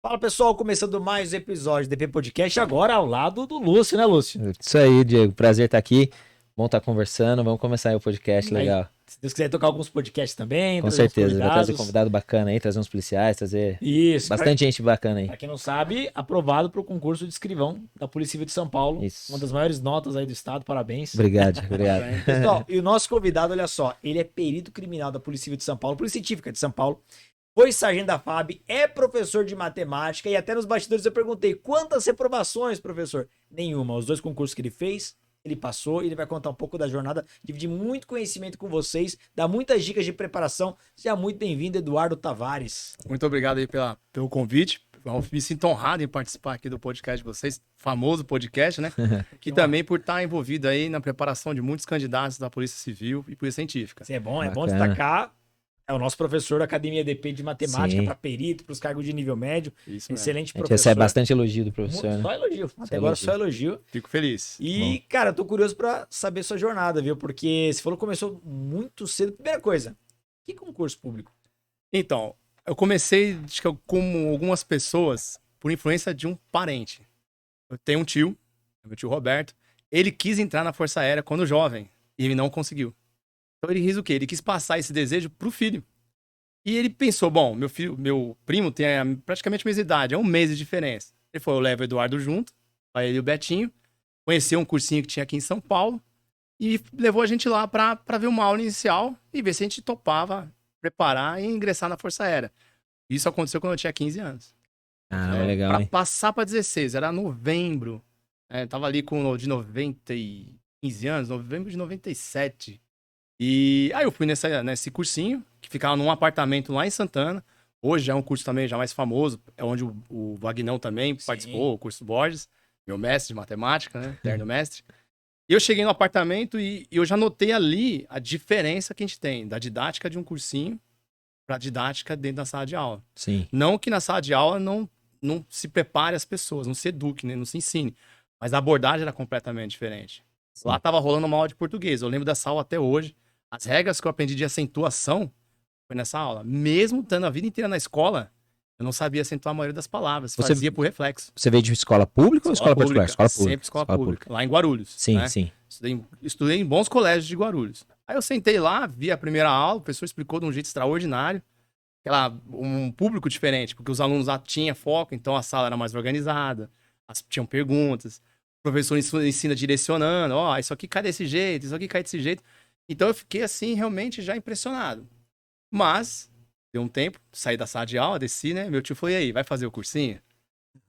Fala pessoal, começando mais um episódio do DP Podcast, agora ao lado do Lúcio, né, Lúcio? Isso aí, Diego. Prazer estar aqui. Bom estar conversando. Vamos começar aí o podcast, Aí, legal. se Deus quiser tocar alguns podcasts também, Com trazer uns certeza. Vai trazer convidados. convidado bacana aí, trazer uns policiais, trazer Isso, bastante gente bacana aí. pra quem não sabe, aprovado para o concurso de escrivão da Polícia Civil de São Paulo, Isso. uma das maiores notas aí do estado, parabéns. Obrigado, obrigado. Pessoal, e o nosso convidado, olha só, ele é perito criminal da Polícia Civil de São Paulo, Polícia Científica de São Paulo, foi sargento da FAB, é professor de matemática e até nos bastidores eu perguntei quantas reprovações, professor? Nenhuma. Os dois concursos que ele fez, ele passou e ele vai contar um pouco da jornada, dividir muito conhecimento com vocês, dar muitas dicas de preparação. Seja muito bem-vindo, Eduardo Tavares. Muito obrigado aí pelo convite. Eu me sinto honrado em participar aqui do podcast de vocês, famoso podcast, né? E também por estar envolvido aí na preparação de muitos candidatos da Polícia Civil e Polícia Científica. É bom Bacana. destacar. É o nosso professor da Academia DP de Matemática Sim. para perito, para os cargos de nível médio. Isso mesmo. Excelente A gente professor. recebe bastante elogio do professor, né? Só elogio. Até Só agora elogio. só elogio. Fico feliz. E, cara, eu tô curioso pra saber sua jornada, viu? Porque você falou que começou muito cedo. Primeira coisa, que concurso público? Então, eu comecei, acho que como algumas pessoas, por influência de um parente. Eu tenho um tio, meu tio Roberto, ele quis entrar na Força Aérea quando jovem e ele não conseguiu. Então ele quis o quê? Ele quis passar esse desejo pro filho. E ele pensou, bom, meu primo tem praticamente a mesma idade, é um mês de diferença. Ele falou, eu levo o Eduardo junto, vai ele e o Betinho, conheceu um cursinho que tinha aqui em São Paulo e levou a gente lá pra ver uma aula inicial e ver se a gente topava preparar e ingressar na Força Aérea. Isso aconteceu quando eu tinha 15 anos. Ah, legal, Pra hein? passar pra 16, era novembro. Tava ali com de 15 anos, novembro de 97. E aí eu fui nesse cursinho, que ficava num apartamento lá em Santana. Hoje é um curso também já mais famoso, é onde o Vagnão também Sim. participou, o curso Borges, meu mestre de matemática, né? Eterno mestre. E eu cheguei no apartamento e eu já notei ali a diferença que a gente tem da didática de um cursinho pra didática dentro da sala de aula. Sim. Não que na sala de aula não se prepare as pessoas, não se eduque, né? Não se ensine. Mas a abordagem era completamente diferente. Sim. Lá tava rolando uma aula de português. Eu lembro dessa aula até hoje. As regras que eu aprendi de acentuação foi nessa aula. Mesmo estando a vida inteira na escola, eu não sabia acentuar a maioria das palavras. Você- Fazia por reflexo. Você veio de escola pública ou escola particular? Escola pública. Sempre escola pública. Lá em Guarulhos. Sim, né? sim. Estudei em bons colégios de Guarulhos. Aí eu sentei lá, vi a primeira aula, o professor explicou de um jeito extraordinário. Um público diferente, porque os alunos lá tinham foco, então a sala era mais organizada, tinham perguntas, o professor ensina direcionando, ó, isso aqui cai desse jeito, isso aqui cai desse jeito. Então eu fiquei assim, realmente já impressionado. Mas, deu um tempo, saí da sala de aula, desci, né? Meu tio falou, e aí, vai fazer o cursinho?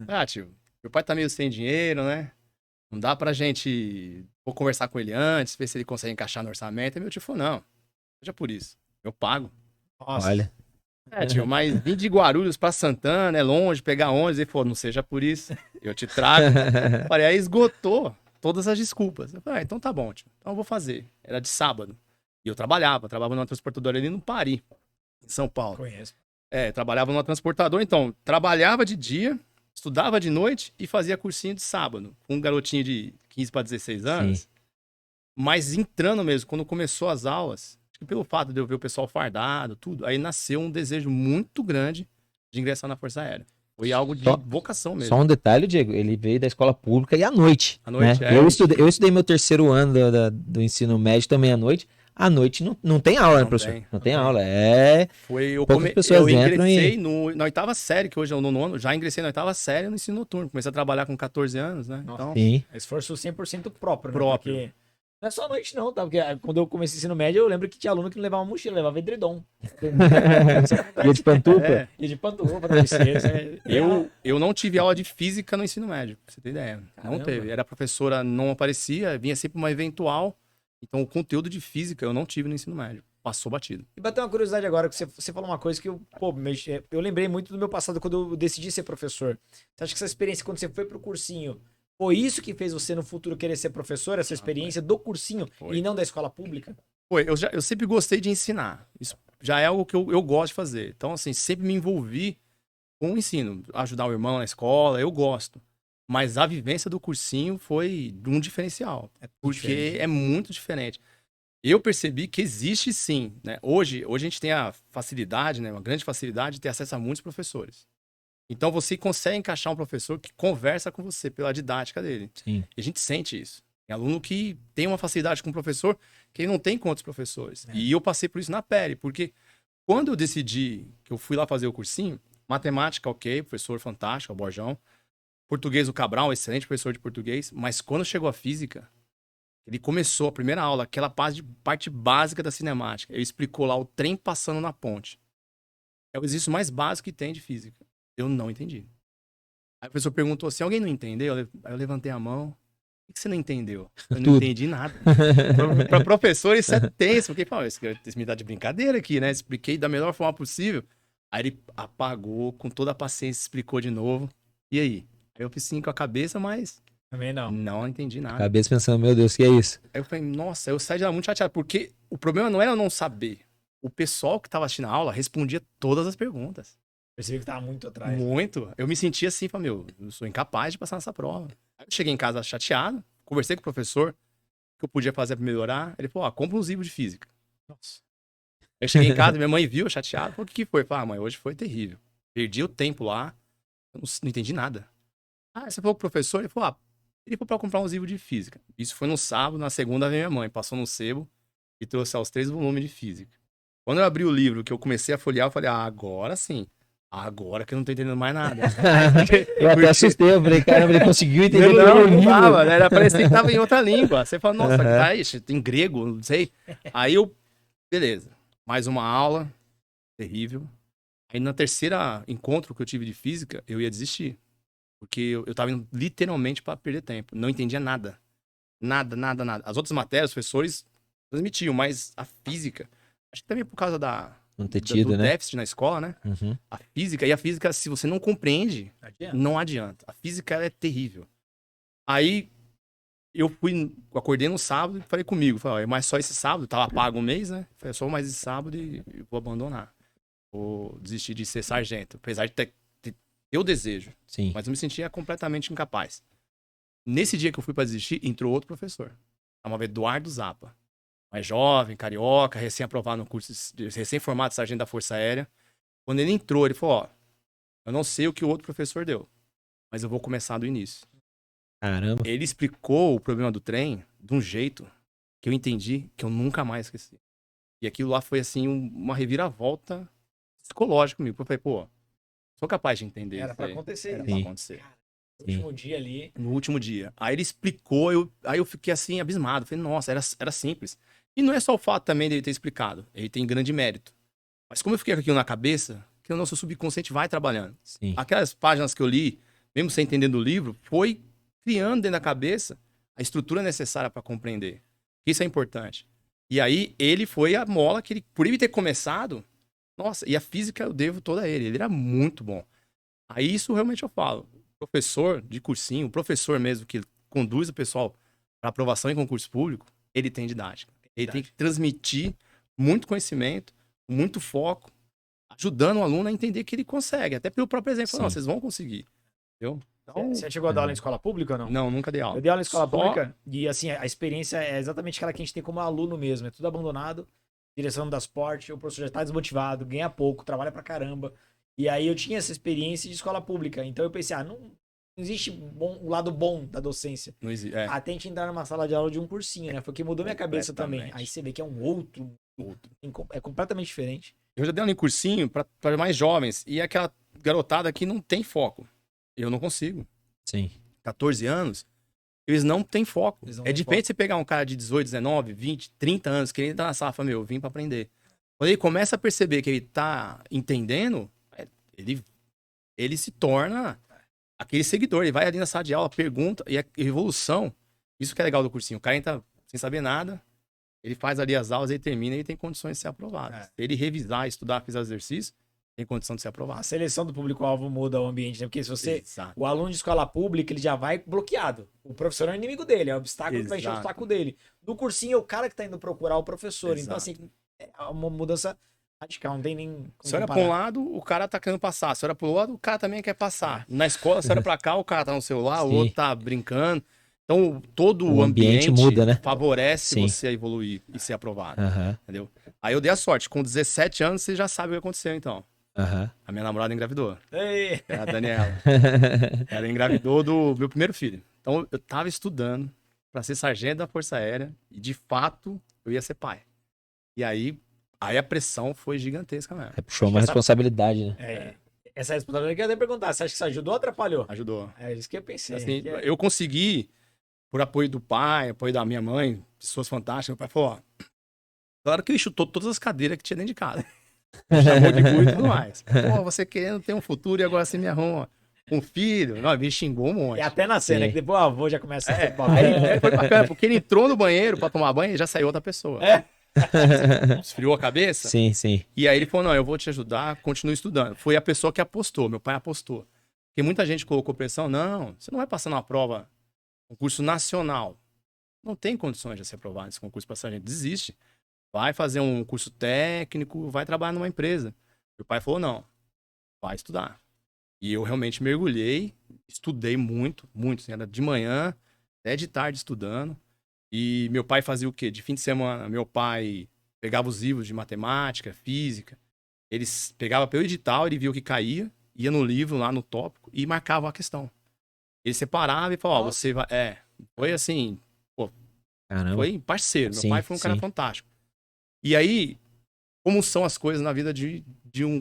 Ah, tio, meu pai tá meio sem dinheiro, né? Não dá pra gente... Vou conversar com ele antes, ver se ele consegue encaixar no orçamento. E meu tio falou, não, seja por isso, eu pago. Nossa. Olha. Tio, mas vim de Guarulhos pra Santana, é longe, pegar ônibus. Ele falou, não seja por isso, eu te trago. Falei, aí esgotou todas as desculpas. Eu falei, então tá bom, tio, então eu vou fazer. Era de sábado. E eu trabalhava numa transportadora ali no Pari, em São Paulo. Conheço. Trabalhava numa transportadora, então, trabalhava de dia, estudava de noite e fazia cursinho de sábado. Com um garotinho de 15 para 16 anos. Sim. Mas entrando mesmo, quando começou as aulas, acho que pelo fato de eu ver o pessoal fardado, tudo, aí nasceu um desejo muito grande de ingressar na Força Aérea. Foi algo de Só- vocação mesmo. Só um detalhe, Diego, ele veio da escola pública e à noite. À noite, né? Eu estudei meu terceiro ano do ensino médio também à noite. À noite não tem aula, né, Não professor? tem, Não tem aula. É. Poucas pessoas eu entram ingressei na oitava série, que hoje é o nono, já ingressei na oitava série no ensino noturno. Comecei a trabalhar com 14 anos, né? Nossa. Então, Sim. Esforço 100% próprio, né? Próprio. Porque não é só à noite não, tá? Porque quando eu comecei ensino médio, eu lembro que tinha aluno que não levava mochila, levava edredom. Ia de pantufa? É. E de pantufa, travesseiro. eu não tive aula de física no ensino médio, pra você ter ideia. Caramba. Não teve. Era a professora, não aparecia, vinha sempre uma eventual. Então, o conteúdo de física eu não tive no ensino médio. Passou batido. E bateu uma curiosidade agora, que você falou uma coisa que eu lembrei muito do meu passado quando eu decidi ser professor. Você acha que essa experiência, quando você foi pro cursinho, foi isso que fez você no futuro querer ser professor? Essa experiência do cursinho Foi. e não da escola pública? Eu sempre gostei de ensinar. Isso já é algo que eu gosto de fazer. Então, assim, sempre me envolvi com o ensino. Ajudar o irmão na escola, eu gosto. Mas a vivência do cursinho foi um diferencial. Porque diferente. é muito diferente. Eu percebi que existe sim, né? Hoje a gente tem a facilidade, né? Uma grande facilidade de ter acesso a muitos professores. Então você consegue encaixar um professor que conversa com você pela didática dele. Sim. E a gente sente isso. Tem aluno que tem uma facilidade com o professor que ele não tem com outros professores. E eu passei por isso na pele, porque quando eu decidi que eu fui lá fazer o cursinho, matemática, ok, professor fantástico, o Borjão. Português, o Cabral, excelente professor de português. Mas quando chegou a física, ele começou a primeira aula, aquela parte básica da cinemática. Ele explicou lá o trem passando na ponte. É o exercício mais básico que tem de física. Eu não entendi. Aí o professor perguntou assim, alguém não entendeu? Aí eu levantei a mão. O que você não entendeu? Eu não Tudo. entendi nada. Para professor isso é tenso. Porque, pô, isso me dá de brincadeira aqui, né? Expliquei da melhor forma possível. Aí ele apagou, com toda a paciência, explicou de novo. E aí? Aí eu fiz sim com a cabeça, mas Também não. não entendi nada. Cabeça pensando, meu Deus, que é isso? Aí eu falei, nossa, eu saí de lá muito chateado. Porque o problema não era eu não saber. O pessoal que tava assistindo a aula respondia todas as perguntas. Percebi que tava muito atrás. Muito. Eu me sentia assim, falei, meu, eu sou incapaz de passar nessa prova. Aí eu cheguei em casa chateado, conversei com o professor, o que eu podia fazer pra melhorar. Ele falou, compra uns livros de física. Nossa. Eu cheguei em casa, minha mãe viu, chateado, falou, o que foi? Eu falei, mãe, hoje foi terrível. Perdi o tempo lá, eu não entendi nada. Você falou com o professor? Ele falou, ele foi pra comprar uns livros de física. Isso foi no sábado, na segunda veio minha mãe, passou no sebo e trouxe os 3 volumes de física. Quando eu abri o livro, que eu comecei a folhear, eu falei, agora sim. Agora que eu não tô entendendo mais nada. Eu até assustei, eu falei, caramba, ele conseguiu entender o livro. Tava, né? Parecia que tava em outra língua. Você fala, nossa, tem grego, não sei. Aí beleza, mais uma aula, terrível. Aí na terceira encontro que eu tive de física, eu ia desistir. Porque eu tava indo literalmente pra perder tempo. Não entendia nada. Nada. As outras matérias, os professores transmitiam, mas a física, acho que também por causa Não ter tido, do né? déficit na escola, né? Uhum. A física, se você não compreende, não adianta. A física, ela é terrível. Aí, eu acordei no sábado e falei comigo, falei, é mais só esse sábado, tava pago um mês, né? Falei, só mais esse sábado e vou abandonar. Vou desistir de ser sargento, apesar de ter o desejo, Sim. mas eu me sentia completamente incapaz. Nesse dia que eu fui pra desistir, entrou outro professor. Chamava Eduardo Zappa. Mais jovem, carioca, recém-aprovado no curso, recém-formado de sargento da Força Aérea. Quando ele entrou, ele falou, eu não sei o que o outro professor deu, mas eu vou começar do início. Caramba. Ele explicou o problema do trem de um jeito que eu entendi, que eu nunca mais esqueci. E aquilo lá foi, assim, uma reviravolta psicológica comigo. Eu falei, sou capaz de entender. Era pra acontecer. Era Sim. pra acontecer. No último dia ali. No último dia. Aí ele explicou, aí eu fiquei assim, abismado. Falei, nossa, era simples. E não é só o fato também dele ter explicado. Ele tem grande mérito. Mas como eu fiquei com aquilo na cabeça, que o nosso subconsciente vai trabalhando. Sim. Aquelas páginas que eu li, mesmo sem entender do livro, foi criando dentro da cabeça a estrutura necessária para compreender. Isso é importante. E aí, ele foi a mola que por ele ter começado, nossa, e a física eu devo toda a ele. Ele era muito bom. Aí isso realmente eu falo. O professor de cursinho, o professor mesmo que conduz o pessoal para aprovação em concurso público, ele tem didática. Ele tem que transmitir muito conhecimento, muito foco, ajudando o aluno a entender que ele consegue. Até pelo próprio exemplo. Sim. Não, vocês vão conseguir. Entendeu? Então, Você chegou a dar aula em escola pública ou não? não, nunca dei aula. Eu dei aula em escola Só- pública e, assim, a experiência é exatamente aquela que a gente tem como aluno mesmo. É tudo abandonado, direção das portas, o professor já tá desmotivado, ganha pouco, trabalha pra caramba. E aí eu tinha essa experiência de escola pública. Então eu pensei, não existe o lado bom da docência. Não existe. Até a gente entrar numa sala de aula de um cursinho, né? Foi o que mudou minha cabeça também. Completamente. Aí você vê que é um outro. É completamente diferente. Eu já dei aula em cursinho para mais jovens. E é aquela garotada que não tem foco. Eu não consigo. Sim. 14 anos, eles não têm foco. Eles não É têm diferente você pegar um cara de 18, 19, 20, 30 anos, que ele tá na sala e fala, eu vim pra aprender. Quando ele começa a perceber que ele tá entendendo, ele se torna aquele seguidor. Ele vai ali na sala de aula, pergunta, e a evolução, isso que é legal do cursinho. O cara entra sem saber nada, ele faz ali as aulas, ele termina e ele tem condições de ser aprovado. Se ele revisar, estudar, fizer exercício, tem condição de ser aprovado. A seleção do público-alvo muda o ambiente, né? Porque se você. Exato. O aluno de escola pública, ele já vai bloqueado. O professor é o inimigo dele, é o obstáculo que vai encher o Exato. saco dele. No cursinho é o cara que tá indo procurar o professor. Então, Exato. assim, é uma mudança radical, não tem nem. como Se olha comparar. pra um lado, o cara tá querendo passar. Se olha pro outro, o cara também quer passar. Na escola, se olha pra cá, o cara tá no celular, o Sim. outro tá brincando. Então, todo O o ambiente ambiente muda, né? favorece Sim. você a evoluir e ser aprovado. Aham. Entendeu? Aí eu dei a sorte. Com 17 anos, você já sabe o que aconteceu, então. Aham. A minha namorada engravidou. Ei. É a Daniela. Ela engravidou do meu primeiro filho. Então, eu tava estudando pra ser sargento da Força Aérea e, de fato, eu ia ser pai. E aí a pressão foi gigantesca mesmo. Puxou uma responsabilidade, né? Essa responsabilidade que eu ia até perguntar. Você acha que isso ajudou ou atrapalhou? Ajudou. É isso que eu pensei. Assim, que é- eu consegui, por apoio do pai, apoio da minha mãe, pessoas fantásticas. Meu pai falou, ó, claro que ele chutou todas as cadeiras que tinha dentro de casa. Me chamou de burro e tudo mais. Pô, você querendo ter um futuro e agora você me arruma um filho. Não, me xingou um monte. E até na cena, Sim. que depois o avô já começa a ser Aí foi bacana, porque ele entrou no banheiro pra tomar banho e já saiu outra pessoa. Esfriou a cabeça. Sim, sim. E aí ele falou, não, eu vou te ajudar, continue estudando. Foi a pessoa que apostou, meu pai apostou. Porque muita gente colocou pressão, não, você não vai passar numa prova, concurso nacional. Não tem condições de ser aprovado nesse concurso para sargento, desiste. Vai fazer um curso técnico, vai trabalhar numa empresa. Meu pai falou, não, vai estudar. E eu realmente mergulhei, estudei muito, muito. Assim, era de manhã até de tarde estudando. E meu pai fazia o quê? De fim de semana, meu pai pegava os livros de matemática, física. Ele pegava pelo edital, ele via o que caía, ia no livro, lá no tópico, e marcava a questão. Ele separava e falava, ó, você vai... foi assim, Caramba. foi parceiro. Meu Sim, pai foi um cara sim. fantástico. E aí, como são as coisas na vida de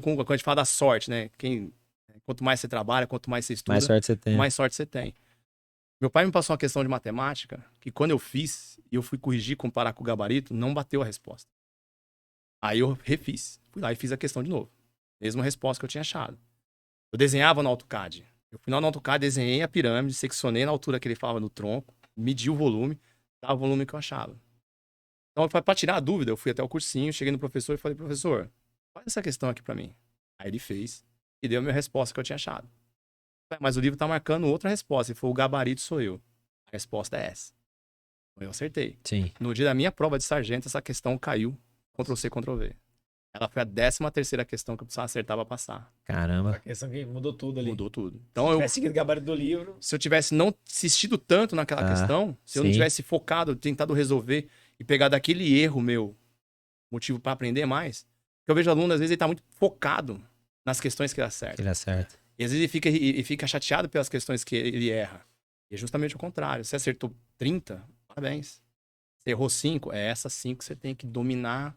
quando a gente fala da sorte, né? Quanto mais você trabalha, quanto mais você estuda, Mais sorte você tem. mais sorte você tem. Meu pai me passou uma questão de matemática que quando eu fiz e eu fui corrigir, comparar com o gabarito, não bateu a resposta. Aí eu refiz. Fui lá e fiz a questão de novo. Mesma resposta que eu tinha achado. Eu desenhava no AutoCAD. Eu fui lá no AutoCAD, desenhei a pirâmide, seccionei na altura que ele falava no tronco, medi o volume, dava o volume que eu achava. Então, para tirar a dúvida, eu fui até o cursinho, cheguei no professor e falei, professor, faz essa questão aqui para mim. Aí ele fez e deu a minha resposta que eu tinha achado. Mas o livro tá marcando outra resposta. Ele falou, o gabarito sou eu. A resposta é essa. Eu acertei. Sim. No dia da minha prova de sargento, essa questão caiu. Ctrl-C, Ctrl-V. Ela foi a 13ª questão que eu precisava acertar pra passar. Caramba. A questão que mudou tudo ali. Mudou tudo. Se Então, tivesse seguido o gabarito do livro... se eu tivesse não assistido tanto naquela questão, se eu não sim. tivesse focado, tentado resolver e pegar daquele erro meu, motivo pra aprender mais, porque eu vejo aluno, às vezes, ele tá muito focado nas questões que ele acerta. Ele acerta. E às vezes ele fica chateado pelas questões que ele erra. E é justamente o contrário. Você acertou 30, parabéns. Você errou 5, é essas 5 que você tem que dominar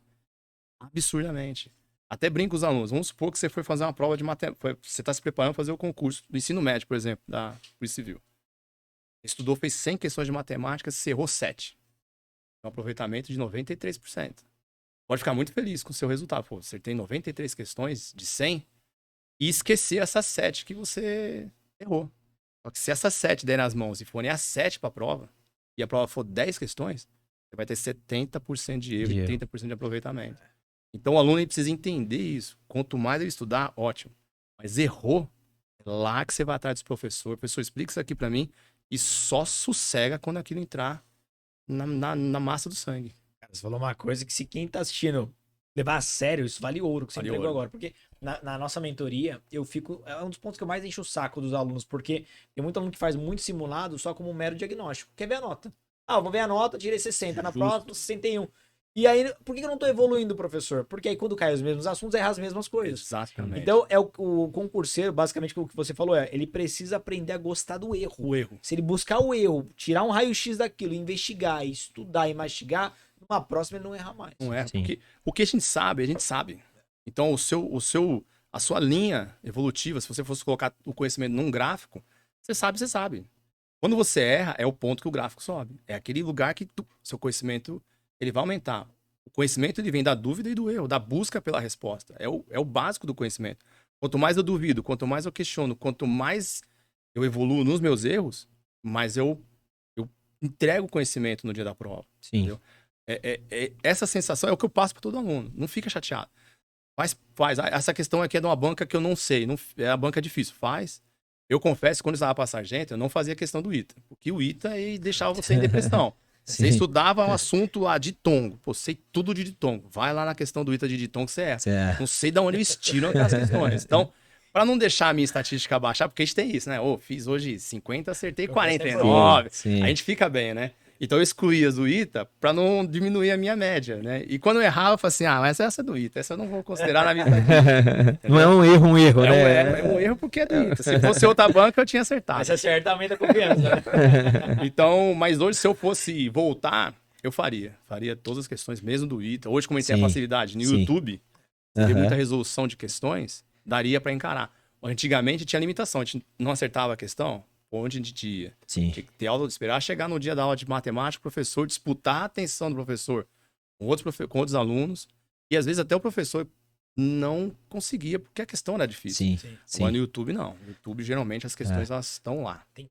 absurdamente. Até brinco com os alunos. Vamos supor que você foi fazer uma prova de matemática. Você está se preparando para fazer o concurso do ensino médio, por exemplo, da Polícia Civil. Estudou, fez 100 questões de matemática, você errou 7. Um aproveitamento de 93%. Pode ficar muito feliz com o seu resultado. Pô, acertei 93 questões de 100 e esquecer essas 7 que você errou. Só que se essas 7 der nas mãos e forem as 7 para a prova, e a prova for 10 questões, você vai ter 70% de erro e 30% de aproveitamento. Então o aluno ele precisa entender isso. Quanto mais ele estudar, ótimo. Mas errou, é lá que você vai atrás do professor. O professor explica isso aqui para mim e só sossega quando aquilo entrar na massa do sangue. Cara, você falou uma coisa que se quem tá assistindo levar a sério, isso vale ouro que você Vale entregou ouro. agora. Porque na nossa mentoria, eu fico... É um dos pontos que eu mais encho o saco dos alunos, porque tem muito aluno que faz muito simulado só como um mero diagnóstico. Quer ver a nota? Ah, eu vou ver a nota, tirei 60. Na Justo. próxima, 61. E aí, por que eu não tô evoluindo, professor? Porque aí quando cai os mesmos assuntos, erra as mesmas coisas. Exatamente. Então, o concurseiro, basicamente, o que você falou ele precisa aprender a gostar do erro. O erro. Se ele buscar o erro, tirar um raio-x daquilo, investigar, estudar e mastigar, numa próxima ele não erra mais. Não é? Sim. Porque o que a gente sabe. Então, a sua linha evolutiva, se você fosse colocar o conhecimento num gráfico, você sabe. Quando você erra, é o ponto que o gráfico sobe. É aquele lugar que seu conhecimento ele vai aumentar. O conhecimento ele vem da dúvida e do erro, da busca pela resposta. É o básico do conhecimento. Quanto mais eu duvido, quanto mais eu questiono, quanto mais eu evoluo nos meus erros, mais eu entrego o conhecimento no dia da prova. Sim. Entendeu? Essa sensação é o que eu passo para todo aluno. Não fica chateado. Faz. Essa questão aqui é de uma banca que eu não sei. É a banca difícil. Faz. Eu confesso que quando eu estava para sargento, eu não fazia questão do ITA. Porque o ITA deixava você em depressão. Você Sim. estudava um assunto lá de ditongo. Pô, sei tudo de ditongo. Vai lá na questão do ITA de ditongo que você erra. É. Não sei de onde eles tiram aquelas questões. Então, para não deixar a minha estatística baixar, porque a gente tem isso, né? Fiz hoje 50, acertei 49. Sim. A gente fica bem, né? Então eu excluía as do ITA pra não diminuir a minha média, né? E quando eu errava, eu falava assim, mas essa é do ITA, essa eu não vou considerar na minha estatística. Não é um erro, né? É um erro porque é do ITA. Se fosse outra banca, eu tinha acertado. Mas você acerta, aumenta a confiança, né? Então, mas hoje, se eu fosse voltar, eu faria. Faria todas as questões mesmo do ITA. Hoje, como a gente tem a Sim, facilidade no sim. YouTube, tem Aham. muita resolução de questões, daria pra encarar. Antigamente tinha limitação, a gente não acertava a questão, onde a gente ia? Sim. Tinha que ter aula, esperar chegar no dia da aula de matemática, o professor disputar a atenção do professor com outros alunos, e às vezes até o professor não conseguia, porque a questão era difícil. Sim, Sim. sim. Mas no YouTube, não. No YouTube, geralmente, as questões elas estão lá. Tem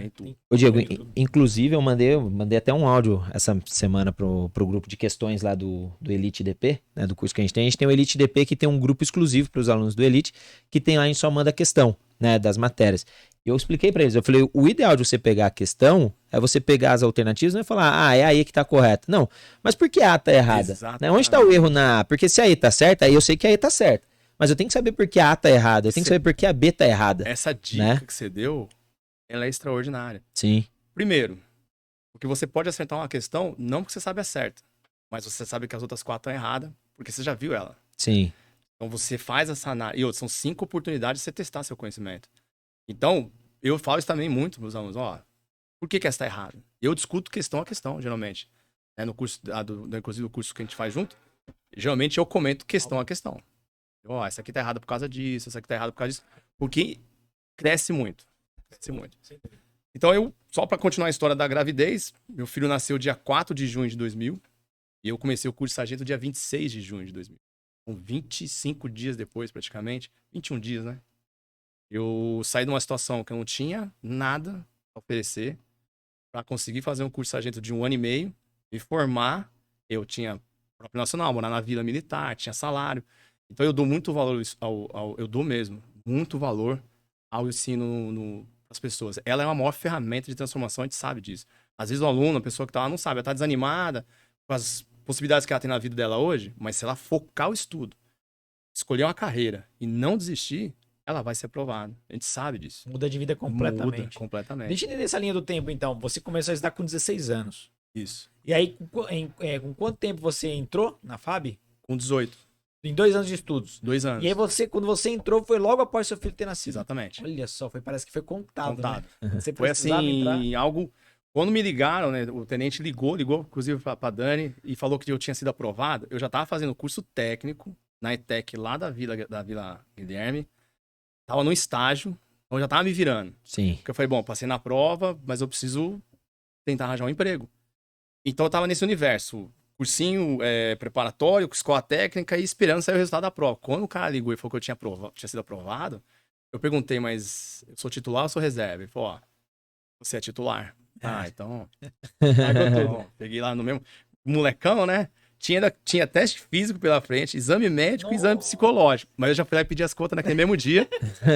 tudo. Ô, Diego, Tem tudo. inclusive eu mandei até um áudio essa semana pro grupo de questões lá do Elite DP, né, do curso que a gente tem. A gente tem o Elite DP que tem um grupo exclusivo para os alunos do Elite, que tem lá a gente só manda questão, né, das matérias. E eu expliquei para eles, eu falei, o ideal de você pegar a questão é você pegar as alternativas e não é falar, é aí que tá correto. Não, mas por que a tá errada? Exatamente. Né? Onde tá o erro na A? Porque se a E tá certa, aí eu sei que a E tá certa. Mas eu tenho que saber por que a A tá errada, eu tenho que saber por que a B tá errada. Essa dica Né? que você deu, ela é extraordinária. Sim, Primeiro, porque você pode acertar uma questão não porque você sabe a certa, mas você sabe que as outras 4 estão erradas, porque você já viu ela. sim, Então você faz essa análise. E outras, são 5 oportunidades de você testar seu conhecimento. Então, eu falo isso também muito para os alunos. Por que essa está errada? Eu discuto questão a questão, geralmente. No curso, inclusive o curso que a gente faz junto, geralmente eu comento questão a questão. Essa aqui tá errada por causa disso, essa aqui tá errada por causa disso. Porque cresce muito. Cresce muito. Então, só para continuar a história da gravidez, meu filho nasceu dia 4 de junho de 2000 e eu comecei o curso de sargento dia 26 de junho de 2000. Então, 25 dias depois, praticamente, 21 dias, né? Eu saí de uma situação que eu não tinha nada a oferecer para conseguir fazer um curso de sargento de 1 ano e meio, me formar. Eu tinha próprio nacional, morar na vila militar, tinha salário. Então, eu dou muito valor eu dou mesmo, muito valor ao ensino as pessoas. Ela é uma maior ferramenta de transformação, a gente sabe disso. Às vezes o aluno, a pessoa que tá lá não sabe, ela tá desanimada com as possibilidades que ela tem na vida dela hoje, mas se ela focar o estudo, escolher uma carreira e não desistir, ela vai ser aprovada. A gente sabe disso. Muda de vida completamente. Muda completamente. Deixa eu entender essa linha do tempo, então. Você começou a estudar com 16 anos. Isso. E aí, com quanto tempo você entrou na FAB? Com 18. Em 2 anos de estudos. 2 anos. E aí quando você entrou, foi logo após seu filho ter nascido. Exatamente. Olha só, parece que foi contado. Contado. Né? Você Foi precisava entrar. assim, algo... Quando me ligaram, né, o tenente ligou inclusive pra Dani, e falou que eu tinha sido aprovado. Eu já tava fazendo curso técnico na ETEC lá da Vila Guilherme. Tava no estágio, então eu já tava me virando. sim. Porque eu falei, bom, passei na prova, mas eu preciso tentar arranjar um emprego. Então eu tava nesse universo, cursinho preparatório, escola técnica e esperando sair o resultado da prova. Quando o cara ligou e falou que eu tinha sido aprovado, eu perguntei, mas eu sou titular ou sou reserva? Ele falou, você é titular. Então... peguei lá no mesmo... Molecão, né? Tinha teste físico pela frente, exame médico e exame psicológico. Mas eu já fui lá e pedi as contas naquele mesmo dia.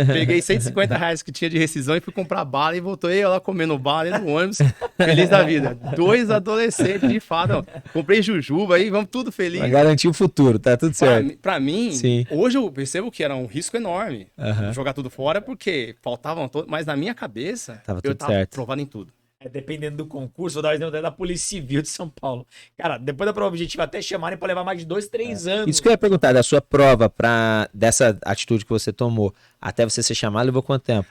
Peguei R$150 que tinha de rescisão e fui comprar bala e voltei eu lá comendo bala no ônibus, feliz da vida. 2 adolescentes de fato. Comprei jujuba aí, vamos tudo feliz. Pra garantir o futuro, tá tudo certo. Pra mim, Sim. hoje eu percebo que era um risco enorme Aham. jogar tudo fora, porque faltavam todos. Mas na minha cabeça, Tava eu tudo tava certo. aprovado em tudo. Dependendo do concurso, vou dar o exemplo da Polícia Civil de São Paulo. Cara, depois da prova objetiva, até chamarem pra levar mais de 2, 3 anos. Isso que eu ia perguntar, da sua prova, dessa atitude que você tomou, até você ser chamado, levou quanto tempo?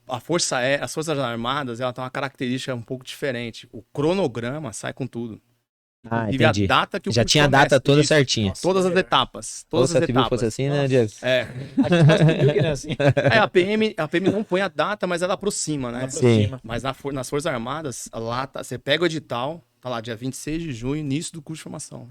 As Forças Armadas, ela tem uma característica um pouco diferente. O cronograma sai com tudo. Inclusive, Entendi. a data que o Já curso tinha a data começa. toda Isso. certinha. Nossa. Todas as etapas. Todas Se a as civil etapas. fosse assim, né, Diego? Acho que viu que não é assim. A PM não põe a data, mas ela aproxima, né? Ela Sim. aproxima. Mas nas Forças Armadas, lá você pega o edital, tá lá, dia 26 de junho, início do curso de formação.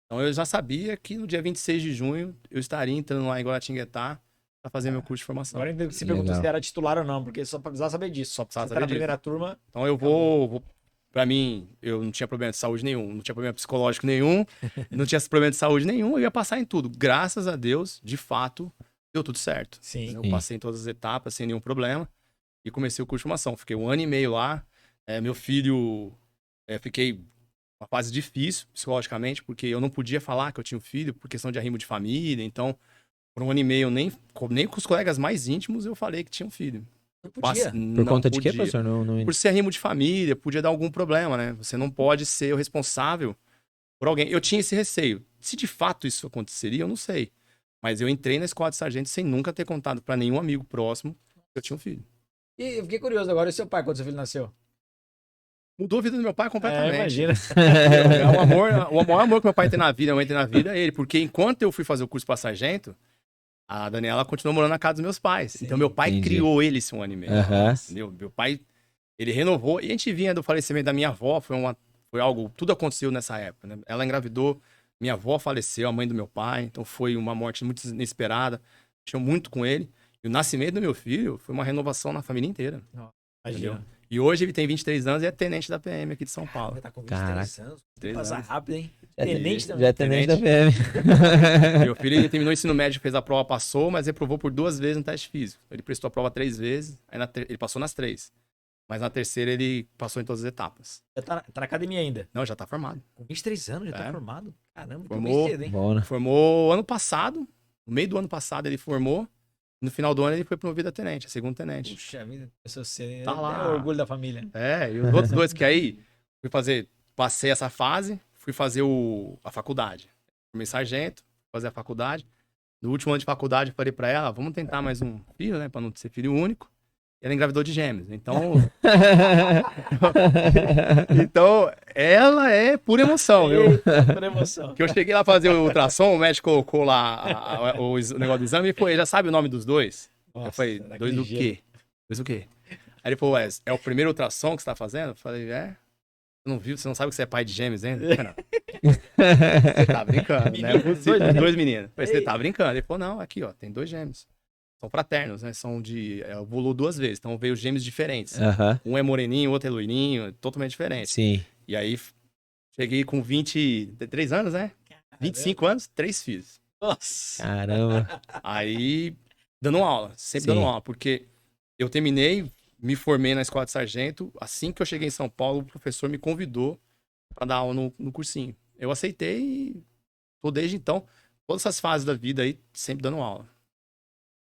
Então eu já sabia que no dia 26 de junho eu estaria entrando lá em Guaratinguetá pra fazer meu curso de formação. Agora ainda se Legal. perguntou se era titular ou não, porque só precisava saber disso. Só precisava Você tá saber na disso. primeira turma. Então eu vou. Pra mim, eu não tinha problema de saúde nenhum, não tinha problema psicológico nenhum, não tinha problema de saúde nenhum, eu ia passar em tudo. Graças a Deus, de fato, deu tudo certo. Sim. Eu Sim. passei em todas as etapas sem nenhum problema e comecei o curso de formação. Fiquei 1 ano e meio lá. Meu filho, fiquei uma fase difícil psicologicamente, porque eu não podia falar que eu tinha um filho por questão de arrimo de família. Então, por 1 ano e meio, nem com os colegas mais íntimos, eu falei que tinha um filho. Não podia. Por conta de quê, professor? Por ser rimo de família, podia dar algum problema, né? Você não pode ser o responsável por alguém. Eu tinha esse receio. Se de fato isso aconteceria, eu não sei. Mas eu entrei na escola de sargento sem nunca ter contado pra nenhum amigo próximo que eu tinha um filho. E eu fiquei curioso agora, e seu pai, quando seu filho nasceu? Mudou a vida do meu pai completamente. Imagina. O maior amor que meu pai tem na vida, a mãe tem na vida, é ele. Porque enquanto eu fui fazer o curso pra sargento, a Daniela continuou morando na casa dos meus pais. Sim, então meu pai entendi. criou ele esse 1 ano e meio. Aham. Entendeu? Meu pai, ele renovou. E a gente vinha do falecimento da minha avó, foi algo, tudo aconteceu nessa época, né? Ela engravidou, minha avó faleceu, a mãe do meu pai. Então foi uma morte muito inesperada. Mexeu muito com ele. E o nascimento do meu filho foi uma renovação na família inteira. Imagina. E hoje ele tem 23 anos e é tenente da PM aqui de São Paulo. Ele tá com 23 Caraca. anos. 23 Passa anos. rápido, hein? Já Tenente também. já é tenente da PM. Meu filho, ele terminou o ensino médio, fez a prova, passou, mas reprovou por 2 vezes no teste físico. Ele prestou a prova 3 vezes, aí ele passou nas 3. Mas na terceira ele passou em todas as etapas. Já tá na academia ainda. Não, já tá formado. Com 23 anos, já tá É. formado. Caramba, Formou. bem cedo, hein? Bom, né? Formou ano passado, no meio do ano passado ele formou. No final do ano ele foi promovido a tenente, a segundo tenente. Puxa vida, eu ser Tá lá. é o orgulho da família. É, e os outros 2 que aí, passei essa fase, fui fazer a faculdade. Formei sargento, fazer a faculdade. No último ano de faculdade, eu falei pra ela, vamos tentar mais um filho, né, pra não ser filho único. E ela engravidou de gêmeos, então... então, ela é pura emoção, viu? Eita, por emoção. Que eu cheguei lá fazer o ultrassom, o médico colocou lá o negócio do exame e falou, já sabe o nome dos 2? Eu Nossa, falei, daquele 2 do jeito. quê? 2 do quê? Aí ele falou, é o primeiro ultrassom que você tá fazendo? Eu falei, é? Você não viu? Você não sabe que você é pai de gêmeos ainda? Eu falei, não. Você tá brincando, né? Meninos, 2 meninos. 2 meninos. Eu falei, você Ei. tá brincando? Ele falou, não, aqui, ó, tem 2 gêmeos. São fraternos, né? São de... Ovulou 2 vezes, então veio gêmeos diferentes. Aham. Um é moreninho, o outro é loirinho, totalmente diferente. Sim. E aí, cheguei com 23 anos, né? 25 anos, 3 filhos. Nossa. Caramba. Aí, dando aula, sempre Sim. dando aula, porque eu terminei, me formei na escola de sargento. Assim que eu cheguei em São Paulo, o professor me convidou para dar aula no cursinho. Eu aceitei e tô desde então, todas essas fases da vida aí, sempre dando aula.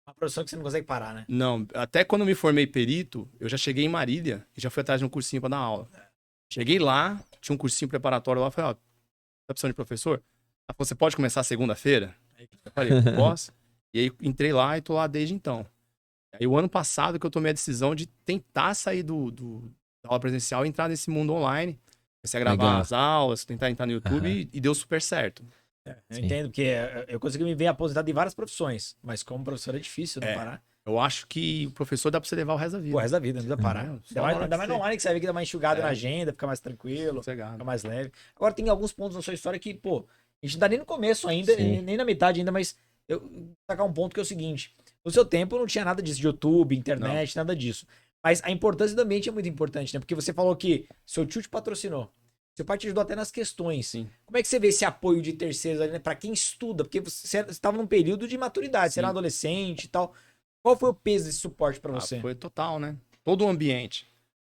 Uma profissão que você não consegue parar, né? Não, até quando eu me formei perito, eu já cheguei em Marília e já fui atrás de um cursinho para dar aula. Cheguei lá, tinha um cursinho preparatório lá, falei, ó, tá precisando de professor? Ela falou, você pode começar segunda-feira? Eu falei, posso? E aí entrei lá e tô lá desde então. Aí o ano passado que eu tomei a decisão de tentar sair da aula presencial e entrar nesse mundo online. Comecei a gravar Legal. as aulas, tentar entrar no YouTube e deu super certo. Eu Sim. entendo, porque eu consegui me ver aposentado em várias profissões, mas como professor é difícil não É. parar. Eu acho que o professor dá pra você levar o resto da vida. Pô, o resto da vida, não precisa parar. Não, só Ainda na mais, hora ainda que mais você- no online que você vai ver que dá mais enxugado É. na agenda, fica mais tranquilo, Sossegado. fica mais leve. Agora tem alguns pontos na sua história que, pô, a gente não tá nem no começo ainda, Sim. nem na metade ainda, mas eu vou destacar um ponto que é o seguinte. No seu tempo não tinha nada disso de YouTube, internet, nada disso. Mas a importância do ambiente é muito importante, né? Porque você falou que seu tio te patrocinou. Seu pai te ajudou até nas questões. Sim. Como é que você vê esse apoio de terceiros ali, né? Pra quem estuda? Porque você estava num período de maturidade, você era Sim. adolescente e tal. Qual foi o peso desse suporte pra você? Foi total, né? Todo o ambiente.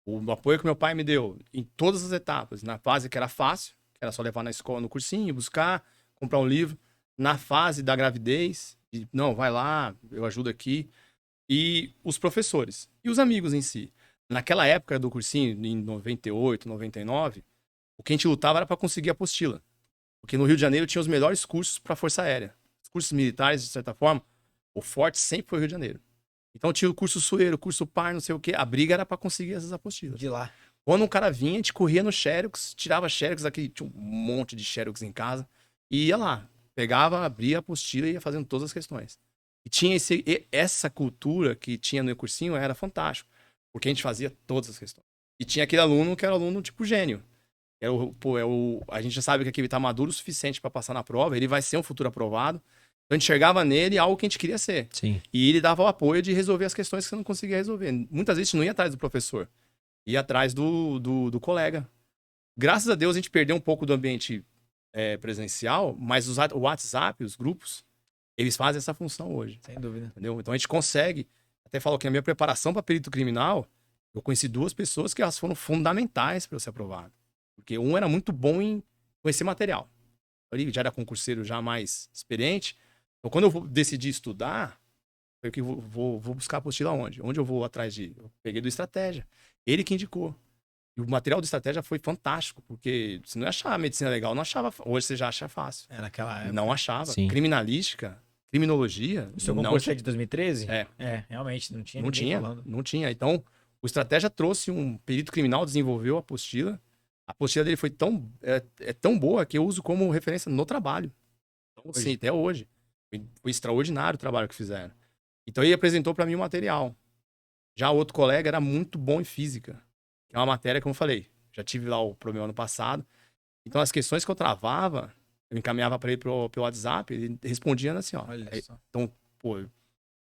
O apoio que meu pai me deu em todas as etapas. Na fase que era fácil, que era só levar na escola, no cursinho, buscar, comprar um livro. Na fase da gravidez, não, vai lá, eu ajudo aqui. E os professores. E os amigos em si. Naquela época do cursinho, em 98, 99, o que a gente lutava era para conseguir a apostila. Porque no Rio de Janeiro tinha os melhores cursos para a Força Aérea. Os cursos militares, de certa forma, o forte sempre foi o Rio de Janeiro. Então tinha o curso Sueiro, o curso Par, não sei o quê. A briga era para conseguir essas apostilas. De lá. Quando um cara vinha, a gente corria no Xerox, tirava Xerox aqui, tinha um monte de Xerox em casa, e ia lá. Pegava, abria a apostila e ia fazendo todas as questões. E tinha essa cultura que tinha no cursinho, era fantástico. Porque a gente fazia todas as questões. E tinha aquele aluno que era aluno tipo gênio. A gente já sabe que aquele tá maduro o suficiente para passar na prova, ele vai ser um futuro aprovado. Então a gente enxergava nele algo que a gente queria ser. Sim. E ele dava o apoio de resolver as questões que você não conseguia resolver. Muitas vezes a gente não ia atrás do professor, ia atrás do colega. Graças a Deus a gente perdeu um pouco do ambiente presencial, mas o WhatsApp, os grupos, eles fazem essa função hoje. Sem dúvida. Entendeu? Então a gente consegue. Até falo que na minha preparação para perito criminal, eu conheci 2 pessoas que elas foram fundamentais para eu ser aprovado. Porque um era muito bom em conhecer material. Ele já era concurseiro já mais experiente. Então quando eu decidi estudar, falei que vou buscar a apostila onde? Onde eu vou atrás de... Eu peguei do Estratégia. Ele que indicou. E o material do Estratégia foi fantástico, porque você não ia achar a medicina legal, não achava. Hoje você já acha fácil. É naquela época. Não achava. Sim. Criminalística, criminologia. O seu não concurso é de 2013? É. É, realmente, não tinha Não ninguém tinha, falando. não tinha. Então, o Estratégia trouxe um perito criminal, desenvolveu a apostila. A apostila dele foi tão boa que eu uso como referência no trabalho. Então, Hoje. sim, até hoje. Foi extraordinário o trabalho que fizeram. Então, ele apresentou para mim o material. Já outro colega era muito bom em física. Que é uma matéria, como eu falei, já tive lá o problema ano passado. Então, as questões que eu travava, eu encaminhava para ele pelo WhatsApp, ele respondia assim, ó. Olha só. Então, pô,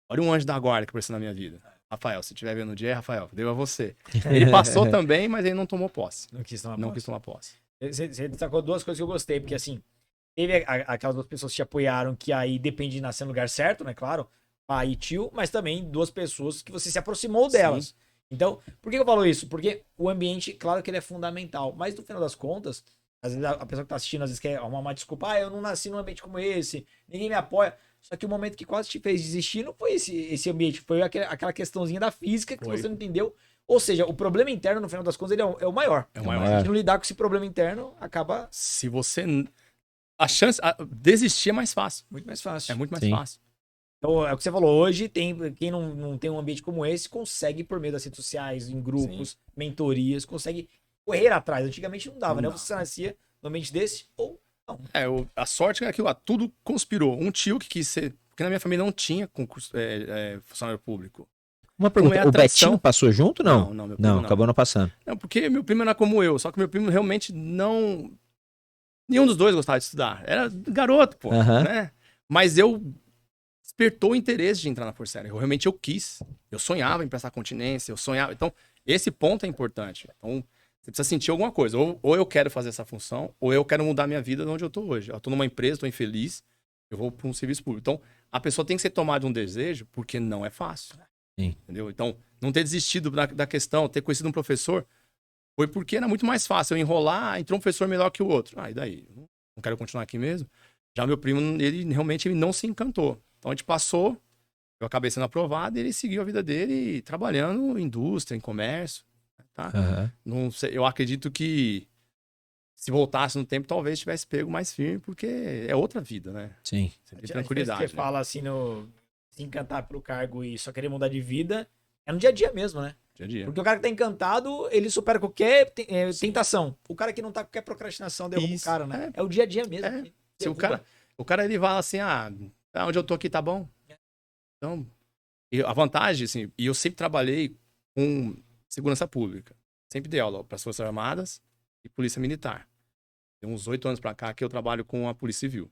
olha um anjo da guarda que apareceu na minha vida. Rafael, se estiver vendo o dia, Rafael, deu a você. Ele passou também, mas ele não tomou posse. Não quis tomar Não posse. quis tomar posse. Você destacou duas coisas que eu gostei, porque assim, teve aquelas duas pessoas que te apoiaram, que aí depende de nascer no lugar certo, né? Claro, pai e tio, mas também duas pessoas que você se aproximou delas. Sim. Então, por que eu falo isso? Porque o ambiente, claro que ele é fundamental, mas no final das contas, às vezes a pessoa que tá assistindo, às vezes quer arrumar uma desculpa, eu não nasci num ambiente como esse, ninguém me apoia. Só que o momento que quase te fez desistir não foi esse ambiente, foi aquela questãozinha da física que Foi. você não entendeu. Ou seja, o problema interno, no final das contas, ele é o maior. É o maior. maior. Se não lidar com esse problema interno, acaba Se você... A chance... Desistir é mais fácil. muito mais fácil. É muito mais Sim. fácil. Então, é o que você falou, hoje quem não tem um ambiente como esse, consegue, por meio das redes sociais, em grupos, mentorias, consegue correr atrás. Antigamente não dava, Não né? dava. Você nascia no ambiente desse, ou não. A sorte é aquilo lá, tudo conspirou. Um tio que quis ser... Porque na minha família não tinha concurso, funcionário público. Uma pergunta, é o atração? Betinho passou junto, não? Não, meu primo não. Acabou não passando. Não, porque meu primo era como eu, só que meu primo realmente não... Nenhum dos dois gostava de estudar. Era garoto, pô, Aham. né? Mas eu... Despertou o interesse de entrar na Força Aérea. Eu quis. Eu sonhava em prestar continência, eu sonhava. Então, esse ponto é importante. Então, você precisa sentir alguma coisa. Ou eu quero fazer essa função, ou eu quero mudar minha vida de onde eu tô hoje. Eu tô numa empresa, tô infeliz, eu vou para um serviço público. Então, a pessoa tem que ser tomada de um desejo, porque não é fácil. Sim. Entendeu? Então, não ter desistido da questão, ter conhecido um professor, foi porque era muito mais fácil eu enrolar, entrou um professor melhor que o outro. E daí? Não quero continuar aqui mesmo. Já meu primo, ele realmente não se encantou. Então a gente passou, eu acabei sendo aprovado e ele seguiu a vida dele trabalhando em indústria, em comércio. Tá? Aham. Não sei, eu acredito que se voltasse no tempo, talvez tivesse pego mais firme, porque é outra vida, né? Sim. Você tem A diferença tranquilidade. que você fala assim, se encantar pelo cargo e só querer mudar de vida, é no dia a dia mesmo, né? Dia a dia. Porque o cara que tá encantado, ele supera qualquer tentação. O cara que não tá com qualquer procrastinação derruba o Isso, cara, né? É o dia a dia mesmo. É. que Se derruba. o cara ele fala assim, onde eu tô aqui tá bom. Então, e a vantagem, assim, e eu sempre trabalhei com segurança pública. Sempre dei aula para as Forças Armadas e Polícia Militar. Tem uns 8 anos para cá que eu trabalho com a Polícia Civil.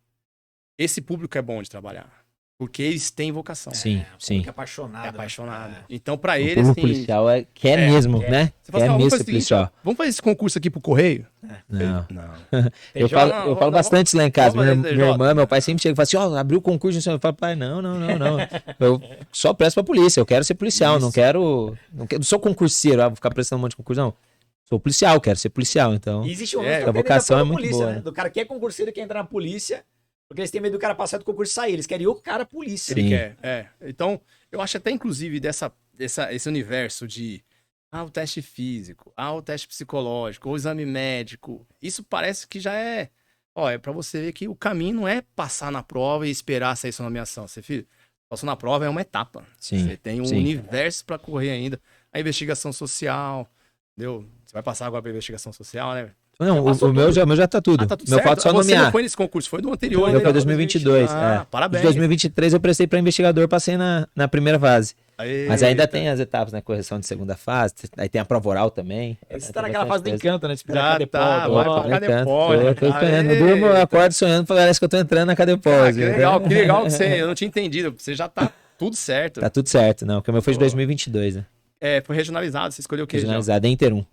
Esse público é bom de trabalhar, porque eles têm vocação. Sim, o sim. público é apaixonado. É né? apaixonado. É. Então, para O eles, público assim, policial quer é, mesmo, quer. né? você fala Quer assim, mesmo fazer ser o seguinte, policial. vamos fazer esse concurso aqui pro Correio? Não. Não. Eu TJ, falo bastante isso lá em casa. vamos fazer Minha TJ. irmã, meu pai sempre chega e fala assim: ó, abriu o concurso, não sei. Eu falo, pai, não. Eu só presto pra polícia, eu quero ser policial, não sou concurseiro, vou ficar prestando um monte de concurso, não. Sou policial, quero ser policial, então. E existe um É, lance a vocação da é muito polícia, boa, né? né? Do cara que é concurseiro e quer entrar na polícia, porque eles têm medo do cara passar do concurso e sair. Eles querem o cara polícia. Sim. Ele quer, Então, eu acho até, inclusive, esse universo de o teste físico, o teste psicológico, o exame médico. Isso parece que já é... é pra você ver que o caminho não é passar na prova e esperar sair sua nomeação. Você, filho, passou na prova é uma etapa. Sim, Você tem um sim. universo pra correr ainda. A investigação social, entendeu? Você vai passar agora pra investigação social, né? Não, passou o meu já tá tudo. Tá tudo Meu certo. falta só Você nomear. não foi nesse concurso, foi do anterior. Meu né? foi 2022. Parabéns. De 2023 eu prestei pra investigador, passei na primeira fase. Mas ainda Eita. tem as etapas, né? Correção de segunda fase, aí tem a prova oral também. Você Tem tá naquela fase do bastante encanto, né? De esperar Já cadê tá, pó, vai ó. pra Cadepol, né? Tô sonhando, Aê. durmo, eu acordo sonhando, parece que eu tô entrando na Cadepol. Que legal que você... Eu não tinha entendido. Você já tá tudo certo. Tá tudo certo, não, porque o meu foi de Pô. 2022, né? Foi regionalizado. Você escolheu o que? Regionalizado em Interum,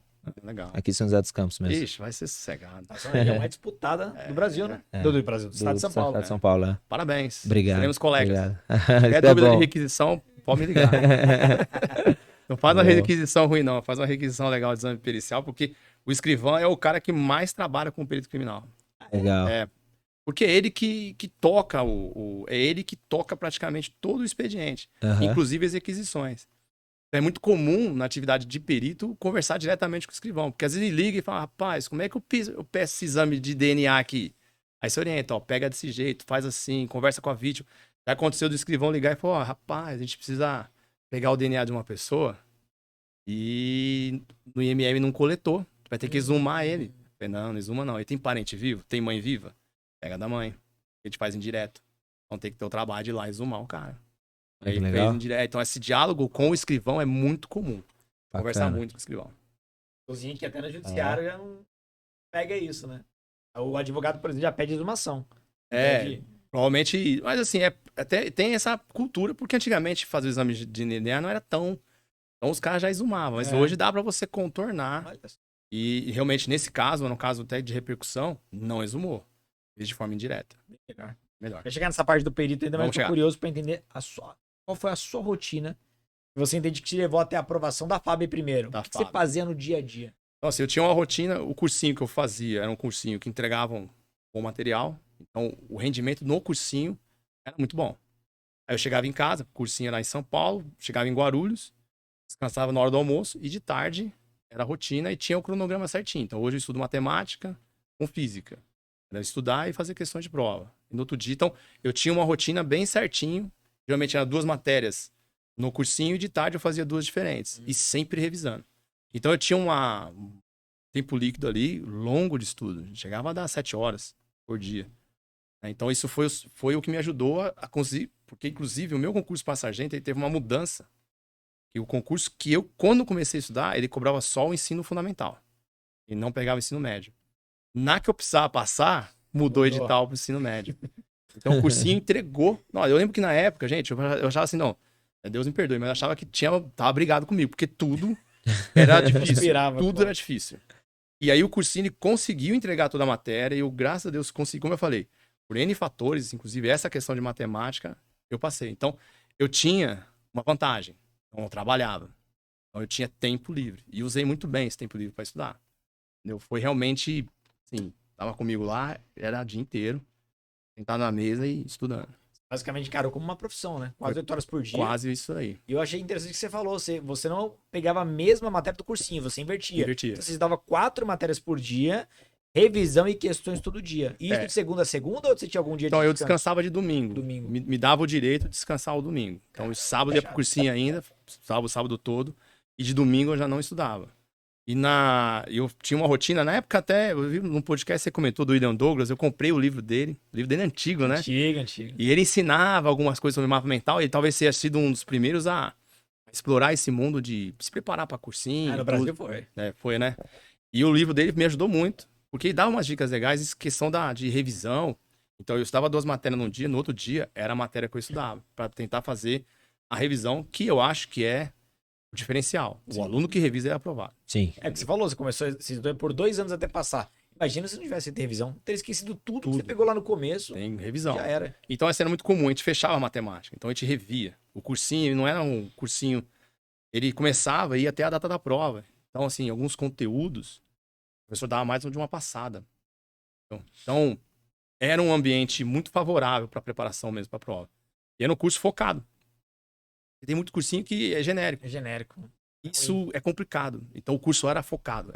Legal. aqui em São José dos Campos mesmo. Ixi, vai ser sossegado. Essa é a região mais disputada do Brasil, né? Do Brasil, do estado de São Paulo. Estado de São Paulo, né? Parabéns. Obrigado. Seremos colegas. Obrigado. Qualquer Isso é dúvida de bom. requisição, pode me ligar. Não faz uma Boa. requisição ruim, não. Faz uma requisição legal de exame pericial, porque o escrivão é o cara que mais trabalha com o perito criminal. Legal. É. Porque é ele que toca é ele que toca praticamente todo o expediente, Aham. inclusive as requisições. É muito comum na atividade de perito conversar diretamente com o escrivão, porque às vezes ele liga e fala, rapaz, como é que eu peço esse exame de DNA aqui? Aí você orienta, ó, pega desse jeito, faz assim, conversa com a vítima. Já aconteceu do escrivão ligar e falar, ó, rapaz, a gente precisa pegar o DNA de uma pessoa e no IML não coletou, vai ter que exumar ele. Eu falei, não exuma não. Ele tem parente vivo? Tem mãe viva? Pega da mãe. A gente faz indireto. Então tem que ter o trabalho de ir lá exumar o cara. Olha Aí que fez legal. indireto. Então esse diálogo com o escrivão é muito comum. Conversar Bacana. muito com o escrivão. Cozinha que até no judiciário já não pega isso, né? O advogado, por exemplo, já pede exumação. É, Pede- provavelmente. Mas assim, até tem essa cultura, porque antigamente fazer o exame de DNA não era tão. Então os caras já exumavam. Mas É. hoje dá pra você contornar. Olha só. E realmente, nesse caso, no caso até de repercussão, não exumou. Fez de forma indireta. Melhor. Melhor. Vai chegar nessa parte do perito ainda, mas eu Vamos tô chegar. curioso pra entender qual foi a sua rotina que você entende que te levou até a aprovação da FAB primeiro. Da O que você FAB. fazia no dia a dia? Então, assim, eu tinha uma rotina, o cursinho que eu fazia era um cursinho que entregavam bom material. Então, o rendimento no cursinho era muito bom. Aí eu chegava em casa, o cursinho era em São Paulo, chegava em Guarulhos, descansava na hora do almoço e de tarde era a rotina e tinha o cronograma certinho. Então, hoje eu estudo matemática com física. Era estudar e fazer questões de prova. E no outro dia, então, eu tinha uma rotina bem certinho. Geralmente eram 2 matérias no cursinho e de tarde eu fazia 2 diferentes. E sempre revisando. Então eu tinha um tempo líquido ali, longo de estudo. Chegava a dar 7 horas por dia. Então isso foi o que me ajudou a conseguir, porque inclusive o meu concurso para sargento ele teve uma mudança. E o concurso que eu, quando comecei a estudar, ele cobrava só o ensino fundamental. E não pegava o ensino médio. Na que eu precisava passar, mudou o edital para o ensino médio. Então o cursinho entregou. Não, eu lembro que na época, gente, eu achava assim, não, Deus me perdoe, mas eu achava que tava brigado comigo, porque tudo era difícil. Inspirava, Tudo pô. era difícil. E aí o cursinho conseguiu entregar toda a matéria e eu, graças a Deus, consegui, como eu falei, por N fatores, inclusive essa questão de matemática, eu passei. Então, eu tinha uma vantagem. Então, eu trabalhava. Então, eu tinha tempo livre. E usei muito bem esse tempo livre para estudar. Entendeu? Foi realmente, assim, tava comigo lá, era o dia inteiro, sentado na mesa e estudando. Basicamente, cara, como uma profissão, né? Quase 8 horas por dia. Quase isso aí. E eu achei interessante o que você falou. Você não pegava a mesma matéria do cursinho, você invertia. Invertia. Então, você estudava 4 matérias por dia, revisão e questões todo dia. E isso É. de segunda a segunda ou você tinha algum dia Então, de eu descanso? descansava de domingo. Domingo. Me dava o direito de descansar o domingo. Então, o sábado ia pro cursinho ainda, o sábado todo. E de domingo eu já não estudava. Eu tinha uma rotina, na época até, eu vi num podcast que você comentou do William Douglas, eu comprei o livro dele. O livro dele é antigo, né? Antigo. E ele ensinava algumas coisas sobre mapa mental. E ele talvez tenha sido um dos primeiros a explorar esse mundo de se preparar para cursinho. Ah, no tudo. Brasil foi. Foi, né? E o livro dele me ajudou muito, porque ele dava umas dicas legais em questão de revisão. Então eu estudava 2 matérias num dia, no outro dia era a matéria que eu estudava, para tentar fazer a revisão, que eu acho que é o diferencial. O aluno que revisa é aprovado. Sim. É o que você falou, você começou você estudou por 2 anos até passar. Imagina se não tivesse feito revisão. Teria esquecido tudo que você pegou lá no começo. Tem revisão. Já era. Então essa era muito comum, a gente fechava a matemática, então a gente revia. O cursinho, ele não era um cursinho, ele começava e ia até a data da prova. Então, assim, alguns conteúdos, o professor dava mais de uma passada. Então era um ambiente muito favorável para a preparação mesmo para a prova. E era um curso focado. E tem muito cursinho que é genérico. É genérico. Isso é complicado. Então o curso era focado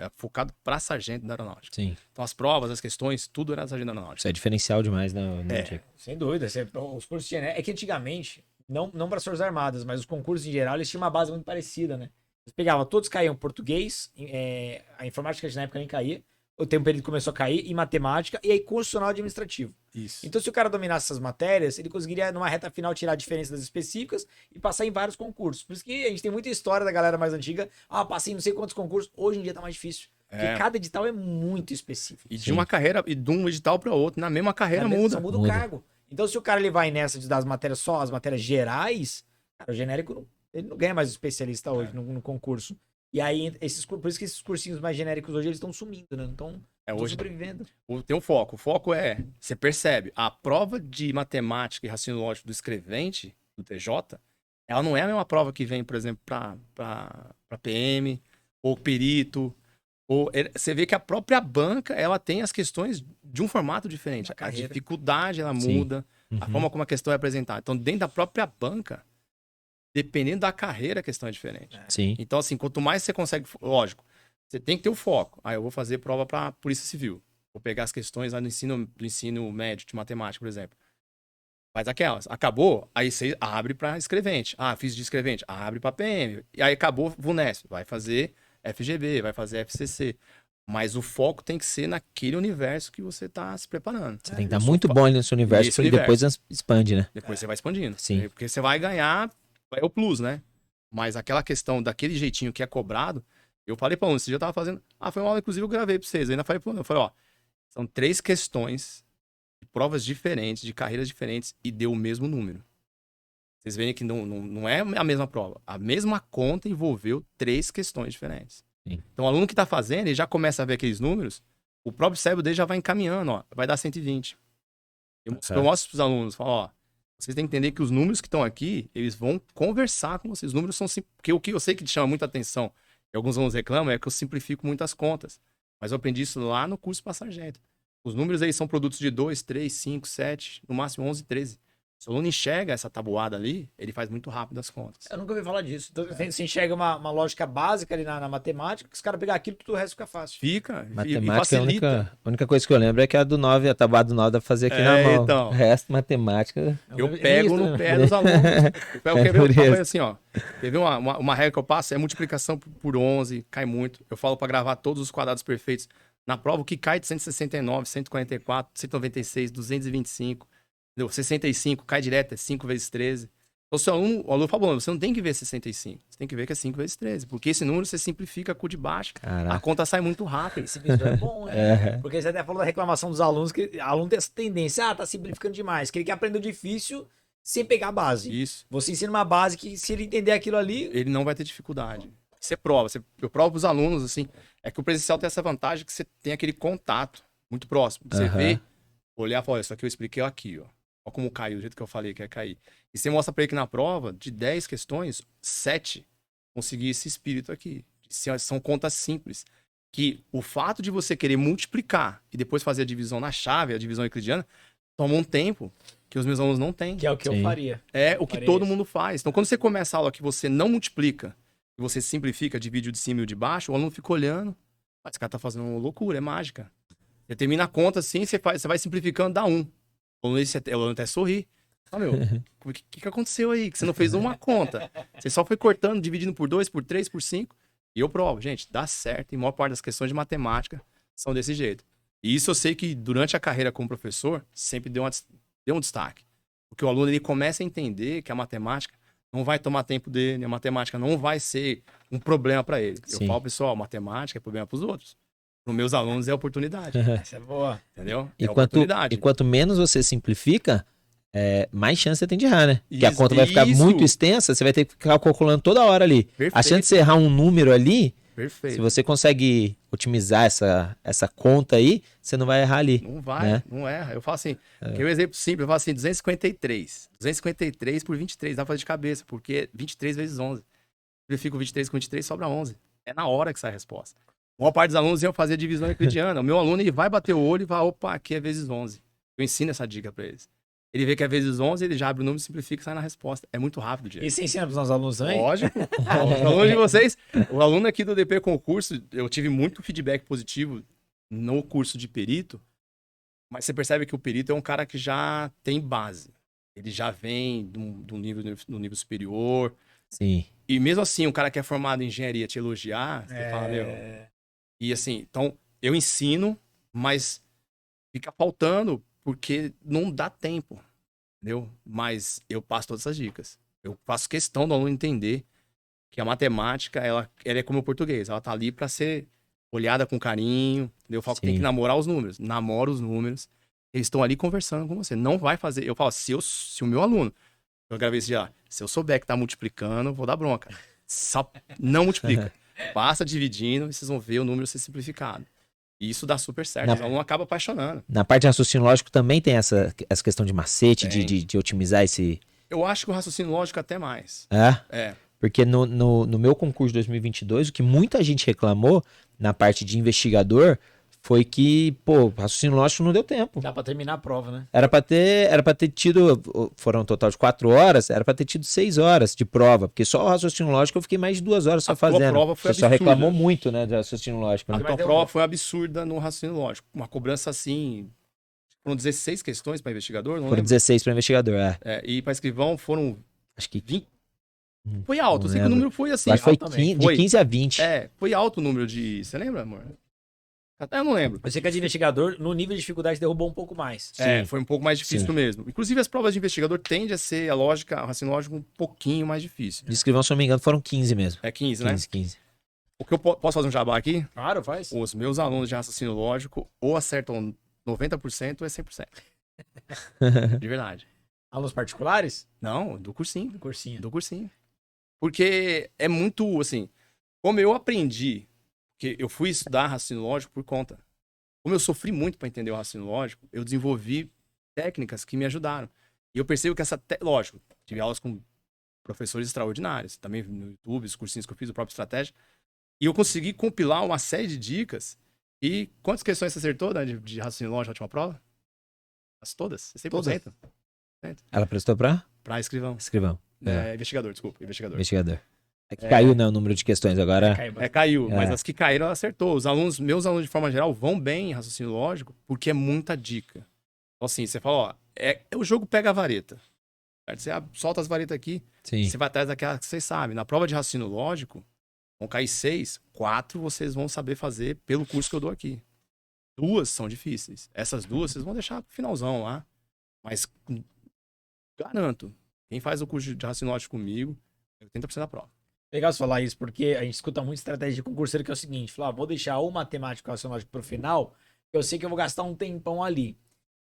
para sargento da aeronáutica. Sim. Então as provas, as questões, tudo era sargento da aeronáutica. Isso é diferencial demais, né? Diego? Sem dúvida. Os cursos genéricos. É que antigamente, não para as Forças Armadas, mas os concursos em geral, eles tinham uma base muito parecida, né? Eles pegavam, todos caíam português, a informática na época nem caía. O tempo período começou a cair, e matemática, e aí constitucional administrativo. Isso. Então, se o cara dominasse essas matérias, ele conseguiria, numa reta final, tirar a diferença das específicas e passar em vários concursos. Por isso que a gente tem muita história da galera mais antiga. Ah, passei em não sei quantos concursos. Hoje em dia tá mais difícil. Porque cada edital é muito específico. E de uma carreira, e de um edital para outro, na mesma carreira muda. Só muda o cargo. Então, se o cara ele vai nessa de dar as matérias só, as matérias gerais, cara, o genérico, ele não ganha mais especialista hoje no concurso. E aí, por isso que esses cursinhos mais genéricos hoje, eles estão sumindo, né? Então, estão Hoje sobrevivendo. tem um foco. O foco é, você percebe, a prova de matemática e raciocínio lógico do escrevente, do TJ, ela não é a mesma prova que vem, por exemplo, para você vê que a própria banca, ela tem as questões de um formato diferente. A carreira. dificuldade, ela Sim. muda, a Uhum. forma como a questão é apresentada. Então, dentro da própria banca, dependendo da carreira, a questão é diferente. Sim. Então, assim, quanto mais você consegue... Lógico, você tem que ter o foco. Aí eu vou fazer prova para Polícia Civil. Vou pegar as questões lá do ensino médio de matemática, por exemplo. Faz aquelas. Acabou, aí você abre para escrevente. Ah, fiz de escrevente. Abre para PM. E aí acabou VUNESP. Vai fazer FGV, vai fazer FCC. Mas o foco tem que ser naquele universo que você está se preparando. Você tem que estar muito bom nesse universo, Nesse porque depois expande, né? Depois você vai expandindo. Sim. Porque você vai ganhar, é o plus, né? Mas aquela questão daquele jeitinho que é cobrado, eu falei para um, esse dia eu tava fazendo. Ah, foi uma aula, inclusive, eu gravei para vocês. Eu ainda falei para um, eu falei, ó, são 3 questões de provas diferentes, de carreiras diferentes, e deu o mesmo número. Vocês veem que não é a mesma prova. A mesma conta envolveu 3 questões diferentes. Sim. Então, o aluno que está fazendo, ele já começa a ver aqueles números, o próprio cérebro dele já vai encaminhando, ó, vai dar 120. Eu mostro para os alunos, falo, ó, vocês têm que entender que os números que estão aqui, eles vão conversar com vocês. Os números são simples. Porque o que eu sei que te chama muita atenção, e alguns alunos reclamam, é que eu simplifico muitas contas. Mas eu aprendi isso lá no curso para sargento. Os números aí são produtos de 2, 3, 5, 7, no máximo 11, 13. Se o aluno enxerga essa tabuada ali, ele faz muito rápido as contas. Eu nunca ouvi falar disso. Então, você enxerga uma lógica básica ali na matemática, que os caras pegam aquilo, tudo o resto fica fácil. Fica e Matemática é a facilita. única coisa que eu lembro é que a do 9, a tabuada do 9 dá pra fazer aqui na mão. Então. O resto, matemática. Eu É pego isso, no né? pé dos alunos. Eu pego, quer ver? Eu por falo isso. assim, ó. Quer ver uma regra que eu passo? É multiplicação por 11, cai muito. Eu falo para gravar todos os quadrados perfeitos. Na prova, o que cai de 169, 144, 196, 225, entendeu? 65, cai direto, é 5 vezes 13. Então, se o aluno fala, você não tem que ver 65, você tem que ver que é 5 vezes 13. Porque esse número você simplifica com o de baixo. A Caraca. conta sai muito rápido. Esse vídeo é bom, né? Porque você até falou da reclamação dos alunos, que aluno tem essa tendência, tá simplificando demais, que ele quer aprender o difícil sem pegar a base. Isso. Você ensina uma base que, se ele entender aquilo ali, Ele não vai ter dificuldade. Você prova. Eu provo para os alunos, assim. É que o presencial tem essa vantagem que você tem aquele contato muito próximo. Você Aham. vê, olhar e falar, olha, isso aqui eu expliquei aqui, ó. Olha como caiu, do jeito que eu falei que ia cair. E você mostra para ele que na prova, de 10 questões, 7 conseguir esse espírito aqui. São contas simples. Que o fato de você querer multiplicar e depois fazer a divisão na chave, a divisão euclidiana, toma um tempo que os meus alunos não têm. que é o que eu Sim. faria. É o que Faria todo isso. mundo faz. Então, quando você começa a aula que você não multiplica, e você simplifica, divide o de cima e o de baixo, o aluno fica olhando. Ah, esse cara tá fazendo uma loucura, é mágica. Você termina a conta assim, você vai simplificando, dá 1. O aluno até sorri. Ah, meu, o que aconteceu aí? Que você não fez uma conta. Você só foi cortando, dividindo por 2, por 3, por 5. E eu provo, gente, dá certo. E a maior parte das questões de matemática são desse jeito. E isso eu sei que durante a carreira como professor, sempre deu um destaque. Porque o aluno ele começa a entender que a matemática não vai tomar tempo dele, a matemática não vai ser um problema para ele. Eu Sim. falo, pessoal, matemática é problema para os outros. Para os meus alunos é oportunidade, Essa é boa. entendeu? E É oportunidade. quanto menos você simplifica, mais chance você tem de errar, né? Porque a Isso, conta vai ficar isso. muito extensa, você vai ter que ficar calculando toda hora ali. Perfeito. A chance de você errar um número ali, Perfeito. se você consegue otimizar essa conta aí, você não vai errar ali. Não vai, né? não erra. Eu falo assim, que é um exemplo simples, eu falo assim, 253. 253 por 23, dá pra fazer de cabeça, porque 23 vezes 11. Eu fico 23 com 23, sobra 11. É na hora que sai a resposta. A maior parte dos alunos iam fazer divisão euclidiana. O meu aluno, ele vai bater o olho e vai, opa, aqui é vezes 11. Eu ensino essa dica pra eles. Ele vê que é vezes 11, ele já abre o número, simplifica e sai na resposta. É muito rápido, gente. E você ensina para os nossos alunos também? Lógico. Os alunos de vocês, o aluno aqui do DP Concurso, eu tive muito feedback positivo no curso de perito, mas você percebe que o perito é um cara que já tem base. Ele já vem do nível superior. Sim. E mesmo assim, um cara que é formado em engenharia te elogiar, você fala, meu... E assim, então, eu ensino, mas fica faltando porque não dá tempo, entendeu? Mas eu passo todas essas dicas. Eu faço questão do aluno entender que a matemática, ela é como o português. Ela tá ali para ser olhada com carinho, entendeu? Eu falo que tem Sim. que namorar os números. Namora os números. Eles estão ali conversando com você. Não vai fazer... Eu falo, se o meu aluno... Eu gravei esse dia, se eu souber que tá multiplicando, vou dar bronca. Só não multiplica. Passa dividindo e vocês vão ver o número ser simplificado. E isso dá super certo. O aluno acaba apaixonando. Na parte de raciocínio lógico também tem essa questão de macete, Tem. de otimizar esse... Eu acho que o raciocínio lógico até mais. É? Porque no meu concurso de 2022, o que muita gente reclamou na parte de investigador foi que, pô, raciocínio lógico não deu tempo. Dá pra terminar a prova, né? Era pra ter tido, foram um total de 4 horas, era pra ter tido 6 horas de prova, porque só o raciocínio lógico eu fiquei mais de 2 horas só A tua fazendo. prova foi Você só absurda. reclamou muito, né, de raciocínio lógico, A né? Mas tua deu prova bom. foi absurda no raciocínio lógico. Uma cobrança assim. Foram 16 questões para investigador, não Foram lembro. 16 para investigador, E para escrivão foram Acho que 20. Foi alto, não eu sei que o lembro. número foi assim. acho que foi alto também. 15, de 15 a 20. Foi alto o número de. Você lembra, amor? Eu não lembro. Eu sei que a de investigador, no nível de dificuldade, derrubou um pouco mais. Sim. Foi um pouco mais difícil Sim. mesmo. Inclusive, as provas de investigador tendem a ser o raciocínio lógico um pouquinho mais difícil. De escrivão, se eu não me engano, foram 15 mesmo. É 15, né? 15. O que eu posso fazer um jabá aqui? Claro, faz. Os meus alunos de raciocínio lógico ou acertam 90% ou é 100%. De verdade. Alunos particulares? Não, do cursinho. Do cursinho. Do cursinho. Porque é muito, assim, como eu aprendi, que eu fui estudar raciocínio lógico por conta. Como eu sofri muito para entender o raciocínio lógico, eu desenvolvi técnicas que me ajudaram. E eu percebo que lógico, tive aulas com professores extraordinários, também no YouTube, os cursinhos que eu fiz, o próprio Estratégia. E eu consegui compilar uma série de dicas. E quantas questões você acertou, né, de raciocínio lógico na última prova? As todas? 100%. Ela prestou pra? Para escrivão. Escrivão. Investigador, desculpa. Investigador. Investigador. É que caiu, né, o número de questões agora. Caiu, É. mas as que caíram, ela acertou. Meus alunos, de forma geral, vão bem em raciocínio lógico, porque é muita dica. Então, assim, você fala, ó, o jogo pega a vareta. Certo? Você solta as varetas aqui, Sim. você vai atrás daquela que vocês sabem. Na prova de raciocínio lógico, vão cair 6, 4 vocês vão saber fazer pelo curso que eu dou aqui. 2 são difíceis. Essas 2 vocês vão deixar pro finalzão lá. Mas, garanto, quem faz o curso de raciocínio lógico comigo, é 80% da prova. Legal você falar isso, porque a gente escuta muito estratégia de concurseiro que é o seguinte, falar, vou deixar o matemático e o racionológico pro final, eu sei que eu vou gastar um tempão ali.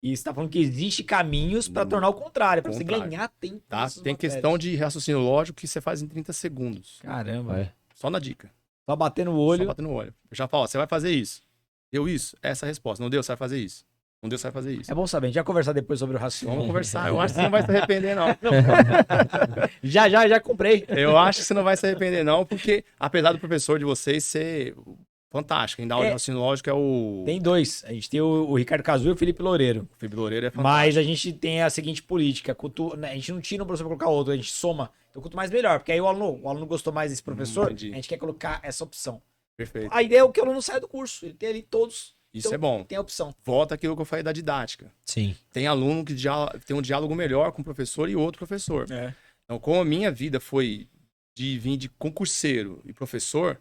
E você tá falando que existe caminhos pra tornar o contrário, pra você ganhar tempo. Tá? nessas Tem matérias. questão de raciocínio lógico que você faz em 30 segundos. Caramba. É. Só na dica. Só bater no Só olho. bater no olho. Eu já falo, ó, você vai fazer isso. Deu isso? Essa é a resposta. Não deu, você vai fazer isso. Não deu, você vai fazer isso. É bom saber, a gente vai conversar depois sobre o raciocínio. Vamos conversar. Eu acho que você não vai se arrepender, não. Já comprei. Eu acho que você não vai se arrepender, não, porque apesar do professor de vocês ser fantástico, quem dá aula de raciocínio lógico é o Tem dois. A gente tem o Ricardo Cazu e o Felipe Loureiro. Felipe Loureiro, é fantástico. Mas a gente tem a seguinte política. A gente não tira um professor pra colocar outro, a gente soma. Então, quanto mais melhor. Porque aí o aluno gostou mais desse professor, a entendi. gente quer colocar essa opção. Perfeito. A ideia é que o aluno saia do curso. Ele tem ali todos. Isso então, é bom. Tem a opção. Volta aquilo que eu falei da didática. Sim. Tem aluno que tem um diálogo melhor com o professor e outro professor. Então, como a minha vida foi de vir de concurseiro e professor,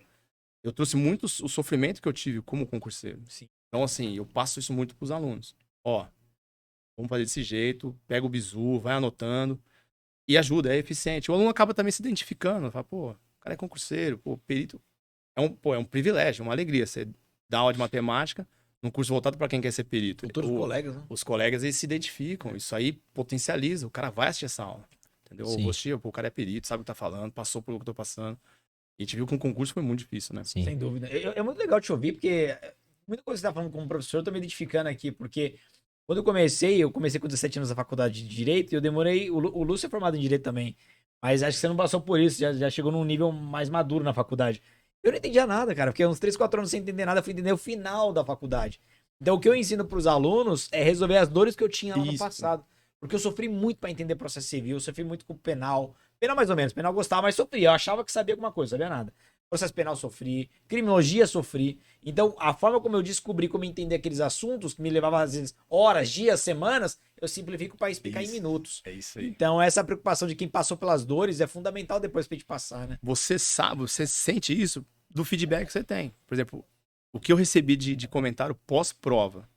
eu trouxe muito o sofrimento que eu tive como concurseiro. Sim. Então, assim, eu passo isso muito pros alunos. Ó, vamos fazer desse jeito, pega o bizu, vai anotando e ajuda, é eficiente. O aluno acaba também se identificando, fala, pô, o cara é concurseiro, pô, perito. É um privilégio, é uma alegria você dar aula de matemática num curso voltado para quem quer ser perito. Futuros colegas, né? Os colegas, eles se identificam. Isso aí potencializa. O cara vai assistir essa aula. Entendeu? Sim. O Gostinho, pô, o cara é perito, sabe o que tá falando, passou por o que eu tô passando. E a gente viu que um concurso foi muito difícil, né? Sim. Sem dúvida. É muito legal te ouvir, porque muita coisa que você tá falando como professor, eu tô me identificando aqui, porque quando eu comecei com 17 anos na faculdade de Direito, e eu demorei. O Lúcio é formado em Direito também. Mas acho que você não passou por isso, já chegou num nível mais maduro na faculdade. Eu não entendia nada, cara, porque uns 3, 4 anos sem entender nada, eu fui entender o final da faculdade. Então o que eu ensino pros alunos é resolver as dores que eu tinha lá no Isso. passado. Porque eu sofri muito pra entender processo civil, eu sofri muito com penal. Penal mais ou menos, penal eu gostava, mas sofria. Eu achava que sabia alguma coisa, sabia nada. Processo penal sofri, criminologia sofri. Então a forma como eu descobri como entender aqueles assuntos, que me levava às vezes horas, dias, semanas, eu simplifico pra explicar em Isso. minutos. É isso aí. Então essa preocupação de quem passou pelas dores é fundamental depois pra gente passar, né? Você sabe, você sente isso do feedback que você tem. Por exemplo, o que eu recebi de comentário pós-prova.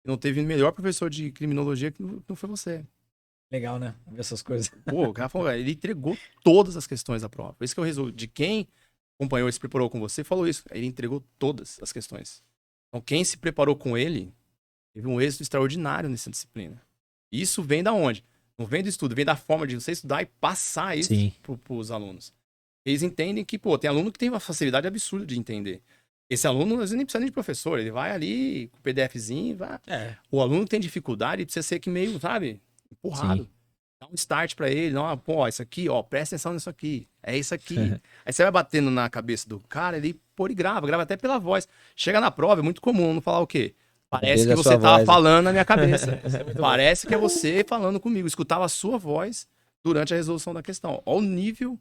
Não teve melhor professor de criminologia que não foi você. Legal, né? Ver essas coisas. Pô, o cara falou, ele entregou todas as questões da prova. Por isso que eu resolvi. De quem acompanhou e se preparou com você, falou isso. Ele entregou todas as questões. Então, quem se preparou com ele, teve um êxito extraordinário nessa disciplina. E isso vem da onde? Não vem do estudo, vem da forma de você estudar e passar isso Sim. pros alunos. Eles entendem que, pô, tem aluno que tem uma facilidade absurda de entender. Esse aluno, às vezes, nem precisa nem de professor. Ele vai ali com o PDFzinho e vai. É. O aluno que tem dificuldade precisa ser que meio, sabe, empurrado. Sim. Dá um start pra ele, não, pô, ó, isso aqui, ó, presta atenção nisso aqui, é isso aqui. Aí você vai batendo na cabeça do cara, ele, pô, ele grava até pela voz. Chega na prova, é muito comum não falar o quê? Parece que a você sua tava voz. falando na minha cabeça. Parece que é você falando comigo, escutava a sua voz durante a resolução da questão. Olha o nível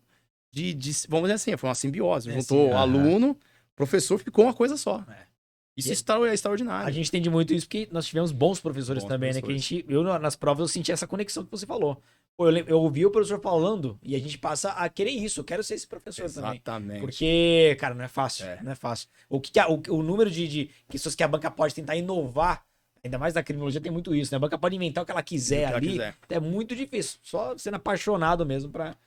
vamos dizer assim, foi uma simbiose. Juntou aluno, professor, ficou uma coisa só. Isso é extraordinário. A gente entende muito isso porque nós tivemos bons professores também, né? Que nas provas eu senti essa conexão que você falou. Pô, eu ouvi o professor falando e a gente passa a querer isso. Eu quero ser esse professor também. Exatamente. Porque, cara, não é fácil. Não é fácil. O número de questões que a banca pode tentar inovar, ainda mais na criminologia, tem muito isso, né? A banca pode inventar o que ela quiser ali. É muito difícil. Só sendo apaixonado mesmo pra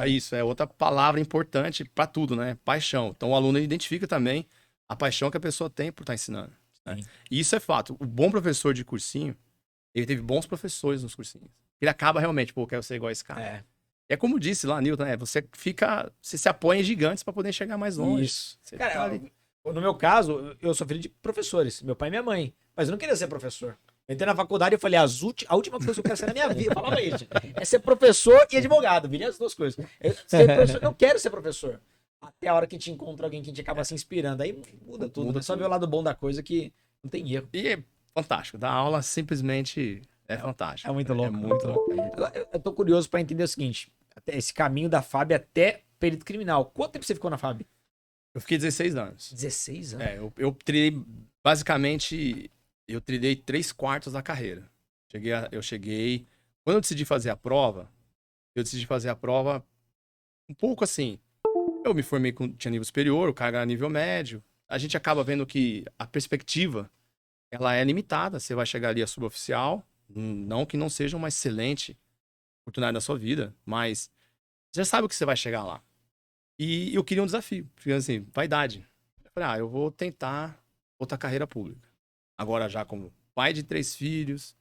isso é outra palavra importante pra tudo, né? Paixão. Então o aluno identifica também a paixão que a pessoa tem por estar ensinando. Né? E isso é fato. O bom professor de cursinho, ele teve bons professores nos cursinhos. Ele acaba realmente, pô, eu quero ser igual a esse cara. É como disse lá, Newton, você se apoia em gigantes para poder chegar mais longe. Isso. Cara, no meu caso, eu sou filho de professores, meu pai e minha mãe. Mas eu não queria ser professor. Eu entrei na faculdade e falei, a última coisa que eu quero ser na minha vida, eu falava isso, é ser professor e advogado, virei as duas coisas. Eu quero ser professor. Até a hora que te encontra alguém que te acaba se inspirando. Aí muda tudo. Muda só ver o lado bom da coisa que não tem erro. E é fantástico. Dar aula simplesmente é fantástico. É muito louco. É muito louco. Eu tô curioso pra entender o seguinte. Até esse caminho da FAB até perito criminal. Quanto tempo você ficou na FAB? Eu fiquei 16 anos. 16 anos? Eu trilhei, basicamente, 3/4 da carreira. Quando eu decidi fazer a prova, um pouco assim. Eu me formei tinha nível superior, o cara era nível médio. A gente acaba vendo que a perspectiva, ela é limitada. Você vai chegar ali a suboficial, não que não seja uma excelente oportunidade da sua vida, mas você já sabe o que você vai chegar lá. E eu queria um desafio, porque assim, vaidade. Eu falei, eu vou tentar outra carreira pública. Agora já como pai de 3 filhos,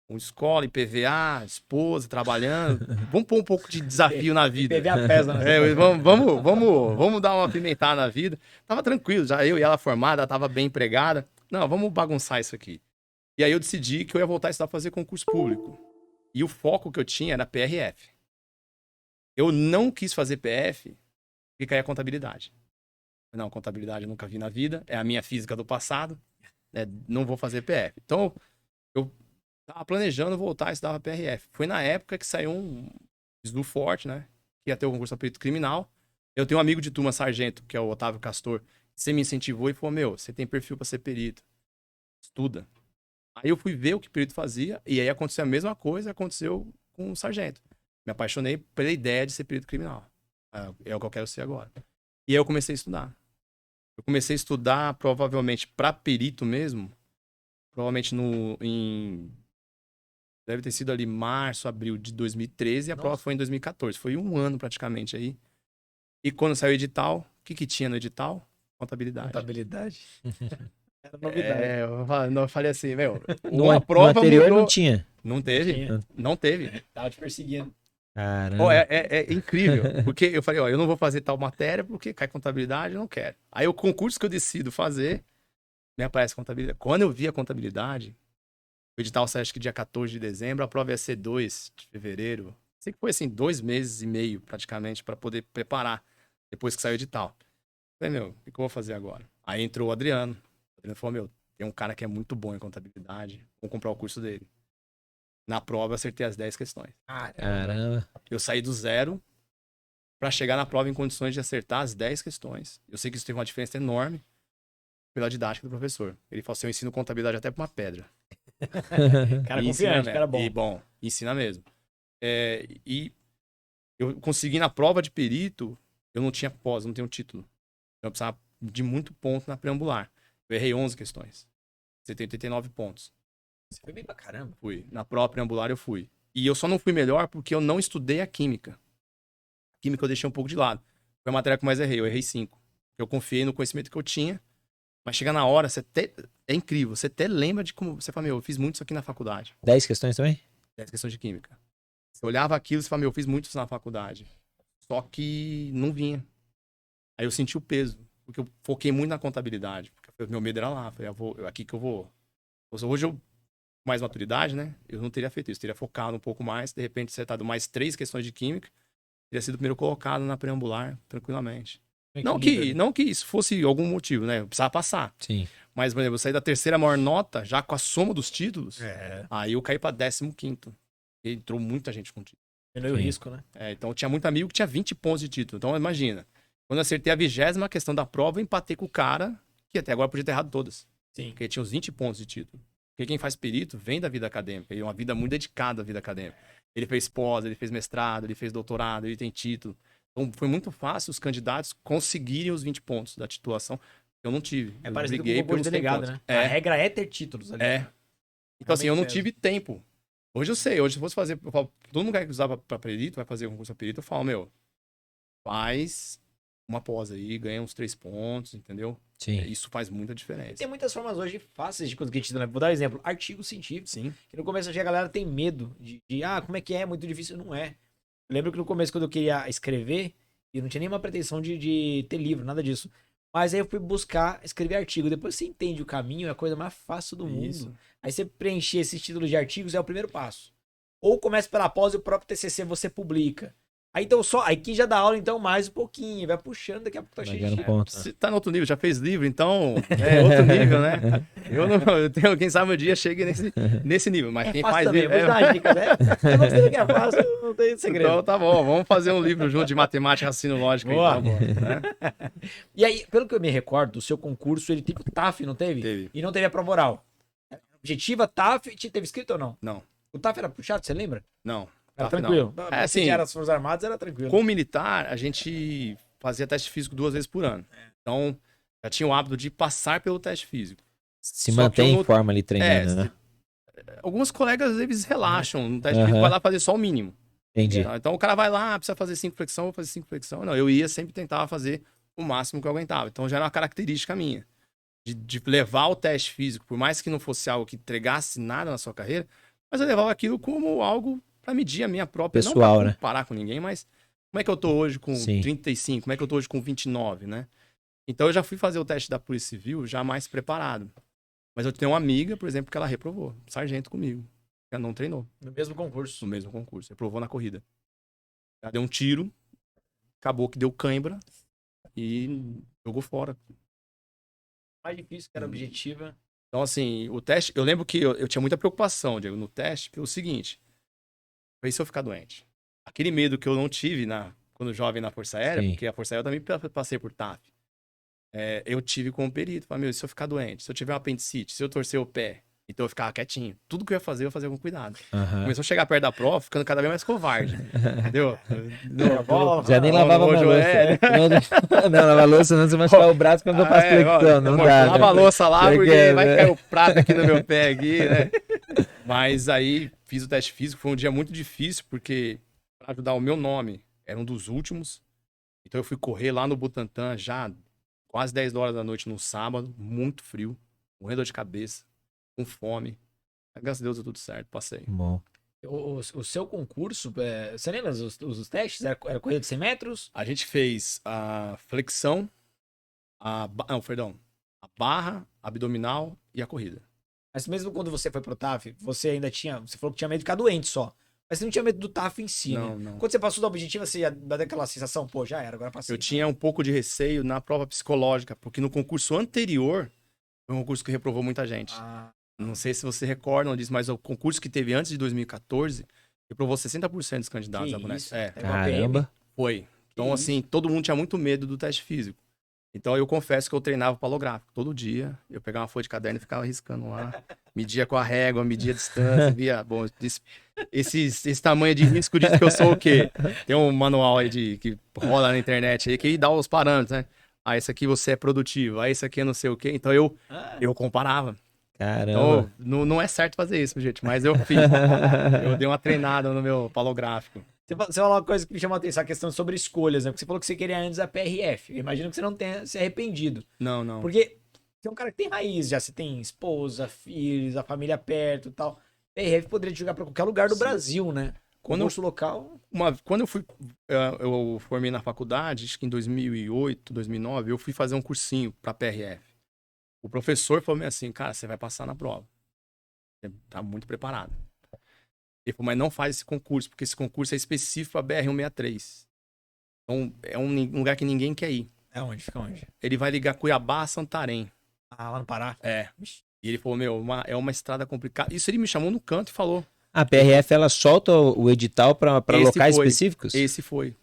com escola, IPVA, esposa, trabalhando. Vamos pôr um pouco de desafio na vida. IPVA pesa, né? Vamos dar uma pimentada na vida. Tava tranquilo, já eu e ela formada, ela tava bem empregada. Não, vamos bagunçar isso aqui. E aí eu decidi que eu ia voltar a estudar pra fazer concurso público. E o foco que eu tinha era PRF. Eu não quis fazer PF porque caía contabilidade. Não, contabilidade eu nunca vi na vida, é a minha física do passado, né? Não vou fazer PF. Então, eu tava planejando voltar a estudar PRF. Foi na época que saiu um SDU forte, né? Que ia ter o concurso para perito criminal. Eu tenho um amigo de turma, sargento, que é o Otávio Castor. Você me incentivou e falou, você tem perfil para ser perito. Estuda. Aí eu fui ver o que o perito fazia, e aí aconteceu a mesma coisa, aconteceu com o sargento. Me apaixonei pela ideia de ser perito criminal. É o que eu quero ser agora. E aí eu comecei a estudar. Eu comecei a estudar provavelmente para perito mesmo, provavelmente deve ter sido ali março, abril de 2013, e a prova foi em 2014. Foi um ano praticamente aí. E quando saiu o edital, o que tinha no edital? Contabilidade. Contabilidade? Era novidade. Eu falei assim, a prova no anterior mudou. Não tinha. Não teve. Não teve. Tava te perseguindo. Caramba. É incrível. Porque eu falei, eu não vou fazer tal matéria porque cai contabilidade, eu não quero. Aí o concurso que eu decido fazer, me aparece contabilidade. Quando eu vi a contabilidade, o edital sai acho que dia 14 de dezembro, a prova ia ser 2 de fevereiro. Sei que foi assim, 2 meses e meio praticamente para poder preparar depois que saiu o edital. Eu falei, o que eu vou fazer agora? Aí entrou o Adriano. O Adriano falou, tem um cara que é muito bom em contabilidade, vou comprar o curso dele. Na prova eu acertei as 10 questões. Caramba. Eu saí do 0 para chegar na prova em condições de acertar as 10 questões. Eu sei que isso teve uma diferença enorme pela didática do professor. Ele falou assim, eu ensino contabilidade até pra uma pedra. Cara confiante, cara bom. E bom, ensina mesmo. E eu consegui na prova de perito, eu não tinha pós, não tenho título. Eu precisava de muito ponto na preambular. Eu errei 11 questões. Você tem 89 pontos. Você foi bem pra caramba. Fui. Na prova preambular eu fui. E eu só não fui melhor porque eu não estudei a química. A química eu deixei um pouco de lado. Foi a matéria que eu mais errei. Eu errei 5. Eu confiei no conhecimento que eu tinha. Mas chega na hora, é incrível. Você até lembra de como... Você fala, eu fiz muito isso aqui na faculdade. 10 questões também? 10 questões de química. Você olhava aquilo e você fala, eu fiz muito isso na faculdade. Só que não vinha. Aí eu senti o peso. Porque eu foquei muito na contabilidade. Porque meu medo era lá. Falei, aqui que eu vou. Hoje eu mais maturidade, né? Eu não teria feito isso. Teria focado um pouco mais. De repente, acertado mais 3 questões de química. Teria sido o primeiro colocado na preambular, tranquilamente. Não que isso fosse algum motivo, né? Eu precisava passar. Sim. Mas, por exemplo, eu saí da terceira maior nota, já com a soma dos títulos. É. Aí eu caí pra 15º. E entrou muita gente com título. Diminuiu o Sim. risco, né? Então tinha muito amigo que tinha 20 pontos de título. Então imagina. Quando eu acertei a 20ª questão da prova, eu empatei com o cara que até agora podia ter errado todas. Sim. Porque tinha os 20 pontos de título. Porque quem faz perito vem da vida acadêmica. E é uma vida muito dedicada à vida acadêmica. Ele fez pós, ele fez mestrado, ele fez doutorado, ele tem título. Então foi muito fácil os candidatos conseguirem os 20 pontos da titulação. Eu não tive. É Eu parecido com o briguei concurso de pelos 100 delegado, pontos. né? A regra é ter títulos ali. É. Então, assim, eu não Realmente tive tempo. Hoje eu sei, hoje se fosse fazer, eu falo, todo mundo que usava pra perito, vai fazer um concurso pra perito, eu falo, meu, faz uma pós aí, ganha uns 3 pontos, entendeu? Sim. Isso faz muita diferença. Tem muitas formas hoje fáceis de conseguir título, né? Vou dar um exemplo. Artigo científico. Sim. Que no começo a galera tem medo de como é que é muito difícil. Não é. Eu lembro que no começo, quando eu queria escrever, eu não tinha nenhuma pretensão de ter livro, nada disso. Mas aí eu fui buscar escrever artigo. Depois você entende o caminho, é a coisa mais fácil do mundo. Isso. Aí você preencher esses títulos de artigos é o primeiro passo. Ou começa pela pós e o próprio TCC você publica. Aí então aí quem já dá aula então mais um pouquinho, vai puxando, daqui a pouco tá Vai cheio ganhando de pontos. Você tá no outro nível, já fez livro, então é outro nível, né? Eu tenho, quem sabe um dia chegue nesse nível, mas quem fácil faz também, livro... vou dar uma dica, né? Eu não sei o que é fácil, não tem segredo. Então tá bom, vamos fazer um livro junto de matemática raciocínio lógico. Boa. Então, né? E aí, pelo que eu me recordo, o seu concurso, ele teve o TAF, não teve? Teve. E não teve a prova oral. Objetiva, TAF, teve escrito ou não? Não, O TAF era puxado, você lembra? não. Era TAF não. tranquilo. É, Se assim, era as Forças Armadas, era tranquilo. com o militar, a gente fazia teste físico 2 vezes por ano. Então, já tinha o hábito de passar pelo teste físico. Se Só mantém que eu em não- forma ali treinando, né? Alguns colegas, eles relaxam. No teste físico vai lá fazer só o mínimo. Entendi. Então, o cara vai lá, precisa fazer 5 flexão, vou fazer 5 flexão. Não, eu ia sempre tentar fazer o máximo que eu aguentava. Então, já era uma característica minha. De levar o teste físico, por mais que não fosse algo que entregasse nada na sua carreira, mas eu levava aquilo como algo pra medir a minha própria... Pessoal, não pra né? comparar com ninguém, mas como é que eu tô hoje com Sim. 35? Como é que eu tô hoje com 29, né? Então, eu já fui fazer o teste da Polícia Civil já mais preparado. Mas eu tenho uma amiga, por exemplo, que ela reprovou. Sargento comigo. Ela não treinou No mesmo concurso. no mesmo concurso. Reprovou na corrida. Ela deu um tiro, acabou que deu cãibra e jogou fora. Mais difícil, que era objetiva. Então, assim, o teste... Eu lembro que eu tinha muita preocupação, Diego, no teste, pelo seguinte. Foi se eu ficar doente. Aquele medo que eu não tive quando jovem na Força Aérea, Sim. porque a Força Aérea eu também passei por TAF. Eu tive como perito. Falei, meu, se eu ficar doente, se eu tiver uma apendicite, se eu torcer o pé, então eu ficava quietinho. Tudo que eu ia fazer com cuidado. Aham. Começou a chegar perto da prova, ficando cada vez mais covarde. Entendeu? Já nem lavava Ô, mais Joel. louça. Não, lava louça, não você machucar o braço quando eu faço flexão. Não dá. Lava a louça lá, Porque, porque vai né? cair o prato aqui no meu pé aqui, né? Mas aí fiz o teste físico, foi um dia muito difícil, porque para ajudar o meu nome, era um dos últimos. Então eu fui correr lá no Butantã, já quase 10 horas da noite no sábado, muito frio, morrendo de cabeça, com fome. Mas, graças a Deus deu tudo certo, passei. Bom. O seu concurso, você lembra os testes? Era corrida de 100 metros? A gente fez a flexão, a barra, abdominal e a corrida. Mas mesmo quando você foi pro TAF, você ainda tinha. Você falou que tinha medo de ficar doente só. Mas você não tinha medo do TAF em si, né? Não. Quando você passou da objetiva, você ia dar aquela sensação, pô, já era, agora passei. Eu tinha um pouco de receio na prova psicológica, porque no concurso anterior, foi um concurso que reprovou muita gente. Ah, Não sei se você recorda disso, mas o concurso que teve antes de 2014, reprovou 60% dos candidatos que a boneco. isso? É, igual a PM. Caramba. foi. Então, assim, todo mundo tinha muito medo do teste físico. Então, eu confesso que eu treinava palográfico. Todo dia, eu pegava uma folha de caderno e ficava riscando lá. Media com a régua, media a distância, via... Bom, esse tamanho de risco diz que eu sou o quê? Tem um manual aí que rola na internet aí que dá os parâmetros, né? Ah, esse aqui você é produtivo, esse aqui é não sei o quê. Então, eu comparava. Caramba. Então, não é certo fazer isso, gente, mas eu fiz. Eu dei uma treinada no meu palográfico. Você falou uma coisa que me chamou a atenção, a questão sobre escolhas, né? Porque você falou que você queria antes a PRF. Eu imagino que você não tenha se arrependido. Não. Porque você é um cara que tem raiz já, você tem esposa, filhos, a família perto e tal. PRF poderia te jogar pra qualquer lugar do Sim. Brasil, né? Quando Concurso local. Quando eu formei na faculdade, acho que em 2008, 2009, eu fui fazer um cursinho pra PRF. O professor falou assim, cara, você vai passar na prova. Você tá muito preparado. Ele falou, mas não faz esse concurso, porque esse concurso é específico para BR-163. Então, é um lugar que ninguém quer ir. É onde? Fica onde? Ele vai ligar Cuiabá a Santarém. Ah, lá no Pará? É. E ele falou, é uma estrada complicada. Isso ele me chamou no canto e falou. A PRF, ela solta o edital para Esse locais foi. específicos? Esse foi.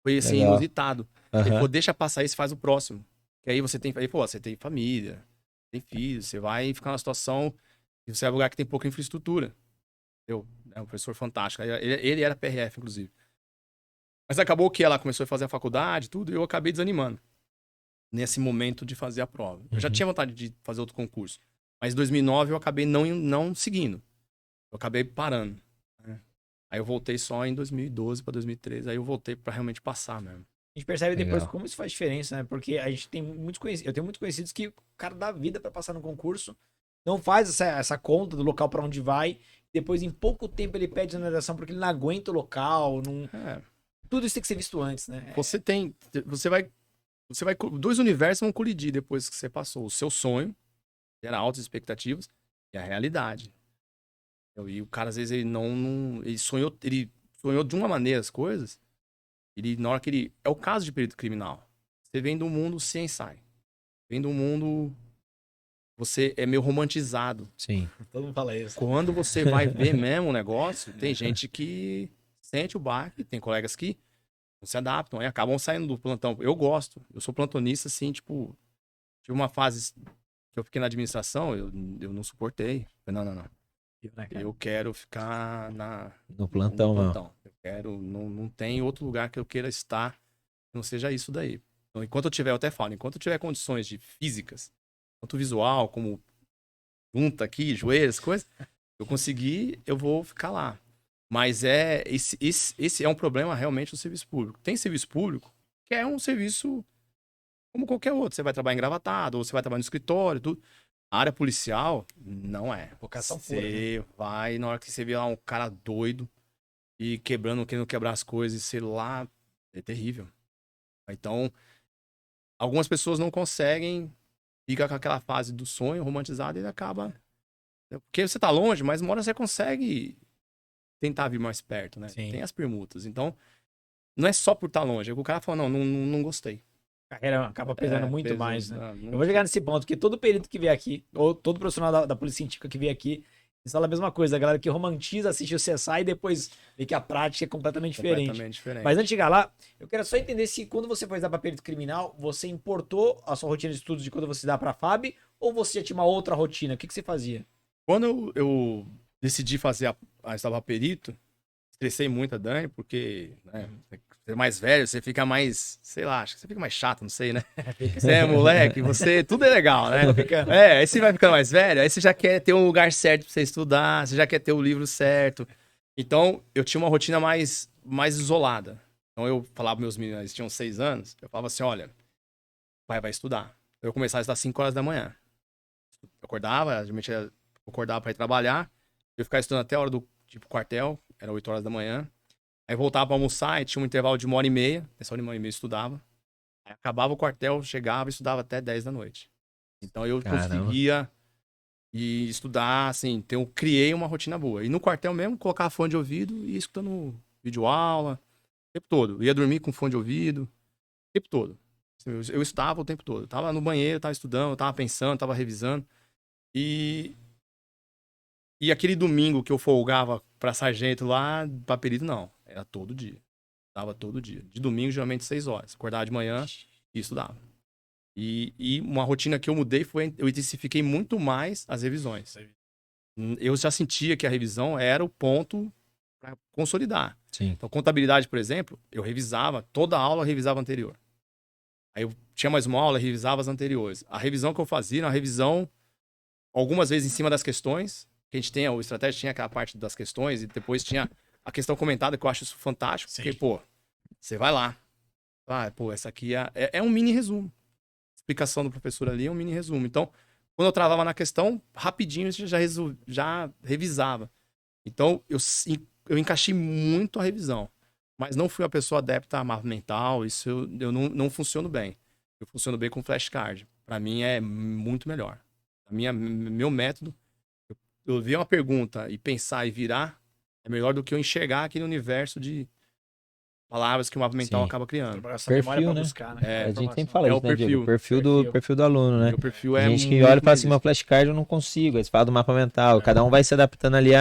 Foi assim, Legal. inusitado. Ele Aham. falou, deixa passar esse, faz o próximo. Que aí você tem. Ele falou, você tem família, tem filhos, você vai ficar numa situação. E você é um lugar que tem pouca infraestrutura. Eu, é um professor fantástico. Ele era PRF, inclusive. Mas acabou que ela começou a fazer a faculdade, tudo, e eu acabei desanimando nesse momento de fazer a prova. Eu já Uhum. tinha vontade de fazer outro concurso. Mas em 2009 eu acabei não seguindo. Eu acabei parando. Né? Aí eu voltei só em 2012 para 2013. Aí eu voltei para realmente passar mesmo. A gente percebe depois Legal. como isso faz diferença, né? Porque a gente tem muitos conhecidos, eu tenho muitos conhecidos que o cara dá vida pra passar no concurso, não faz essa conta do local pra onde vai, depois em pouco tempo ele pede exoneração porque ele não aguenta o local, não... É, Tudo isso tem que ser visto antes, né? você vai, dois universos vão colidir depois que você passou. O seu sonho, que era altas expectativas, e a realidade. E o cara, às vezes, ele sonhou de uma maneira as coisas. Na hora que ele. É o caso de perito criminal. Você vem do mundo CSI. Vem do mundo. Você é meio romantizado. Sim. Todo mundo fala isso. Quando você vai ver mesmo o negócio, tem gente que sente o baque, tem colegas que não se adaptam, aí acabam saindo do plantão. Eu gosto. Eu sou plantonista, assim, tipo. Tive uma fase que eu fiquei na administração, eu não suportei. Falei, não. Eu quero ficar No plantão, no não. plantão. Eu quero, não tem outro lugar que eu queira estar que não seja isso daí. Então, enquanto eu até falo, enquanto eu tiver condições de físicas, tanto visual como junta aqui, joelhos, coisas, eu conseguir, eu vou ficar lá. Mas esse é um problema realmente do serviço público. Tem serviço público que é um serviço como qualquer outro. Você vai trabalhar engravatado, ou você vai trabalhar no escritório, tudo. A área policial, não é. Vocação pura, né? Você vai, na hora que você vê lá um cara doido e querendo quebrar as coisas, sei lá, é terrível. Então, algumas pessoas não conseguem, fica com aquela fase do sonho romantizado e ele acaba. Porque você tá longe, mas uma hora você consegue tentar vir mais perto, né? Sim. Tem as permutas. Então, não é só por estar longe. O cara fala, não gostei. A carreira acaba pesando muito peso, mais, né? não Eu vou chegar nesse ponto, que todo perito que vier aqui, ou todo profissional da Polícia Científica que vier aqui, eles falam a mesma coisa. A galera que romantiza, assiste o CSI e depois vê que a prática é completamente diferente. completamente diferente. Mas antes de chegar lá, eu quero só entender se quando você foi dar para perito criminal, você importou a sua rotina de estudos de quando você dá para a FAB, ou você já tinha uma outra rotina? O que você fazia? Quando eu decidi fazer estava perito, estressei muito a Dani, porque, né, você é mais velho, você fica mais, sei lá, acho que você fica mais chato, não sei, né? Você é moleque, tudo é legal, né? Aí você vai ficando mais velho, aí você já quer ter um lugar certo pra você estudar, você já quer ter o livro certo. Então, eu tinha uma rotina mais isolada. Então, eu falava pros meus meninos, eles tinham 6 anos, eu falava assim, olha, vai estudar. Eu começava a estudar 5 horas da manhã. Eu acordava, geralmente eu acordava pra ir trabalhar, eu ficava estudando até a hora do quartel, era 8 horas da manhã. Aí voltava pra almoçar e tinha um intervalo de 1h30. Nessa 1h30 eu estudava. Aí acabava o quartel, chegava e estudava até 10 da noite. Então eu conseguia estudar, assim, então eu criei uma rotina boa. E no quartel mesmo, colocava fone de ouvido e ia escutando videoaula o tempo todo. Eu ia dormir com fone de ouvido o tempo todo. Eu estudava o tempo todo. Eu tava no banheiro, tava estudando, tava pensando, tava revisando. E aquele domingo que eu folgava pra sargento lá, pra perito, não. Era todo dia. Estudava todo dia. De domingo, geralmente, 6 horas. Acordava de manhã e estudava. E uma rotina que eu mudei foi, eu intensifiquei muito mais as revisões. Eu já sentia que a revisão era o ponto pra consolidar. Sim. Então, contabilidade, por exemplo, eu revisava, toda aula eu revisava a anterior. Aí eu tinha mais uma aula, eu revisava as anteriores. A revisão que eu fazia era uma revisão, algumas vezes em cima das questões, que a gente tem, o estratégia tinha aquela parte das questões e depois tinha a questão comentada, que eu acho isso fantástico, Sim. porque, pô, você vai lá. Essa aqui é um mini resumo. A explicação do professor ali é um mini resumo. Então, quando eu travava na questão, rapidinho já revisava. Então, eu encaixei muito a revisão. Mas não fui uma pessoa adepta a mapa mental, isso eu não funciono bem. Eu funciono bem com flashcard. Para mim é muito melhor. Meu método, eu ver uma pergunta e pensar e virar, é melhor do que eu enxergar aquele universo de palavras que o mapa mental Sim. acaba criando. Trabalhar essa Perfil, memória pra né? buscar, né? É, A gente Informação. sempre fala É isso, o né, Diego? O perfil. perfil do aluno, né? Meu perfil Tem é gente que muito olha e fala mais assim, isso. meu flashcard eu não consigo. Aí você fala do mapa mental. Cada um vai se adaptando ali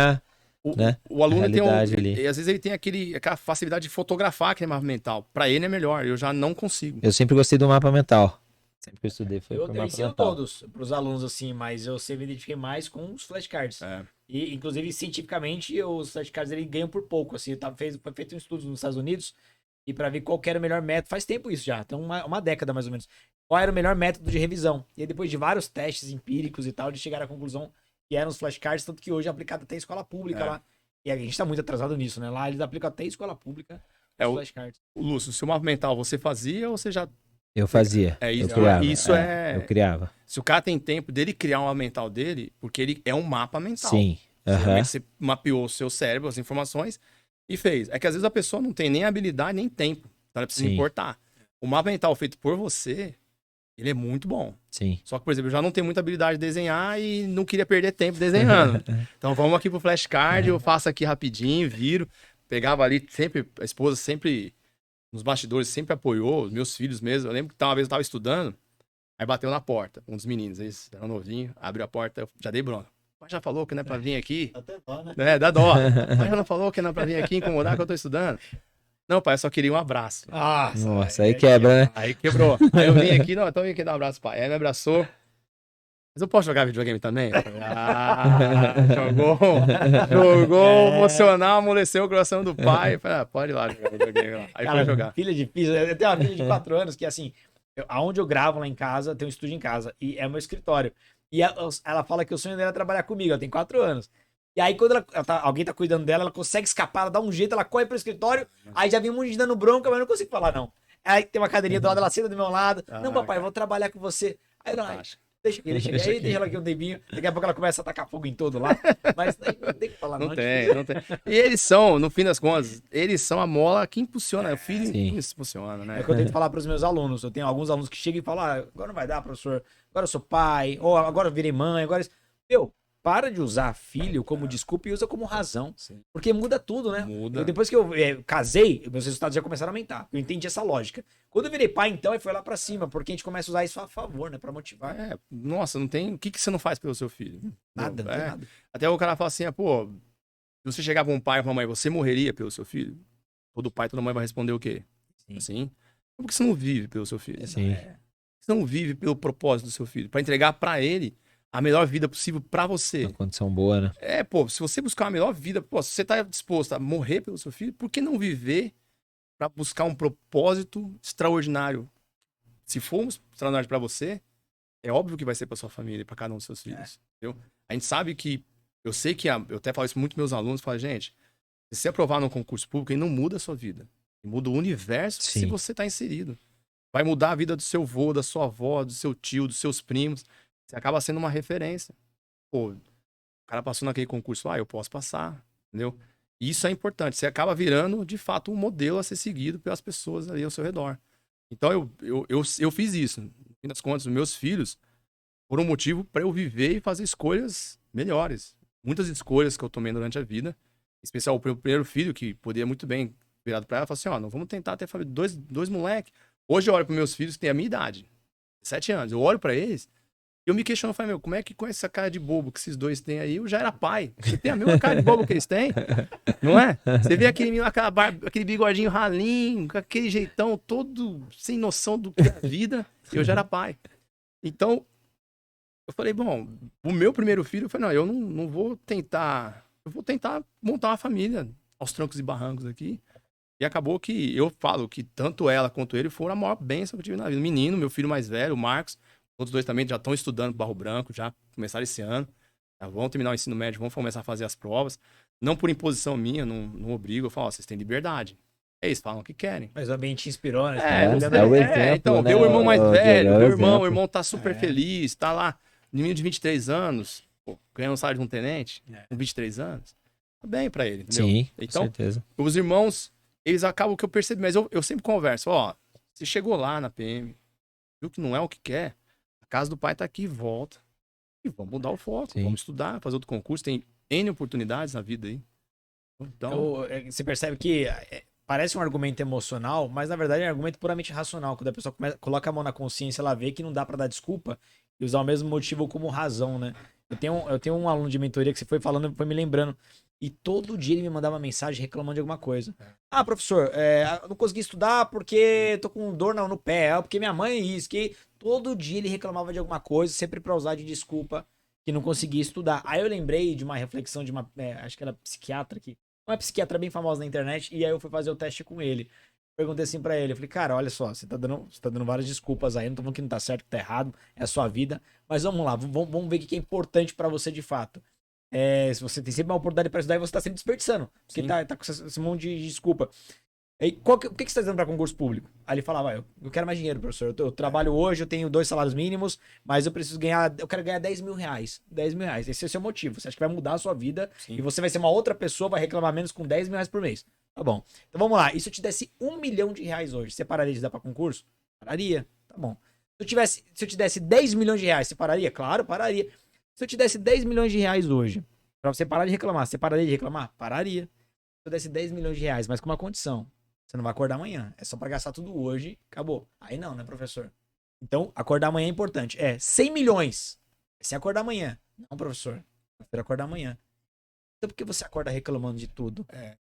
né? O aluno A tem realidade ali. às vezes ele tem aquela facilidade de fotografar aquele mapa mental. Pra ele é melhor, eu já não consigo. Eu sempre gostei do mapa mental. Sempre que eu estudei foi Eu pro mapa ensino mental. todos pros alunos, assim, mas eu sempre me identifiquei mais com os flashcards. É. E, inclusive, cientificamente, os flashcards ele ganham por pouco. Assim, foi feito um estudo nos Estados Unidos e para ver qual que era o melhor método. Faz tempo isso já, então uma década mais ou menos. Qual era o melhor método de revisão? E aí, depois de vários testes empíricos e tal, eles chegaram à conclusão que eram os flashcards, tanto que hoje é aplicado até em escola pública É. lá. E a gente tá muito atrasado nisso, né? Lá eles aplicam até em escola pública É, os o- flashcards. Lúcio, o seu mapa mental você fazia ou você já. Eu fazia. É isso, eu criava. isso é- Eu criava. Se o cara tem tempo dele criar um mapa mental dele, porque ele é um mapa mental. Sim. Aham. Realmente você mapeou o seu cérebro, as informações e fez. É que às vezes a pessoa não tem nem habilidade nem tempo. Então ela precisa Sim. importar. O mapa mental feito por você, ele é muito bom. Sim. Só que, por exemplo, eu já não tenho muita habilidade de desenhar e não queria perder tempo desenhando. Então vamos aqui pro flashcard, eu faço aqui rapidinho, viro. Pegava ali sempre, a esposa sempre, nos bastidores, sempre apoiou, os meus filhos mesmo. Eu lembro que uma vez eu tava estudando, aí bateu na porta, um dos meninos, eles eram novinhos, abriu a porta, eu já dei bronca. O pai já falou que não é pra vir aqui. Até dó, né? É, dá dó. O pai já não falou que não é pra vir aqui incomodar que eu tô estudando. Não, pai, eu só queria um abraço. Nossa, aí quebra, né? Aí quebrou. Aí eu vim aqui, não, então vim aqui dar um abraço, pai. Aí me abraçou. Mas eu posso jogar videogame também? Eu falei, jogou emocional, amoleceu o coração do pai. Eu falei, pode ir lá jogar videogame lá. Aí Cara, foi jogar. filha difícil. Eu tenho uma filha de 4 anos que, assim, aonde eu gravo lá em casa, tem um estúdio em casa. E é meu escritório. E ela fala que o sonho dela é trabalhar comigo. Ela tem 4 anos. E aí, quando alguém tá cuidando dela, ela consegue escapar, ela dá um jeito, ela corre pro escritório. Aí já vem um monte de dando bronca, mas eu não consigo falar, não. Aí tem uma cadeirinha do lado, ela senta do meu lado. Não, papai, eu vou trabalhar com você. Aí ela, deixa aqui. Aí deixa ela aqui um tempinho. Daqui a pouco ela começa a tacar fogo em todo lá. Mas não tem que falar, não. Não tem. E eles são, no fim das contas, eles são a mola que impulsiona. O filho Sim. impulsiona, né? É o que eu tento falar para os meus alunos. Eu tenho alguns alunos que chegam e falam: agora não vai dar, professor. Agora eu sou pai. Ou agora eu virei mãe. Agora isso. Meu, para de usar filho como desculpa e usa como razão. Sim. Porque muda tudo, né? Muda. Depois que eu casei, meus resultados já começaram a aumentar. Eu entendi essa lógica. Quando eu virei pai, então, foi lá pra cima. Porque a gente começa a usar isso a favor, né? Pra motivar. Nossa, não tem. O que você não faz pelo seu filho? Nada, não tem É. nada. Até o cara fala assim, pô, se você chegar pra um pai ou pra uma mãe, você morreria pelo seu filho? Todo pai, toda mãe vai responder o quê? Sim. Assim? Por que você não vive pelo seu filho? Sim. Você não vive pelo propósito do seu filho, pra entregar pra ele a melhor vida possível pra você. Uma condição boa, né? Pô, se você buscar a melhor vida, pô, se você tá disposto a morrer pelo seu filho, por que não viver pra buscar um propósito extraordinário? Se for um extraordinário pra você, é óbvio que vai ser pra sua família e pra cada um dos seus filhos. Entendeu? A gente sabe que, eu sei que, eu até falo isso muito com meus alunos, falo, gente, se você aprovar num concurso público, ele não muda a sua vida. Ele muda o universo se Sim. você tá inserido. Vai mudar a vida do seu avô, da sua avó, do seu tio, dos seus primos. Você acaba sendo uma referência. Pô, o cara passou naquele concurso, eu posso passar, entendeu? E isso é importante. Você acaba virando, de fato, um modelo a ser seguido pelas pessoas ali ao seu redor. Então, eu fiz isso. No fim das contas, os meus filhos foram um motivo para eu viver e fazer escolhas melhores. Muitas escolhas que eu tomei durante a vida. Em especial o meu primeiro filho, que poderia muito bem virado para ela e falar assim, não vamos tentar ter família. Dois moleques. Hoje eu olho para meus filhos que têm a minha idade, 7 anos. Eu olho para eles e eu me questiono, eu falo, como é que com essa cara de bobo que esses dois têm aí, eu já era pai. Você tem a mesma cara de bobo que eles têm, não é? Você vê aquele menino, aquele bigodinho ralinho, com aquele jeitão todo sem noção do que é a vida, eu já era pai. Então, eu falei, bom, o meu primeiro filho, eu falei, eu não vou tentar, eu vou tentar montar uma família aos trancos e barrancos aqui. E acabou que eu falo que tanto ela quanto ele foram a maior bênção que eu tive na vida. O menino, meu filho mais velho, o Marcos, todos dois também já estão estudando Barro Branco, já começaram esse ano. Já vão terminar o ensino médio, vão começar a fazer as provas. Não por imposição minha, não obrigo. Eu falo, vocês têm liberdade. Eles falam o que querem. Mas o ambiente inspirou, né? o exemplo, então, né? vê o irmão mais Diego, velho, é o meu exemplo. o irmão tá super feliz, tá lá, menino de 23 anos, pô, ganhando um salário de um tenente, com 23 anos. Tá bem pra ele, entendeu? Sim, Então, com certeza. os irmãos, eles acabam que eu percebi, mas eu sempre converso, você chegou lá na PM, viu que não é o que quer, a casa do pai tá aqui, volta. E vamos mudar o foco, Sim. vamos estudar, fazer outro concurso. Tem N oportunidades na vida aí. Então, Você percebe que parece um argumento emocional, mas na verdade é um argumento puramente racional. Quando a pessoa coloca a mão na consciência, ela vê que não dá pra dar desculpa e usar o mesmo motivo como razão, né? Eu tenho um aluno de mentoria que você foi falando, foi me lembrando. E todo dia ele me mandava mensagem reclamando de alguma coisa. Ah, professor, eu não consegui estudar porque tô com dor no pé, porque minha mãe é isso, que todo dia ele reclamava de alguma coisa, sempre pra usar de desculpa que não conseguia estudar. Aí eu lembrei de uma reflexão de uma, acho que era psiquiatra aqui, uma psiquiatra bem famosa na internet, e aí eu fui fazer o teste com ele. Perguntei assim pra ele, eu falei, cara, olha só, você tá dando várias desculpas aí, não tô falando que não tá certo, que tá errado, é a sua vida, mas vamos lá, vamos ver o que é importante pra você de fato. Se você tem sempre uma oportunidade pra estudar e você tá sempre desperdiçando, porque Sim. tá com esse monte de desculpa. Aí, o que você tá dizendo pra concurso público? Aí ele falava, eu quero mais dinheiro, professor, eu trabalho hoje, eu tenho 2 salários mínimos, mas eu quero ganhar 10 mil reais, 10 mil reais, esse é o seu motivo, você acha que vai mudar a sua vida sim. e você vai ser uma outra pessoa, vai reclamar menos com 10 mil reais por mês. Tá bom. Então vamos lá. E se eu te desse 1 milhão de reais hoje, você pararia de dar pra concurso? Pararia. Tá bom. Se eu te desse 10 milhões de reais, você pararia? Claro, pararia. Se eu te desse 10 milhões de reais hoje, pra você parar de reclamar, você pararia de reclamar? Pararia. Se eu desse 10 milhões de reais, mas com uma condição. Você não vai acordar amanhã. É só pra gastar tudo hoje, acabou. Aí não, né, professor? Então, acordar amanhã é importante. 100 milhões. É sem acordar amanhã. Não, professor. Eu prefiro acordar amanhã. Então por que você acorda reclamando de tudo?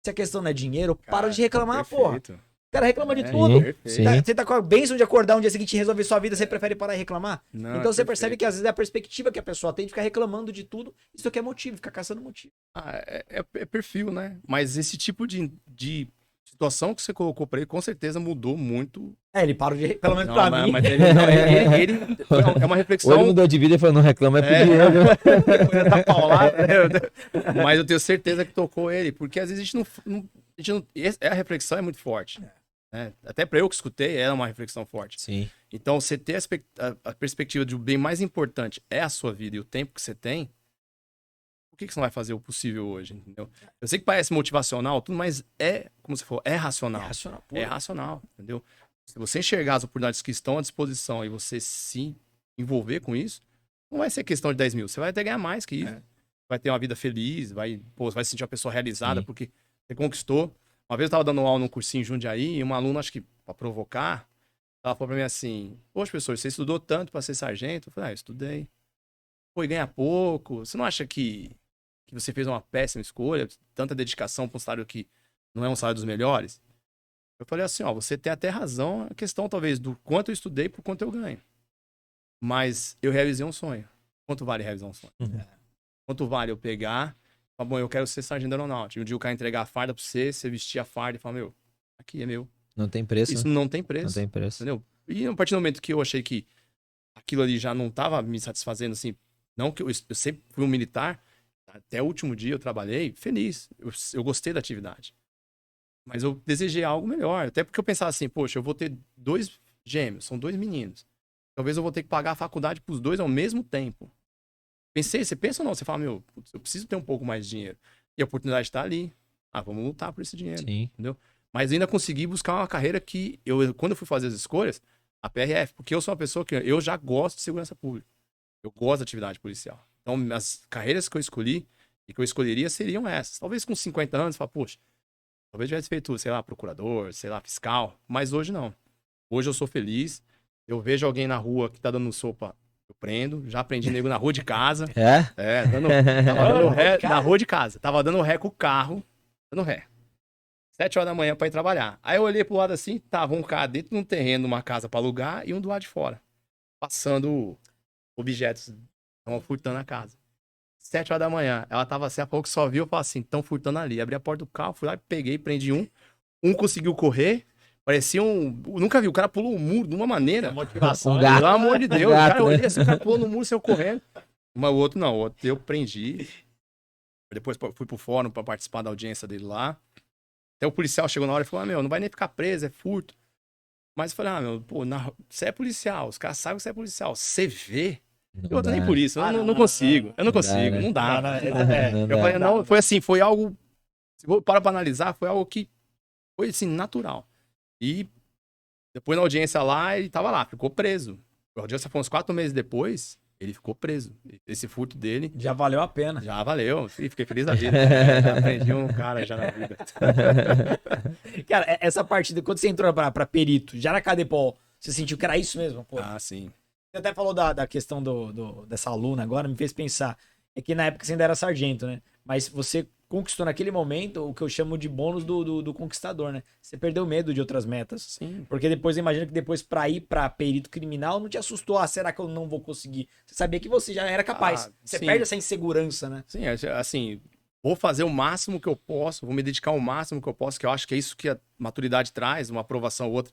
Se a questão não é dinheiro, para de reclamar, porra. perfeito. O cara reclama de É, tudo. perfeito. Sim. Você tá com a bênção de acordar um dia seguinte e resolver sua vida, você prefere parar e reclamar? Não, Então é você percebe perfeito. que às vezes é a perspectiva que a pessoa tem de ficar reclamando de tudo. Isso aqui é motivo, ficar caçando motivo. É perfil, né? Mas esse tipo de situação que você colocou pra ele, com certeza mudou muito. Ele parou de. Pelo menos Não, pra mas, mim. mas ele, não, ele é uma Ou ele reflexão. mudou de vida e falou, não reclama, é por É. dinheiro. Depois dessa paulada, né? Mas eu tenho certeza que tocou ele, porque às vezes a gente não a reflexão é muito forte. Né? Até pra eu que escutei, era uma reflexão forte. Sim. Então, você ter a perspectiva de o bem mais importante é a sua vida e o tempo que você tem, por que você não vai fazer o possível hoje, entendeu? Eu sei que parece motivacional, tudo, mas como você falou, é racional. racional. É racional, entendeu? Se você enxergar as oportunidades que estão à disposição e você se envolver com isso, não vai ser questão de 10 mil. Você vai até ganhar mais que isso. Vai ter uma vida feliz, vai se sentir uma pessoa realizada Sim. porque você conquistou. Uma vez eu tava dando aula num cursinho em Jundiaí e uma aluna, acho que pra provocar, ela falou pra mim assim, poxa, professor, você estudou tanto pra ser sargento? Eu falei, eu estudei. Pô, e ganha pouco. Você não acha que você fez uma péssima escolha? Tanta dedicação pra um salário que não é um salário dos melhores? Eu falei assim, você tem até razão, a questão talvez do quanto eu estudei por quanto eu ganho. Mas eu realizei um sonho. Quanto vale realizar um sonho? Quanto vale eu pegar, falar, bom, eu quero ser sargento da aeronáutica. Um dia o cara entregar a farda pra você vestir a farda e falar, meu, aqui é meu. Não tem preço. Isso não tem preço. Não tem preço. Entendeu? E a partir do momento que eu achei que aquilo ali já não tava me satisfazendo, assim, não que eu sempre fui um militar, até o último dia eu trabalhei feliz. Eu gostei da atividade. Mas eu desejei algo melhor. Até porque eu pensava assim, poxa, eu vou ter 2 gêmeos, são 2 meninos. Talvez eu vou ter que pagar a faculdade pros 2 ao mesmo tempo. Pensei, você pensa ou não? Você fala, meu, putz, eu preciso ter um pouco mais de dinheiro. E a oportunidade tá ali. Vamos lutar por esse dinheiro. Sim. Entendeu? Mas ainda consegui buscar uma carreira que, quando eu fui fazer as escolhas, a PRF, porque eu sou uma pessoa que eu já gosto de segurança pública. Eu gosto da atividade policial. Então, as carreiras que eu escolhi e que eu escolheria seriam essas. Talvez com 50 anos, você fala, poxa, talvez tivesse feito, sei lá, procurador, sei lá, fiscal. Mas hoje não. Hoje eu sou feliz. Eu vejo alguém na rua que tá dando sopa, eu prendo. Já aprendi nego na rua de casa. Tava dando ré na rua de casa. Tava dando ré com o carro, dando ré. 7 horas da manhã pra ir trabalhar. Aí eu olhei pro lado assim, tava um cara dentro de um terreno, numa casa pra alugar, e um do lado de fora. Passando objetos, estavam furtando a casa. 7 horas da manhã, ela tava assim, a pouco só viu, eu falei assim, estão furtando ali. Abri a porta do carro, fui lá e peguei, prendi um. Um conseguiu correr, parecia nunca vi, o cara pulou o muro de uma maneira. Motivação. Um gato. Pelo amor de Deus, gato, cara, eu né? olhei assim, o cara pulou no muro, saiu correndo. Mas o outro não, o outro eu prendi. Depois fui pro fórum pra participar da audiência dele lá. Até o policial chegou na hora e falou, meu, não vai nem ficar preso, é furto. Mas eu falei, meu, pô, você é policial, os caras sabem que você é policial. Você vê? Eu nem por isso, eu não consigo, eu não consigo, né? não dá. Não Eu dá. falei, não, foi assim, foi algo, se eu parar pra analisar, foi algo que foi assim, natural. E depois na audiência lá, ele tava lá, ficou preso. A audiência foi uns 4 meses depois, Ele ficou preso. Esse furto dele Já valeu a pena. já valeu. E fiquei feliz da vida. Já aprendi um cara já na vida. Cara, essa parte, quando você entrou pra perito, já na Cadepol, você sentiu que era isso mesmo? Pô, Ah, sim. você até falou da questão dessa aluna agora, me fez pensar. É que na época você ainda era sargento, né? Mas você conquistou naquele momento o que eu chamo de bônus do conquistador, né? Você perdeu medo de outras metas. Sim. Porque depois, eu imagino que depois pra ir pra perito criminal, não te assustou. Ah, será que eu não vou conseguir? Você sabia que você já era capaz. Ah, Você sim. perde essa insegurança, né? Sim, assim, vou fazer o máximo que eu posso, vou me dedicar o máximo que eu posso, que eu acho que é isso que a maturidade traz, uma aprovação ou outra.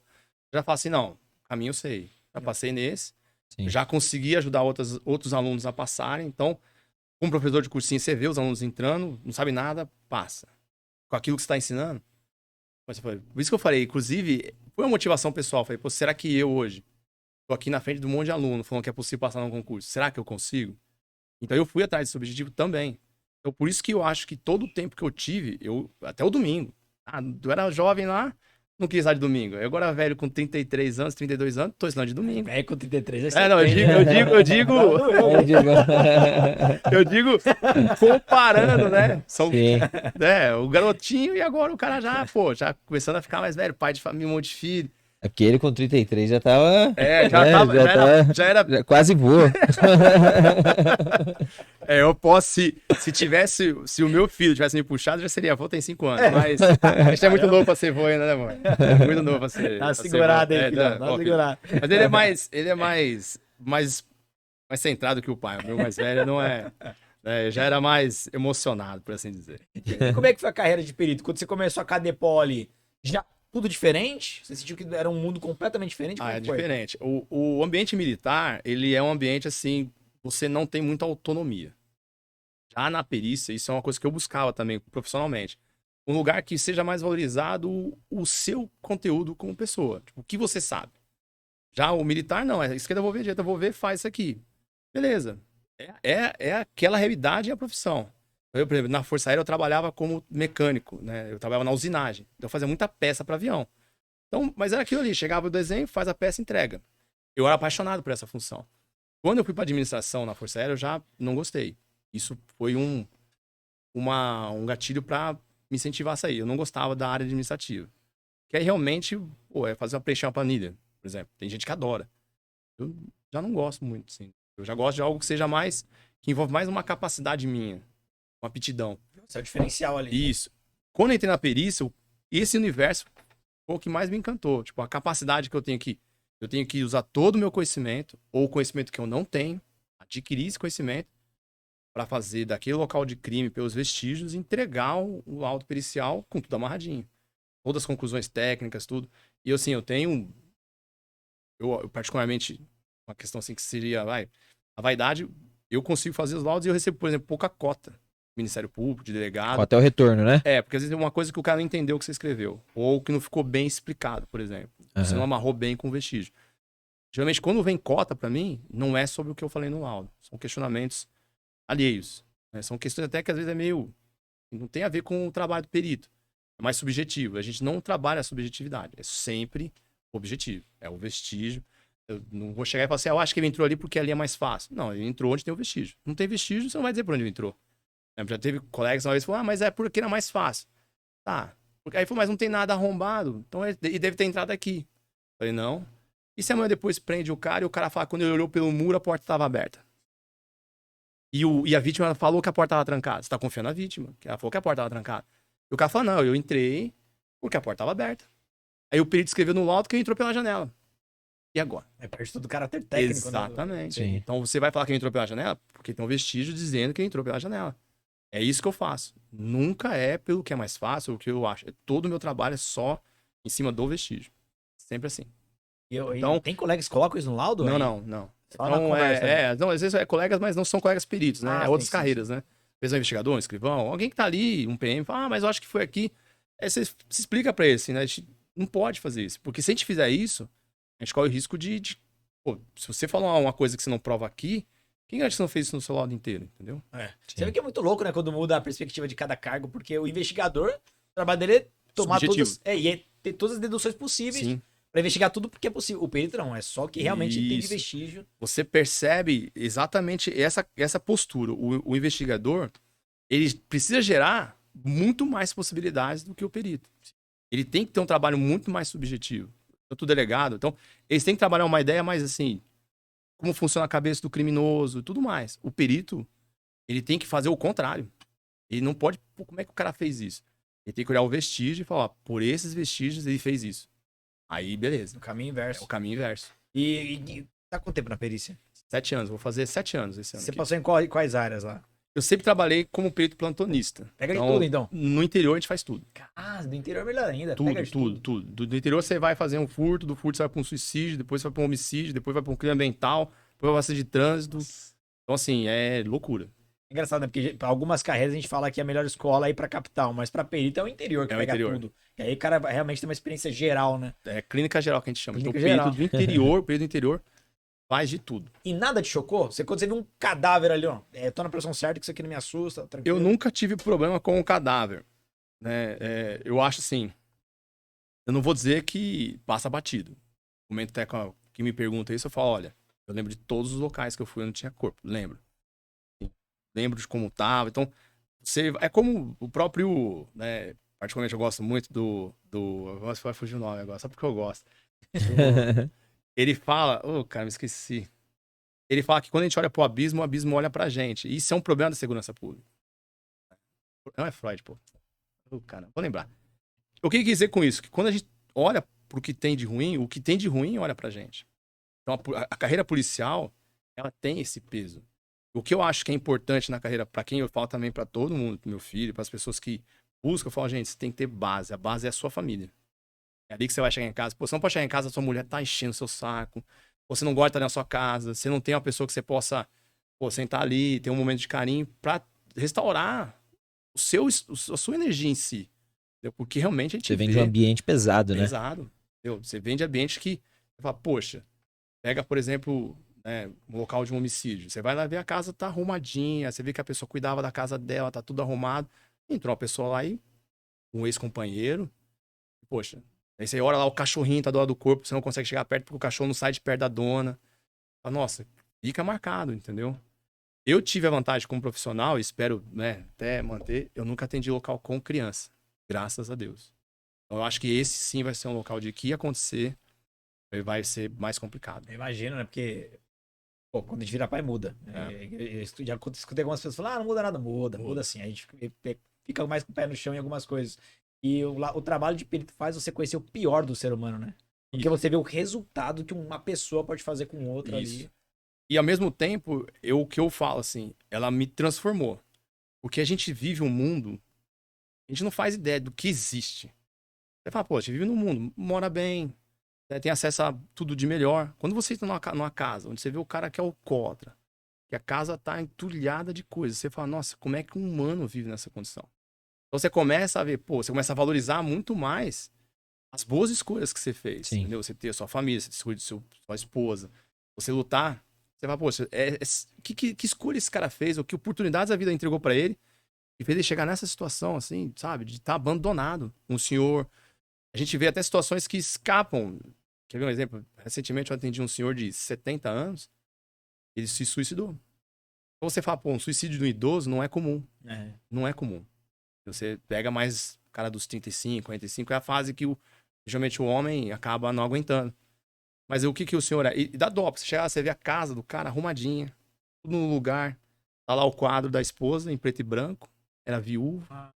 Já falo assim, não, caminho eu sei. Já passei nesse, Sim. já consegui ajudar outros alunos a passarem, então, como professor de cursinho, você vê os alunos entrando, não sabe nada, passa. Com aquilo que você está ensinando. Mas por isso que eu falei, inclusive, foi uma motivação pessoal. Falei, pô, será que eu hoje tô aqui na frente de um monte de aluno falando que é possível passar num concurso? Será que eu consigo? Então eu fui atrás desse objetivo também. Então por isso que eu acho que todo o tempo que eu tive, até o domingo. Ah, eu era jovem lá, não quis estar de domingo. Eu agora velho com 33 anos, 32 anos, tô ensinando de domingo. É, com 33 Não, eu digo comparando, né? São, Sim. o garotinho e agora o cara já começando a ficar mais velho, pai de família, um monte de filho. É porque ele com 33 já tava. Já era. Já quase voa. Eu posso, se o meu filho tivesse me puxado, já seria avô tem 5 anos. Mas a gente é muito novo pra ser vô ainda, né, mano? É muito novo pra ser. Dá uma segurada aí, filho. Dá uma segurada. Mas ele é mais centrado que o pai. O meu mais velho não é. Já era mais emocionado, por assim dizer. E como é que foi a carreira de perito? Quando você começou a Cadepol ali, já tudo diferente? Você sentiu que era um mundo completamente diferente? Como É que foi? diferente. O ambiente militar, ele é um ambiente assim, você não tem muita autonomia. Já na perícia, isso é uma coisa que eu buscava também profissionalmente. Um lugar que seja mais valorizado o seu conteúdo como pessoa. Tipo, o que você sabe. Já o militar, não. É esquerda, eu vou ver, direita, eu vou ver, faz isso aqui. Beleza. É aquela realidade e a profissão. Eu, por exemplo, na Força Aérea eu trabalhava como mecânico, né? Eu trabalhava na usinagem. Então eu fazia muita peça para avião. Então, mas era aquilo ali, chegava o desenho, faz a peça, entrega. Eu era apaixonado por essa função. Quando eu fui para administração na Força Aérea, eu já não gostei. Isso foi um gatilho para me incentivar a sair. Eu não gostava da área administrativa. Que aí realmente, preencher uma planilha, por exemplo. Tem gente que adora. Eu já não gosto muito, assim. Eu já gosto de algo que seja que envolve mais uma capacidade minha, uma aptidão. Esse é o diferencial ali. Isso. Quando eu entrei na perícia, esse universo foi o que mais me encantou. Tipo, a capacidade que eu tenho aqui. Eu tenho que usar todo o meu conhecimento, ou o conhecimento que eu não tenho, adquirir esse conhecimento, para fazer daquele local de crime, pelos vestígios, entregar o laudo pericial com tudo amarradinho. Todas as conclusões técnicas, tudo. E assim, eu tenho. Eu particularmente, uma questão assim que seria. A vaidade, eu consigo fazer os laudos e eu recebo, por exemplo, pouca cota. Ministério Público, de delegado. Até o retorno, né? Porque às vezes é uma coisa que o cara não entendeu o que você escreveu. Ou que não ficou bem explicado, por exemplo. Você não amarrou bem com o vestígio. Geralmente, quando vem cota pra mim, não é sobre o que eu falei no laudo. São questionamentos alheios. Né? São questões até que às vezes é meio... Não tem a ver com o trabalho do perito. É mais subjetivo. A gente não trabalha a subjetividade. É sempre objetivo. É o vestígio. Eu não vou chegar e falar assim, eu acho que ele entrou ali porque ali é mais fácil. Não, ele entrou onde tem o vestígio. Não tem vestígio, você não vai dizer por onde ele entrou. Já teve colegas uma vez que falaram, mas é porque era mais fácil. Tá. Porque aí falou, mas não tem nada arrombado. Então ele deve ter entrado aqui. Falei, não. E se amanhã depois prende o cara e o cara fala que quando ele olhou pelo muro a porta estava aberta? E a vítima falou que a porta estava trancada. Você tá confiando na vítima, que ela falou que a porta estava trancada. E o cara falou, não, eu entrei porque a porta estava aberta. Aí o perito escreveu no laudo que ele entrou pela janela. E agora? É parte do caráter técnico. Exatamente. Sim. Então você vai falar que ele entrou pela janela porque tem um vestígio dizendo que ele entrou pela janela. É isso que eu faço. Nunca é pelo que é mais fácil, o que eu acho. Todo o meu trabalho é só em cima do vestígio. Sempre assim. Então, tem colegas que colocam isso no laudo? Não. Só na conversa, não, às vezes é colegas, mas não são colegas peritos, né? É outras sim, carreiras, né? Às vezes é um investigador, um escrivão, alguém que tá ali, um PM, fala, mas eu acho que foi aqui. Aí você se explica pra ele, assim, né? A gente não pode fazer isso. Porque se a gente fizer isso, a gente corre o risco pô, se você falar uma coisa que você não prova aqui, quem garante que você não fez isso no seu laudo inteiro, entendeu? Você vê que é muito louco, né? Quando muda a perspectiva de cada cargo, porque o investigador, o trabalho dele é tomar Subjetivo. todas... e é ter todas as deduções possíveis Sim. Pra investigar tudo porque é possível. O perito não, é só que realmente tem de Isso. vestígio. Você percebe exatamente essa postura. O investigador, ele precisa gerar muito mais possibilidades do que o perito. Ele tem que ter um trabalho muito mais subjetivo. Tanto o delegado. Então, eles têm que trabalhar uma ideia mais assim, como funciona a cabeça do criminoso e tudo mais. O perito, ele tem que fazer o contrário. Ele não pode, pô, como é que o cara fez isso? Ele tem que olhar o vestígio e falar, por esses vestígios ele fez isso. Aí, beleza. No caminho É inverso. o caminho inverso. E tá quanto tempo na perícia? 7 anos, vou fazer 7 anos esse ano. Você aqui. passou em quais áreas lá? Eu sempre trabalhei como perito plantonista. Pega de tudo, então. No interior a gente faz tudo. Ah, do interior é melhor ainda. Tudo, Pega de tudo. Do interior você vai fazer um furto, do furto você vai para um suicídio, depois você vai para um homicídio, depois vai para um crime ambiental, depois vai para acidente de trânsito. Então, assim, é loucura. Engraçado, né? Porque pra algumas carreiras a gente fala que a melhor escola é ir pra capital, mas pra perito é o interior que É o pega interior. tudo. E aí o cara realmente tem uma experiência geral, né? É clínica geral que a gente chama. Então, o Clínica perito geral. do interior, o perito do interior faz de tudo. E nada te chocou? Quando você viu um cadáver ali, ó, tô na pressão certa, que isso aqui não me assusta, tranquilo. Eu nunca tive problema com o cadáver. Né? Eu acho assim. Eu não vou dizer que passa batido. O momento até que me pergunta isso, eu falo: olha, eu lembro de todos os locais que eu fui onde tinha corpo. Lembro. Lembro de como tava. Então, é como o próprio. Né? Particularmente, eu gosto muito do. Agora vai fugir o nome agora, só porque eu gosto. Ele fala. Cara, me esqueci. Ele fala que quando a gente olha pro abismo, o abismo olha pra gente. Isso é um problema da segurança pública. Não é Freud, pô. Cara, vou lembrar. O que ele quis dizer com isso? Que quando a gente olha pro que tem de ruim, o que tem de ruim olha pra gente. Então, a carreira policial, ela tem esse peso. O que eu acho que é importante na carreira, pra quem eu falo também pra todo mundo, pro meu filho, pras pessoas que buscam, eu falo, gente, você tem que ter base. A base é a sua família. É ali que você vai chegar em casa. Pô, você não pode chegar em casa, a sua mulher tá enchendo o seu saco. Você não gosta de estar na sua casa. Você não tem uma pessoa que você possa, pô, sentar ali, ter um momento de carinho pra restaurar a sua energia em si. Entendeu? Porque realmente a gente Você vem de um ambiente pesado, né? pesado. Entendeu? Você vem de ambiente que você fala, poxa, pega, por exemplo, né, um local de um homicídio. Você vai lá ver a casa tá arrumadinha, você vê que a pessoa cuidava da casa dela, tá tudo arrumado. Entrou uma pessoa lá e um ex-companheiro. Poxa, aí você olha lá o cachorrinho tá do lado do corpo, você não consegue chegar perto porque o cachorro não sai de perto da dona. Fala, nossa, fica marcado, entendeu? Eu tive a vantagem como profissional, e espero, né, até manter, eu nunca atendi local com criança. Graças a Deus. Então, eu acho que esse sim vai ser um local de que acontecer, vai ser mais complicado. Eu imagino, né? Porque pô, quando a gente vira pai, muda. Eu já escutei algumas pessoas falar, não muda nada. Muda sim. A gente fica mais com o pé no chão em algumas coisas. E o trabalho de perito faz você conhecer o pior do ser humano, né? Porque você vê o resultado que uma pessoa pode fazer com outra ali. E ao mesmo tempo, o que eu falo assim, ela me transformou. Porque a gente vive um mundo, a gente não faz ideia do que existe. Você fala, pô, a gente vive num mundo, mora bem, né, tem acesso a tudo de melhor. Quando você entra numa casa, onde você vê o cara que é alcoólatra, que a casa tá entulhada de coisas, você fala, nossa, como é que um humano vive nessa condição? Então você começa a ver, pô, você começa a valorizar muito mais as boas escolhas que você fez. Sim. Entendeu? Você ter a sua família, você ter sua esposa, você lutar. Você fala, poxa, que escolha esse cara fez, ou que oportunidades a vida entregou pra ele, e fez ele chegar nessa situação, assim, sabe, de estar abandonado. Um senhor. A gente vê até situações que escapam. Quer ver um exemplo? Recentemente eu atendi um senhor de 70 anos, ele se suicidou. Então você fala, pô, um suicídio do idoso não é comum. Não é comum. Você pega mais o cara dos 35, 45, é a fase que geralmente o homem acaba não aguentando. Mas o que o senhor é? E dá dó, pra você chegar, você vê a casa do cara arrumadinha, tudo no lugar. Tá lá o quadro da esposa em preto e branco, era viúva.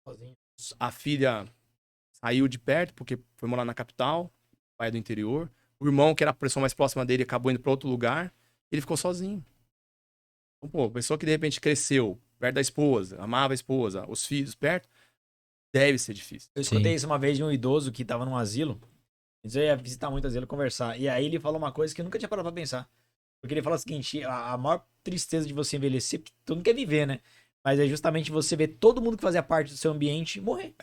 Sozinho. A filha saiu de perto porque foi morar na capital, pai é do interior. O irmão, que era a pessoa mais próxima dele, acabou indo pra outro lugar. Ele ficou sozinho. Então, pô, pessoa que de repente cresceu perto da esposa, amava a esposa, os filhos perto, deve ser difícil. Eu escutei isso uma vez de um idoso que tava num asilo. Eu ia visitar muito asilo, conversar. E aí ele falou uma coisa que eu nunca tinha parado pra pensar. Porque ele fala o seguinte, a maior tristeza de você envelhecer, porque todo mundo quer viver, né? Mas é justamente você ver todo mundo que fazia parte do seu ambiente morrer.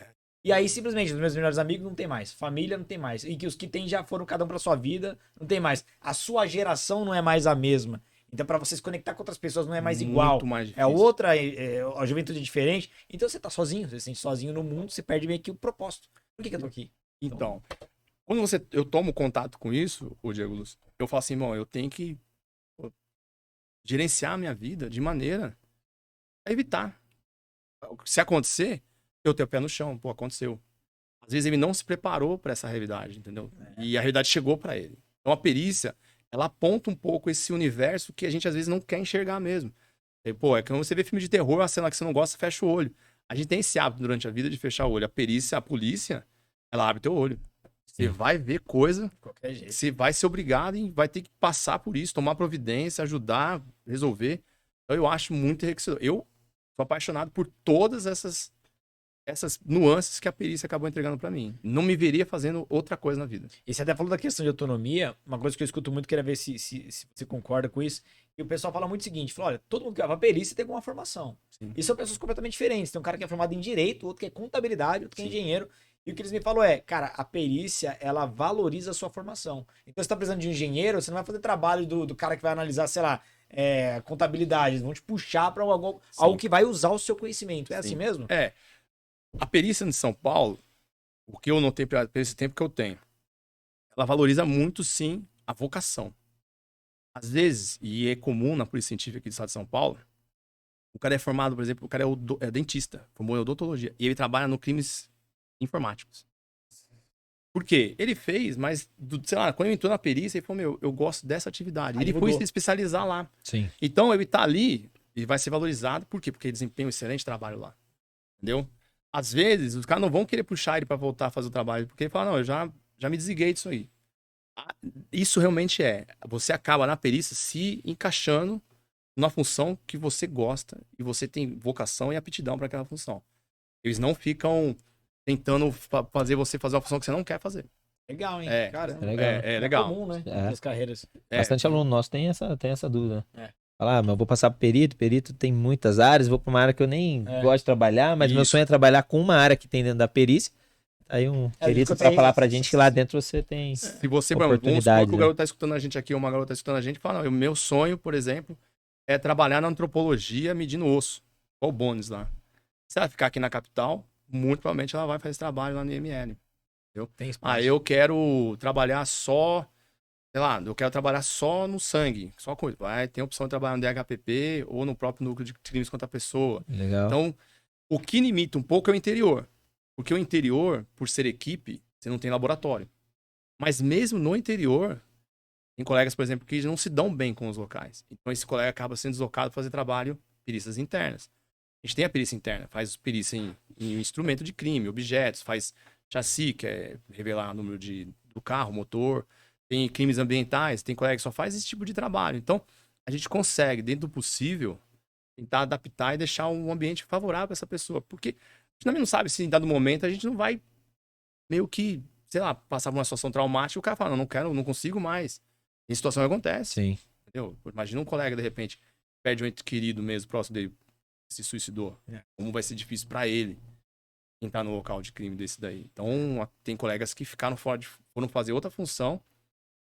E aí, simplesmente, os meus melhores amigos não tem mais. Família não tem mais. E que os que tem já foram cada um pra sua vida, não tem mais. A sua geração não é mais a mesma. Então, pra você se conectar com outras pessoas, não é mais igual. Muito mais difícil. É outra, a juventude é diferente. Então, você tá sozinho. Você se sente sozinho no mundo, você perde meio que o propósito. Por que eu tô aqui? Então, Quando eu tomo contato com isso, o Diego Lúcio, eu falo assim, bom, eu tenho que gerenciar a minha vida de maneira a evitar. Se acontecer, eu tenho o pé no chão. Pô, aconteceu. Às vezes ele não se preparou para essa realidade, entendeu? E a realidade chegou para ele. Então a perícia, ela aponta um pouco esse universo que a gente às vezes não quer enxergar mesmo. E, pô, é que quando você vê filme de terror, a cena que você não gosta, fecha o olho. A gente tem esse hábito durante a vida de fechar o olho. A perícia, a polícia, ela abre teu olho. Você vai ver coisa, De qualquer jeito. você vai ser obrigado e vai ter que passar por isso, tomar providência, ajudar, resolver. Então eu acho muito enriquecedor. Eu sou apaixonado por todas essas nuances que a perícia acabou entregando pra mim. Não me veria fazendo outra coisa na vida. E você até falou da questão de autonomia, uma coisa que eu escuto muito, queria ver se você concorda com isso. E o pessoal fala muito o seguinte: fala, olha, todo mundo que vai pra perícia tem alguma formação. Sim. E são pessoas completamente diferentes. Tem um cara que é formado em direito, outro que é contabilidade, outro que é Sim. engenheiro. E o que eles me falam é, cara, a perícia, ela valoriza a sua formação. Então, você tá precisando de um engenheiro, você não vai fazer trabalho do cara que vai analisar, sei lá, contabilidade. Eles vão te puxar pra algo que vai usar o seu conhecimento. É assim mesmo? É. A perícia de São Paulo, o que eu notei por esse tempo que eu tenho, ela valoriza muito, sim, a vocação. Às vezes, e é comum na Polícia Científica aqui do estado de São Paulo, o cara é formado, por exemplo, o cara é dentista, formou em odontologia, e ele trabalha no crimes informáticos. Por quê? Ele fez, mas, sei lá, quando ele entrou na perícia, ele falou, meu, eu gosto dessa atividade. Aí Ele foi mudou. se especializar lá. Sim. Então, ele tá ali e vai ser valorizado. Por quê? Porque ele desempenha um excelente trabalho lá. Entendeu? Às vezes, os caras não vão querer puxar ele pra voltar a fazer o trabalho, porque ele fala, não, eu já me desliguei disso aí. Isso realmente você acaba na perícia se encaixando numa função que você gosta e você tem vocação e aptidão para aquela função. Eles não ficam tentando fazer você fazer uma função que você não quer fazer. Legal, hein? É. Caramba. É legal. É legal. comum, né? É. As carreiras. Bastante aluno nosso tem essa dúvida. É. Falar, mas eu vou passar pro perito tem muitas áreas, vou pra uma área que eu nem gosto de trabalhar, mas meu Isso. sonho é trabalhar com uma área que tem dentro da perícia. Aí um perito pra falar pra gente que lá dentro você tem Se você, por exemplo, vamos supor oportunidades, que o garoto tá escutando a gente aqui, ou uma garota tá escutando a gente, fala, não, o meu sonho, por exemplo, é trabalhar na antropologia medindo osso. Qual o bônus lá? Se ela ficar aqui na capital, muito provavelmente ela vai fazer esse trabalho lá no IML. Tem espaço. Eu quero trabalhar só, sei lá, eu quero trabalhar só no sangue, só coisa. Tem a opção de trabalhar no DHPP ou no próprio núcleo de crimes contra a pessoa. legal. Então, o que limita um pouco é o interior. Porque o interior, por ser equipe, você não tem laboratório. Mas mesmo no interior, tem colegas, por exemplo, que não se dão bem com os locais. Então, esse colega acaba sendo deslocado para fazer trabalho, perícias internas. A gente tem a perícia interna, faz perícia em instrumento de crime, objetos, faz chassi, que é revelar o número do carro, motor. Tem crimes ambientais, tem colega que só faz esse tipo de trabalho. Então, a gente consegue, dentro do possível, tentar adaptar e deixar um ambiente favorável para essa pessoa. Porque a gente também não sabe se em dado momento a gente não vai meio que, sei lá, passar por uma situação traumática e o cara fala, não quero, não consigo mais. E situação acontece. Sim. Entendeu? Imagina um colega, de repente, perde um ente querido mesmo, próximo dele, se suicidou. Como vai ser difícil para ele entrar no local de crime desse daí. Então, tem colegas que ficaram fora foram fazer outra função,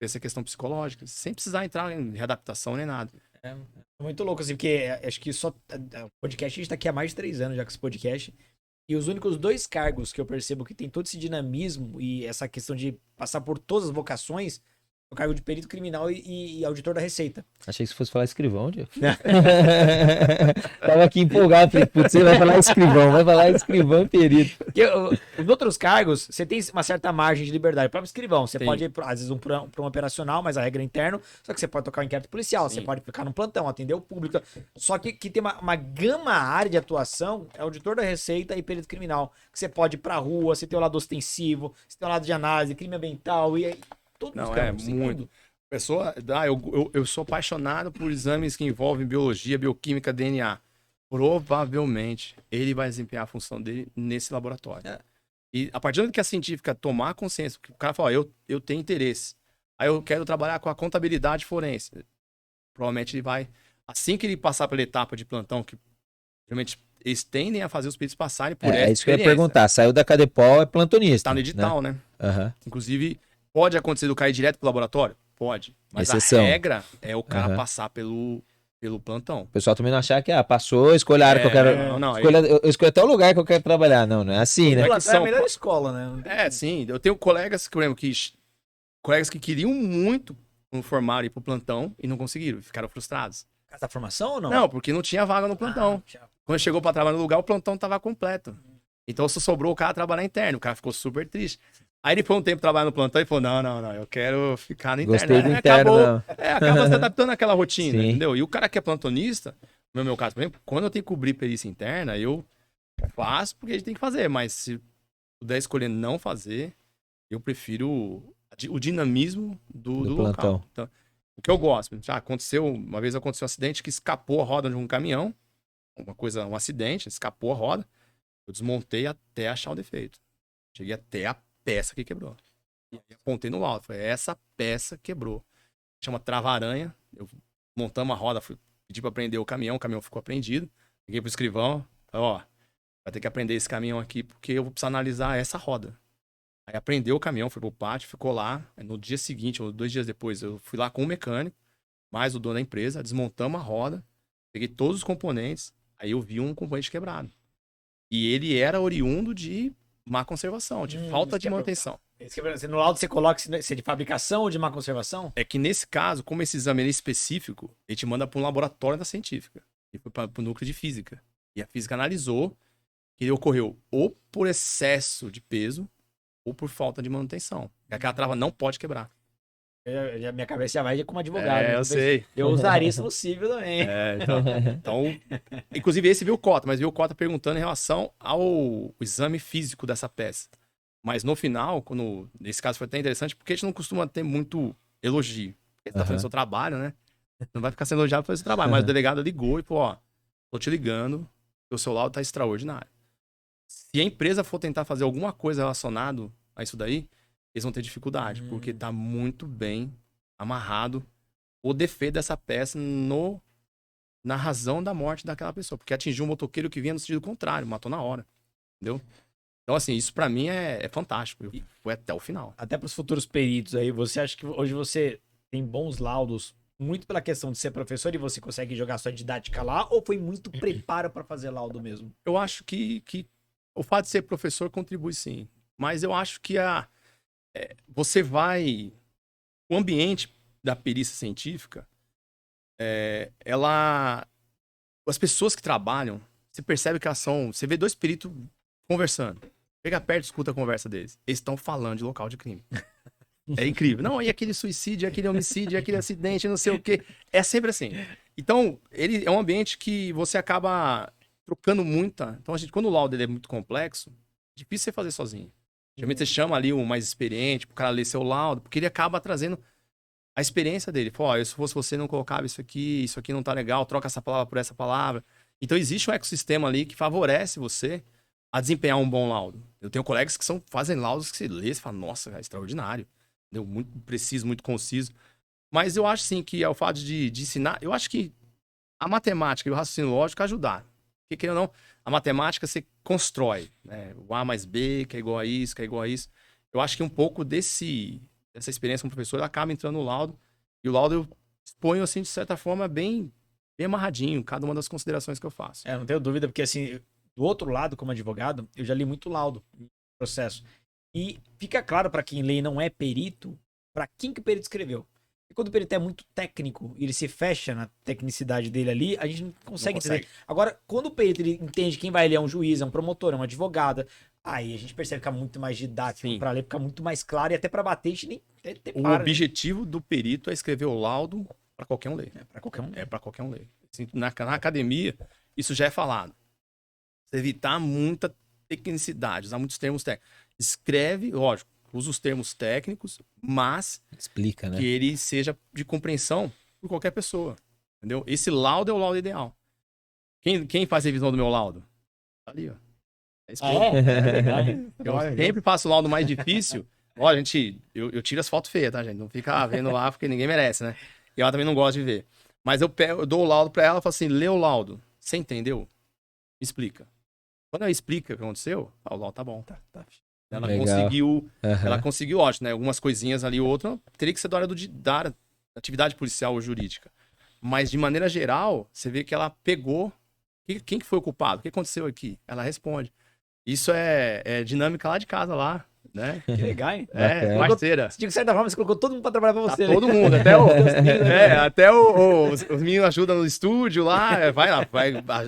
essa questão psicológica, sem precisar entrar em readaptação nem nada. É muito louco, assim, porque acho que só. O podcast, a gente tá aqui há mais de 3 anos já com esse podcast. E os únicos 2 cargos que eu percebo que tem todo esse dinamismo e essa questão de passar por todas as vocações é o cargo de perito criminal e auditor da Receita. Achei que você fosse falar escrivão, Diego. Tava aqui empolgado, falei, putz, você vai falar escrivão e perito. Porque os outros cargos, você tem uma certa margem de liberdade. O próprio escrivão, você Sim. pode ir, às vezes, para um operacional, mas a regra é interno. Só que você pode tocar um inquérito policial, você Sim. pode ficar num plantão, atender o público. Só que tem uma gama área de atuação, é auditor da Receita e perito criminal. Que você pode ir pra rua, você tem o lado ostensivo, você tem o lado de análise, crime ambiental e aí, todos os Não, campos, tem muito. tudo. Pessoa, eu sou apaixonado por exames que envolvem biologia, bioquímica, DNA. Provavelmente ele vai desempenhar a função dele nesse laboratório. É. E a partir do momento que a científica tomar consciência, que o cara fala, ó, eu tenho interesse, aí eu quero trabalhar com a contabilidade forense. Provavelmente ele vai, assim que ele passar pela etapa de plantão, que geralmente eles tendem a fazer os peritos passarem por essa É isso que eu ia experiência. perguntar. Saiu da Cadepol, é plantonista. Tá no edital, né? Aham. Inclusive, pode acontecer do cair direto pro laboratório? Pode. Mas Exceção. a regra é o cara Aham. passar pelo Pelo plantão. O pessoal também não achar que, passou, escolha a área que eu quero. Não, Eu escolho até o lugar que eu quero trabalhar. Não, não é assim, né? É que É a são- melhor escola, né? Sim. Eu tenho colegas que, por exemplo, colegas que queriam muito formaram ir pro plantão e não conseguiram, ficaram frustrados. Casa da formação ou não? Não, porque não tinha vaga no plantão. Quando chegou pra trabalhar no lugar, o plantão tava completo. Então só sobrou o cara trabalhar interno. O cara ficou super triste. Aí ele foi um tempo trabalhar no plantão e falou: não, eu quero ficar no interno. Gostei do Aí interno, não. acaba se adaptando àquela rotina, Sim. entendeu? E o cara que é plantonista, no meu caso, por exemplo, quando eu tenho que cobrir perícia interna, eu faço porque a gente tem que fazer. Mas se puder escolher não fazer, eu prefiro o dinamismo do Do local. plantão. Então, o que eu gosto. Uma vez aconteceu um acidente que escapou a roda de um caminhão. Um acidente, escapou a roda. Eu desmontei até achar o defeito. Cheguei até a peça que quebrou. E aí apontei no laudo. Falei, essa peça quebrou. Chama trava-aranha. Eu montamos a roda, pedi pra prender o caminhão ficou apreendido. Liguei pro escrivão. Falei, vai ter que aprender esse caminhão aqui porque eu vou precisar analisar essa roda. Aí aprendeu o caminhão, foi pro pátio, ficou lá. Aí no dia seguinte, ou 2 dias depois, eu fui lá com o mecânico, mais o dono da empresa, desmontamos a roda, peguei todos os componentes, aí eu vi um componente quebrado. E ele era oriundo de má conservação, de falta de manutenção. No laudo você coloca se é de fabricação ou de má conservação? É que nesse caso, como esse exame é específico, ele te manda para um laboratório da científica. E foi para o núcleo de física. E a física analisou que ele ocorreu ou por excesso de peso ou por falta de manutenção. E aquela trava não pode quebrar. Minha cabeça já vai como advogado. Né? Eu sei. Eu usaria isso no civil também. Então, inclusive esse veio o Cota, mas veio o Cota perguntando em relação ao exame físico dessa peça. Mas no final, nesse caso foi até interessante, porque a gente não costuma ter muito elogio. Porque você tá fazendo seu trabalho, né? Não vai ficar sendo elogiado por fazer seu trabalho. Mas o delegado ligou e falou, tô te ligando, o seu laudo tá extraordinário. Se a empresa for tentar fazer alguma coisa relacionada a isso daí, eles vão ter dificuldade, porque tá muito bem amarrado o defeito dessa peça na razão da morte daquela pessoa. Porque atingiu um motoqueiro que vinha no sentido contrário, matou na hora. Entendeu? Então, assim, isso pra mim é fantástico. Foi até o final. Até pros futuros peritos aí, você acha que hoje você tem bons laudos muito pela questão de ser professor e você consegue jogar sua didática lá, ou foi muito preparo pra fazer laudo mesmo? Eu acho que o fato de ser professor contribui sim. Mas eu acho que você vai... O ambiente da perícia científica, as pessoas que trabalham, você percebe que elas são... Você vê 2 peritos conversando. Chega perto e escuta a conversa deles. Eles estão falando de local de crime. É incrível. Não, e aquele suicídio, aquele homicídio, aquele acidente, não sei o quê. É sempre assim. Então, ele é um ambiente que você acaba trocando muita... Então, quando o laudo ele é muito complexo, é difícil você fazer sozinho. Geralmente você chama ali um mais experiente, pro cara ler seu laudo, porque ele acaba trazendo a experiência dele. Fala, se fosse você, não colocava isso aqui não tá legal, troca essa palavra por essa palavra. Então, existe um ecossistema ali que favorece você a desempenhar um bom laudo. Eu tenho colegas que fazem laudos que você lê e fala, nossa, é extraordinário. Entendeu? Muito preciso, muito conciso. Mas eu acho, sim, que é o fato de ensinar... Eu acho que a matemática e o raciocínio lógico ajudar. Porque, querendo ou não, a matemática você constrói, né? O A mais B, que é igual a isso, que é igual a isso. Eu acho que um pouco dessa experiência como professor acaba entrando no laudo. E o laudo eu exponho, assim, de certa forma, bem amarradinho, cada uma das considerações que eu faço. Não tenho dúvida, porque assim, do outro lado, como advogado, eu já li muito laudo no processo. E fica claro para quem lê e não é perito, para quem que o perito escreveu. E quando o perito é muito técnico e ele se fecha na tecnicidade dele ali, a gente não consegue entender. Agora, quando o perito ele entende quem vai ler é um juiz, é um promotor, é uma advogada, aí a gente percebe que fica muito mais didático para ler, fica muito mais claro e até para bater a gente nem O objetivo do perito é escrever o laudo para qualquer um ler. Para qualquer um. É para qualquer um ler. Assim, na academia, isso já é falado. Você evitar muita tecnicidade, usar muitos termos técnicos. Escreve, lógico, usa os termos técnicos, mas explica, né? Que ele seja de compreensão por qualquer pessoa. Entendeu? Esse laudo é o laudo ideal. Quem faz revisão do meu laudo? Tá ali, ó. Eu sempre faço o laudo mais difícil. Olha, eu tiro as fotos feias, tá, gente? Não fica vendo lá porque ninguém merece, né? E ela também não gosta de ver. Mas eu dou o laudo pra ela e falo assim: lê o laudo. Você entendeu? Me explica. Quando ela explica o que aconteceu, o laudo tá bom. Tá. Ela conseguiu, lógico, né? Algumas coisinhas ali ou outra, teria que ser da área da atividade policial ou jurídica. Mas, de maneira geral, você vê que ela pegou. Quem que foi o culpado? O que aconteceu aqui? Ela responde. Isso é dinâmica lá de casa, lá, né? Que legal, hein? É, parceira. De certa forma, você colocou todo mundo pra trabalhar pra Tá você. né? todo mundo, até os meninos ajudam no estúdio lá, vai lá,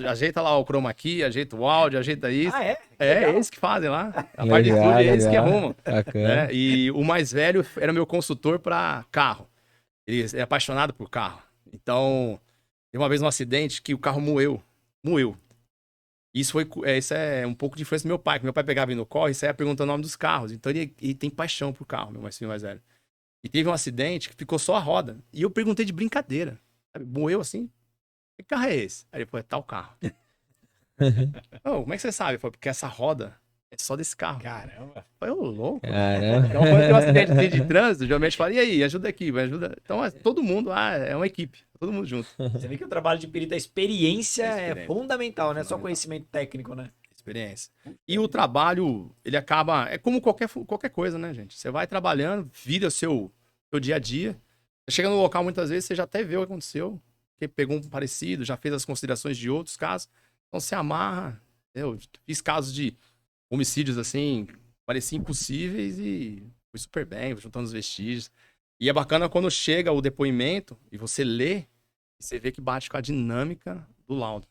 ajeita lá o chroma key, ajeita o áudio, ajeita isso. Ah, é? É eles que fazem lá. A parte de estúdio é eles que arrumam. Bacana. Né? E o mais velho era meu consultor para carro. Ele é apaixonado por carro. Então, teve uma vez um acidente que o carro moeu. Moeu. Isso é um pouco de influência do meu pai, que meu pai pegava no corre e saia perguntando o nome dos carros. Então ele tem paixão por carro, meu filho mais velho. E teve um acidente que ficou só a roda. E eu perguntei de brincadeira. Sabe? Moeu assim. Que carro é esse? Aí ele falou, é tal carro. Oh, como é que você sabe? Foi porque essa roda é só desse carro. Caramba. Foi louco. Caramba. Então, quando tem um acidente de trânsito, geralmente fala, e aí, ajuda aqui, vai ajuda. Então, todo mundo lá é uma equipe, todo mundo junto. Você vê que o trabalho de perito, a experiência é Experiência. fundamental, não é só Fundamental. conhecimento técnico, né? Experiência. E o trabalho, ele acaba. É como qualquer coisa, né, gente? Você vai trabalhando, vira o seu dia a dia. Você chega no local, muitas vezes, você já até vê o que aconteceu. Porque pegou um parecido, já fez as considerações de outros casos. Então você amarra. Eu fiz casos de homicídios assim, pareciam impossíveis e fui super bem, juntando os vestígios. E é bacana quando chega o depoimento e você lê, e você vê que bate com a dinâmica do laudo.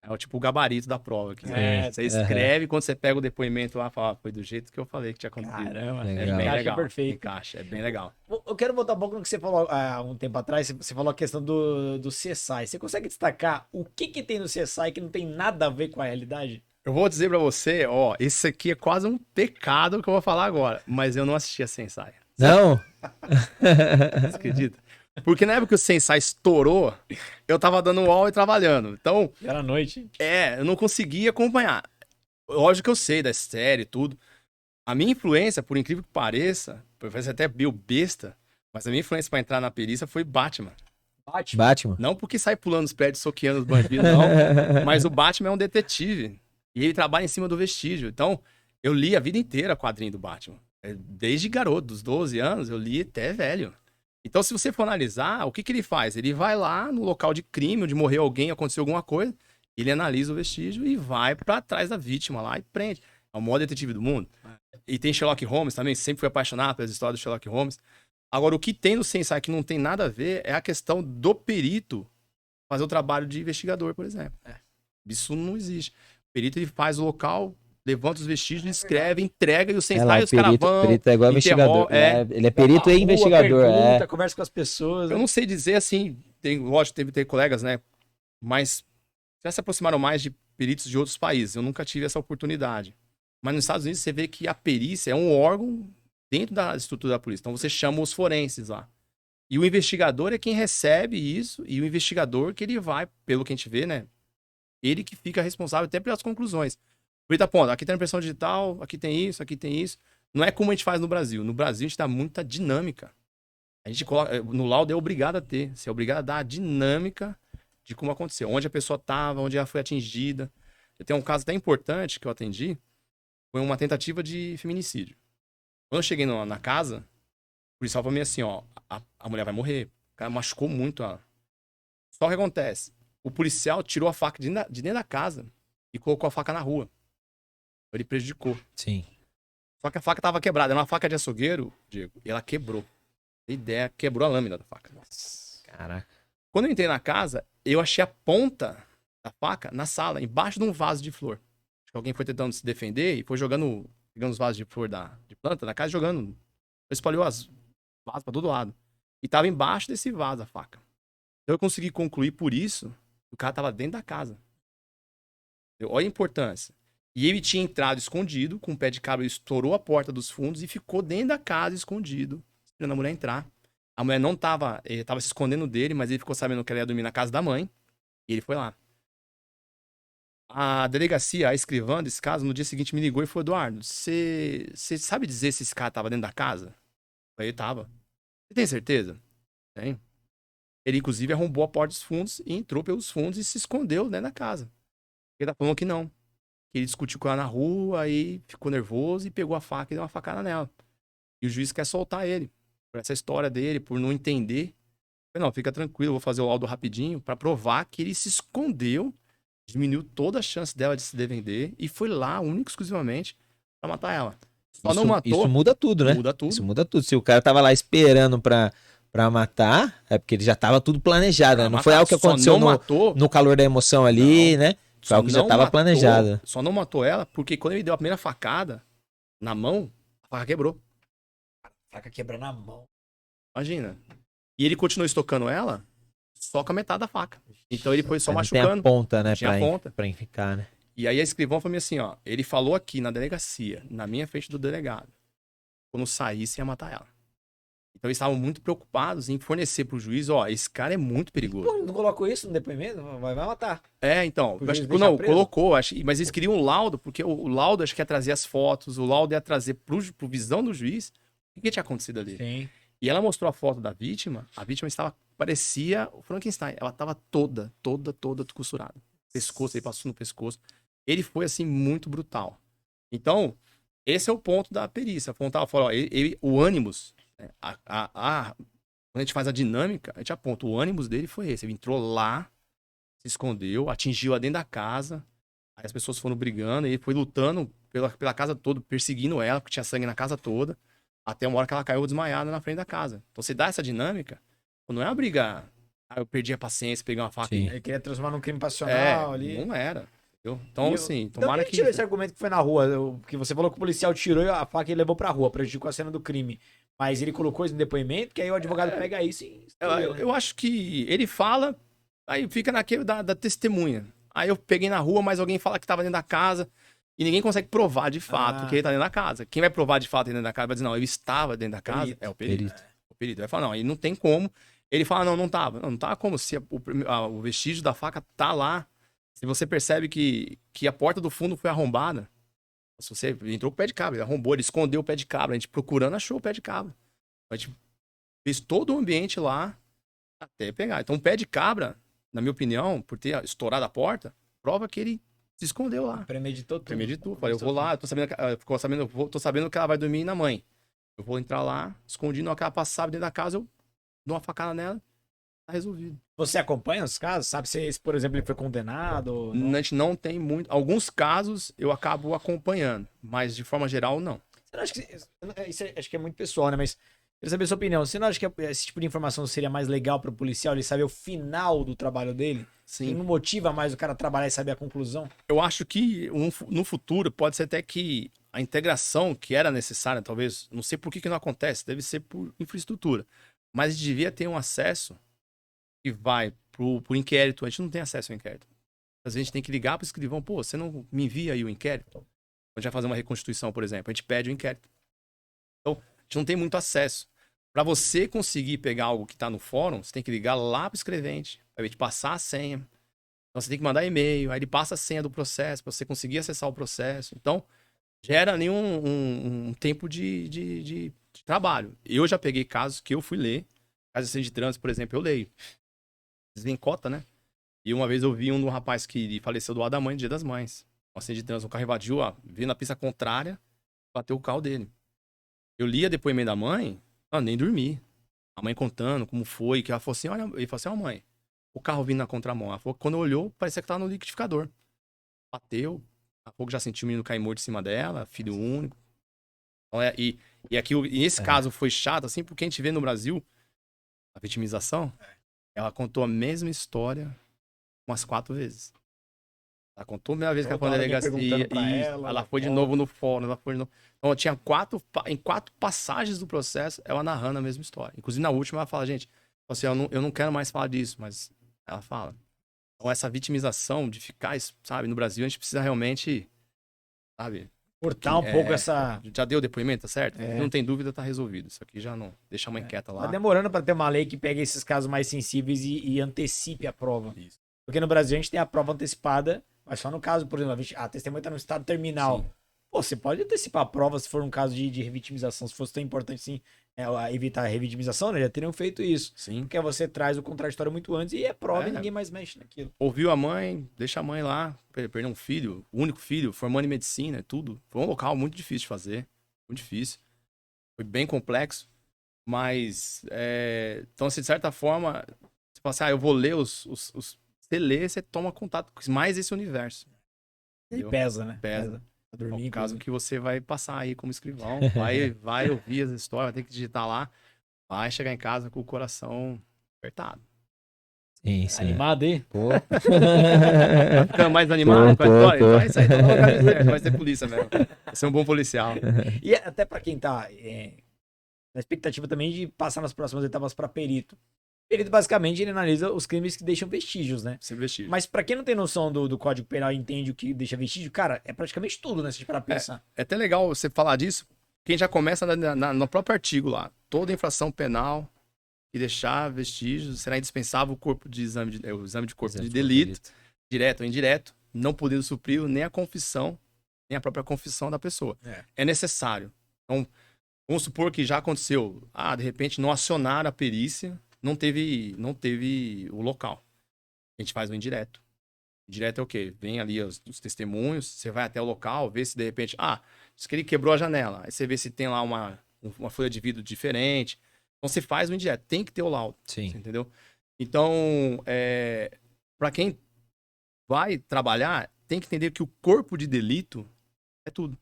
É o tipo o gabarito da prova. Que você escreve, quando você pega o depoimento lá, fala, foi do jeito que eu falei que tinha acontecido. Caramba, Legal. É bem encaixa legal. perfeito. Encaixa, é bem legal. Eu quero voltar um pouco no que você falou há um tempo atrás. Você falou a questão do CSI. Você consegue destacar o que tem no CSI que não tem nada a ver com a realidade? Eu vou dizer pra você, ó, esse aqui é quase um pecado que eu vou falar agora, mas eu não assisti a Sensai. Não? Você acredita? Porque na época que o Sensai estourou, eu tava dando aula e trabalhando. Então, Era noite. eu não conseguia acompanhar. Lógico que eu sei da série e tudo. A minha influência, por incrível que pareça, parece até meio besta, mas a minha influência pra entrar na perícia foi Batman. Batman. Não porque sai pulando os prédios, soqueando os bandidos, não. Mas o Batman é um detetive. E ele trabalha em cima do vestígio. Então, eu li a vida inteira quadrinho do Batman. Desde garoto, dos 12 anos, eu li até velho. Então, se você for analisar, o que ele faz? Ele vai lá no local de crime, onde morreu alguém, aconteceu alguma coisa, ele analisa o vestígio e vai pra trás da vítima lá e prende. É o maior detetive do mundo. E tem Sherlock Holmes também, sempre fui apaixonado pelas histórias do Sherlock Holmes. Agora, o que tem no Sensei que não tem nada a ver é a questão do perito fazer o trabalho de investigador, por exemplo. Isso não existe. O perito, ele faz o local, levanta os vestígios, escreve, entrega, e o Sensei, os caras vão... Perito é igual investigador. Ele é perito e investigador. Pergunta, conversa com as pessoas. Eu não sei dizer assim, lógico, tem colegas, né? Mas já se aproximaram mais de peritos de outros países. Eu nunca tive essa oportunidade. Mas nos Estados Unidos você vê que a perícia é um órgão dentro da estrutura da polícia. Então você chama os forenses lá. E o investigador é quem recebe isso, e o investigador que ele vai, pelo que a gente vê, né? Ele que fica responsável até pelas conclusões. Ele tá pondo, aqui tem impressão digital, aqui tem isso, aqui tem isso. Não é como a gente faz no Brasil. No Brasil a gente dá muita dinâmica. A gente coloca, no laudo é obrigado a ter. Você é obrigado a dar a dinâmica de como aconteceu. Onde a pessoa estava, onde ela foi atingida. Eu tenho um caso até importante que eu atendi. Foi uma tentativa de feminicídio. Quando eu cheguei na casa, o policial falou assim, ó, a mulher vai morrer. O cara machucou muito ela. Só o que acontece? O policial tirou a faca de dentro da casa e colocou a faca na rua. Ele prejudicou. Sim. Só que a faca tava quebrada. Era uma faca de açougueiro, Diego, e ela quebrou. A ideia quebrou a lâmina da faca. Caraca. Quando eu entrei na casa, eu achei a ponta da faca na sala, embaixo de um vaso de flor. Acho que alguém foi tentando se defender e foi pegando os vasos de flor de planta da casa, jogando. Espalhou as vasos pra todo lado. E tava embaixo desse vaso a faca. Então eu consegui concluir por isso que o cara tava dentro da casa. Olha a importância. E ele tinha entrado escondido, com o pé de cabra, ele estourou a porta dos fundos e ficou dentro da casa escondido, esperando a mulher entrar. A mulher não tava, ele tava se escondendo dele, mas ele ficou sabendo que ela ia dormir na casa da mãe, e ele foi lá. A delegacia, a escrivã desse caso, no dia seguinte me ligou e falou, Eduardo, você sabe dizer se esse cara tava dentro da casa? Eu falei, tava. Você tem certeza? Tem. Ele, inclusive, arrombou a porta dos fundos e entrou pelos fundos e se escondeu dentro da casa. Ele tá falando que não. Que ele discutiu com ela na rua, aí ficou nervoso e pegou a faca e deu uma facada nela. E o juiz quer soltar ele. Por essa história dele, por não entender. falei, não, fica tranquilo, vou fazer o laudo rapidinho pra provar que ele se escondeu, diminuiu toda a chance dela de se defender e foi lá, único e exclusivamente, pra matar ela. Só não matou. Isso muda tudo, né? Muda tudo. Isso muda tudo. Se o cara tava lá esperando pra matar, é porque ele já tava tudo planejado, né? Não foi algo que aconteceu no calor da emoção ali, né? Foi algo que já tava planejado. Só não matou ela porque quando ele deu a primeira facada na mão, a faca quebrou. A faca quebrando a mão. Imagina. E ele continuou estocando ela só com a metade da faca. Então ele foi só machucando. Tem a ponta, né? Tinha a ponta. Pra ficar, né? E aí a escrivão falou assim, ó, ele falou aqui na delegacia, na minha frente do delegado, quando saísse ia matar ela. Então eles estavam muito preocupados em fornecer pro juiz, ó, esse cara é muito perigoso. Pô, não colocou isso no depoimento? Vai matar. Então, O acho, juiz não, deixa preso? colocou, mas eles queriam um laudo, porque o laudo acho que ia trazer as fotos, o laudo ia trazer pro visão do juiz o que tinha acontecido ali. Sim. E ela mostrou a foto da vítima, a vítima parecia o Frankenstein, ela estava toda costurada. Pescoço, ele passou no pescoço. Ele foi, assim, muito brutal. Então, esse é o ponto da perícia. Apontava, falou, ó, o ânimos, né, quando a gente faz a dinâmica, a gente aponta, o ânimos dele foi esse. Ele entrou lá, se escondeu, atingiu a dentro da casa, aí as pessoas foram brigando, ele foi lutando pela casa toda, perseguindo ela, porque tinha sangue na casa toda, até uma hora que ela caiu desmaiada na frente da casa. Então, você dá essa dinâmica, não é uma briga, eu perdi a paciência, peguei uma faca. Ele queria transformar num crime passional ali. Não era. Então, assim, tomara que... tirou esse argumento que foi na rua, que você falou que o policial tirou a faca e levou pra rua, prejudicou a cena do crime. Mas ele colocou isso no depoimento, que aí o advogado pega isso e... Eu acho que ele fala, aí fica naquele da testemunha. Aí eu peguei na rua, mas alguém fala que tava dentro da casa e ninguém consegue provar de fato que ele tá dentro da casa. Quem vai provar de fato dentro da casa vai dizer, não, ele estava dentro da casa, é o perito. O perito vai falar, não, ele não tem como. Ele fala, não tava. Não tava como se o vestígio da faca tá lá. Se você percebe que a porta do fundo foi arrombada, se você entrou com o pé de cabra, ele arrombou, ele escondeu o pé de cabra, a gente procurando achou o pé de cabra. A gente fez todo o ambiente lá até pegar. Então o pé de cabra, na minha opinião, por ter estourado a porta, prova que ele se escondeu lá. Premeditou tudo. Premeditou. Falei, eu vou lá, tô sabendo que ela vai dormir na mãe. Eu vou entrar lá, escondi, na hora que ela passava dentro da casa, eu dou uma facada nela, tá resolvido. Você acompanha os casos? Sabe se, por exemplo, ele foi condenado? Ou não? A gente não tem muito. Alguns casos eu acabo acompanhando, mas de forma geral, não. Você não acha que. Isso acho que é muito pessoal, né? Mas queria saber a sua opinião. Você não acha que esse tipo de informação seria mais legal pro policial ele saber o final do trabalho dele? Sim. E não motiva mais o cara a trabalhar e saber a conclusão? Eu acho que no futuro pode ser até que a integração que era necessária, talvez, não sei por que não acontece, deve ser por infraestrutura, mas devia ter um acesso que vai pro inquérito. A gente não tem acesso ao inquérito. Às vezes a gente tem que ligar pro escrivão, pô, você não me envia aí o inquérito? A gente vai fazer uma reconstituição, por exemplo, a gente pede o inquérito. Então, a gente não tem muito acesso. Para você conseguir pegar algo que tá no fórum, você tem que ligar lá pro escrevente, para ele te passar a senha. Então você tem que mandar e-mail, aí ele passa a senha do processo para você conseguir acessar o processo. Então, gera ali um tempo de trabalho. Eu já peguei casos que eu fui ler, caso de trânsito, por exemplo, eu leio. Desvencota, né? E uma vez eu vi um rapaz que faleceu do lado da mãe, no Dia das Mães. Um acidente de trânsito, o carro invadiu, veio na pista contrária, bateu o carro dele. Eu li a depoimento da mãe, nem dormi. A mãe contando como foi, que ela falou assim, olha, ele falou assim, ó mãe, o carro vindo na contramão. Ela falou que quando olhou, parecia que tava no liquidificador. Bateu, a pouco já sentiu o menino cair morto em cima dela, filho único. Então, e esse caso foi chato, assim, porque a gente vê no Brasil a vitimização, ela contou a mesma história umas 4 vezes. Ela contou a primeira vez que ela foi na delegacia, ela foi de novo no fórum, Então, tinha 4 passagens do processo, ela narrando a mesma história. Inclusive, na última, ela fala, gente, assim, eu não quero mais falar disso, mas ela fala. Então, essa vitimização de ficar, sabe, no Brasil, a gente precisa realmente, sabe... Cortar um pouco essa... Já deu o depoimento, tá certo? Não tem dúvida, tá resolvido. Isso aqui já não... Deixa a mãe quieta lá. Tá demorando pra ter uma lei que pegue esses casos mais sensíveis e antecipe a prova. Isso. Porque no Brasil a gente tem a prova antecipada, mas só no caso, por exemplo, a testemunha tá no estado terminal. Sim. Pô, você pode antecipar a prova se for um caso de revitimização. Se fosse tão importante assim, evitar a revitimização, né? Já teriam feito isso. Sim. Porque você traz o contraditório muito antes e é prova e ninguém mais mexe naquilo. Ouviu a mãe, deixa a mãe lá, perdeu um filho, o único filho, formando em medicina, tudo. Foi um local muito difícil de fazer, muito difícil. Foi bem complexo. Mas, então, assim, de certa forma, você fala assim, eu vou ler você lê, você toma contato com mais esse universo. E Entendeu? pesa, né? Pesa. Pra É dormir, o caso inclusive. que você vai passar aí como escrivão, vai ouvir as histórias, vai ter que digitar lá, vai chegar em casa com o coração apertado. Sim, sim. Animado aí? Pô. Tá ficando mais animado com a Tô. história? Então é isso aí, tá no lugar certo, vai ser polícia mesmo. Vai ser um bom policial. E até pra quem tá na expectativa também de passar nas próximas etapas pra perito. Perito, basicamente, ele analisa os crimes que deixam vestígios, né? Sem vestígio. Mas pra quem não tem noção do Código Penal e entende o que deixa vestígio, cara, é praticamente tudo, né? Se a gente parar pra pensar. É até legal você falar disso, quem já começa no próprio artigo lá. Toda infração penal que deixar vestígios será indispensável o corpo de exame de corpo de delito, direto ou indireto, não podendo suprir nem a confissão, nem a própria confissão da pessoa. É necessário. Então, vamos supor que já aconteceu, de repente não acionaram a perícia, não teve o local. A gente faz o indireto. Indireto é o quê? Vem ali os testemunhos, você vai até o local, vê se de repente, diz que ele quebrou a janela. Aí você vê se tem lá uma folha de vidro diferente. Então você faz o indireto, tem que ter o laudo. Sim. Entendeu? Então, para quem vai trabalhar, tem que entender que o corpo de delito é tudo.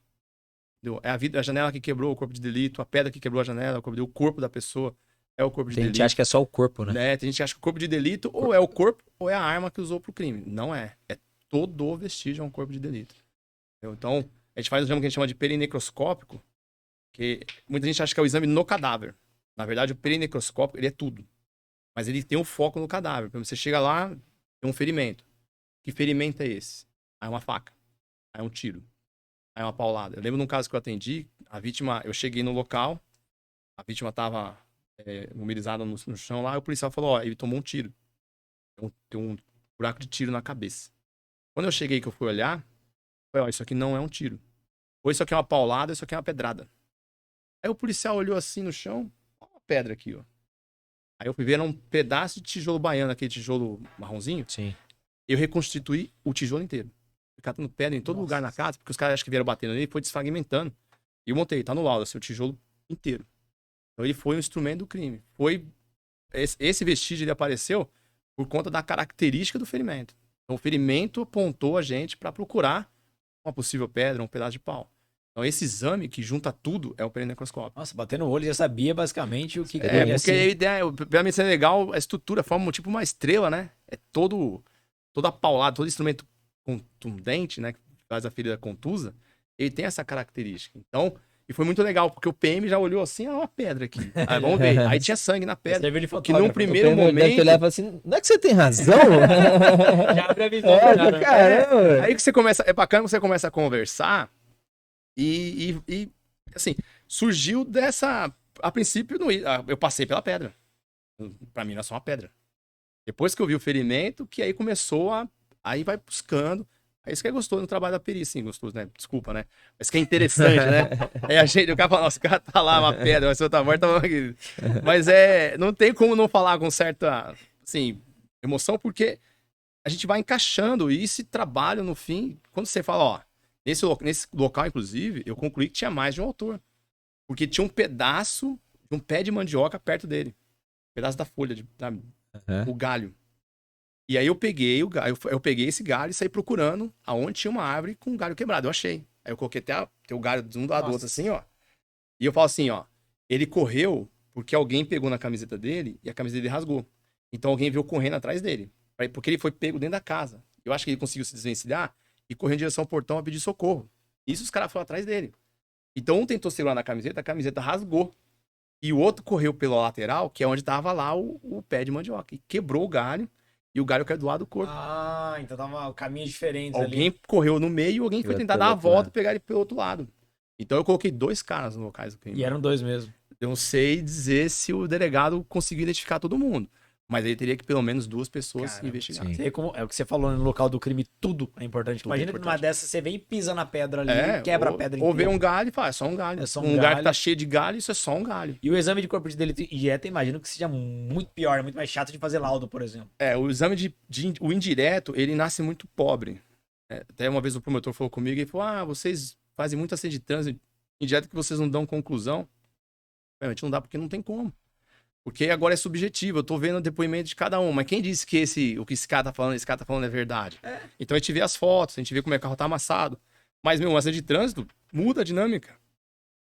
Entendeu? É a janela que quebrou o corpo de delito, a pedra que quebrou a janela, o corpo da pessoa é o corpo de Tem delito. gente que acha que é só o corpo, né? Tem gente que acha que o corpo de delito ou é o corpo ou é a arma que usou pro crime. Não é. É todo o vestígio é um corpo de delito. Entendeu? Então, a gente faz um exame que a gente chama de perinecroscópico, que muita gente acha que é o exame no cadáver. Na verdade, o perinecroscópico, ele é tudo. Mas ele tem um foco no cadáver. Quando você chega lá, tem um ferimento. Que ferimento é esse? Aí é uma faca. Aí é um tiro. Aí é uma paulada. Eu lembro de um caso que eu atendi, eu cheguei no local, a vítima tava imobilizada no chão lá, e o policial falou, ele tomou um tiro. Tem um buraco de tiro na cabeça. Quando eu cheguei que eu fui olhar, eu falei, isso aqui não é um tiro. Ou isso aqui é uma paulada, ou isso aqui é uma pedrada. Aí o policial olhou assim no chão, ó, uma pedra aqui, ó. Aí eu fui ver, era um pedaço de tijolo baiano, aquele tijolo marronzinho. Sim. Eu reconstituí o tijolo inteiro. Fui catando pedra em todo lugar na casa, porque os caras acham que vieram batendo nele e foi desfragmentando. E eu montei, tá no laudo, assim, o tijolo inteiro. Então ele foi um instrumento do crime. Esse vestígio ele apareceu por conta da característica do ferimento. Então o ferimento apontou a gente para procurar uma possível pedra, um pedaço de pau. Então esse exame que junta tudo é o perinecroscópio. Nossa, batendo o olho já sabia basicamente o que Porque queria, a assim. ideia, pra mim, é legal, a estrutura forma tipo uma estrela, né? É toda paulada, todo instrumento contundente, né? Que faz a ferida contusa, ele tem essa característica. Então, e foi muito legal, porque o PM já olhou assim, uma pedra aqui. Aí vamos ver. Aí tinha sangue na pedra. Serve de Que num fotógrafo. primeiro Deve momento. olhar e falar assim, não é que você tem razão? Já abre a visão. Olha, né? caramba. Aí que você começa. É bacana que você começa a conversar e assim, surgiu dessa. A princípio, eu passei pela pedra. Pra mim, era só uma pedra. Depois que eu vi o ferimento, que aí começou a. Aí vai buscando. É isso que é gostoso no trabalho da perícia, sim, gostoso, né? Desculpa, né? Mas que é interessante, né? Aí o cara fala, nossa, o cara tá lá, uma pedra, mas se eu tá morto, tá aqui. Mas não tem como não falar com certa, assim, emoção, porque a gente vai encaixando e esse trabalho, no fim, quando você fala, ó, nesse local, inclusive, eu concluí que tinha mais de um autor. Porque tinha um pedaço de um pé de mandioca perto dele. Um pedaço da folha, o galho. E aí eu peguei eu peguei esse galho e saí procurando aonde tinha uma árvore com um galho quebrado. Eu achei. Aí eu coloquei até o galho de um lado do outro assim, ó. E eu falo assim, ó. Ele correu porque alguém pegou na camiseta dele e a camiseta dele rasgou. Então alguém veio correndo atrás dele. Porque ele foi pego dentro da casa. Eu acho que ele conseguiu se desvencilhar e correu em direção ao portão a pedir socorro. Isso os caras foram atrás dele. Então um tentou segurar na camiseta, a camiseta rasgou. E o outro correu pela lateral, que é onde tava lá o pé de mandioca. E quebrou o galho. E o galho caiu do lado do corpo. Ah, então tava caminhos diferentes ali. Alguém correu no meio, alguém foi Eu tentar pelo dar a outro volta lado. e pegar ele pelo outro lado. Então eu coloquei 2 caras no locais do crime. E eram 2 mesmo. Eu não sei dizer se o delegado conseguiu identificar todo mundo. Mas ele teria que pelo menos 2 pessoas Caramba, investigar. sim. Você vê como, é o que você falou, né, no local do crime, tudo é importante. Tudo é Imagina que numa importante. dessas você vem e pisa na pedra ali, quebra a pedra Ou vê inteira. um galho e fala, é só um galho. É só um lugar galho. que tá cheio de galho, isso é só um galho. E o exame de corpo de delito e dieta, imagino que seja muito pior, muito mais chato de fazer laudo, por exemplo. O exame o indireto, ele nasce muito pobre. Até uma vez o promotor falou comigo e falou, vocês fazem muito acidente de trânsito indireto que vocês não dão conclusão. Realmente não dá porque não tem como. Porque agora é subjetivo, eu tô vendo o depoimento de cada um. Mas quem disse que o que esse cara tá falando é verdade? Então a gente vê as fotos, a gente vê como é que o carro tá amassado. Mas, meu, um acidente de trânsito muda a dinâmica.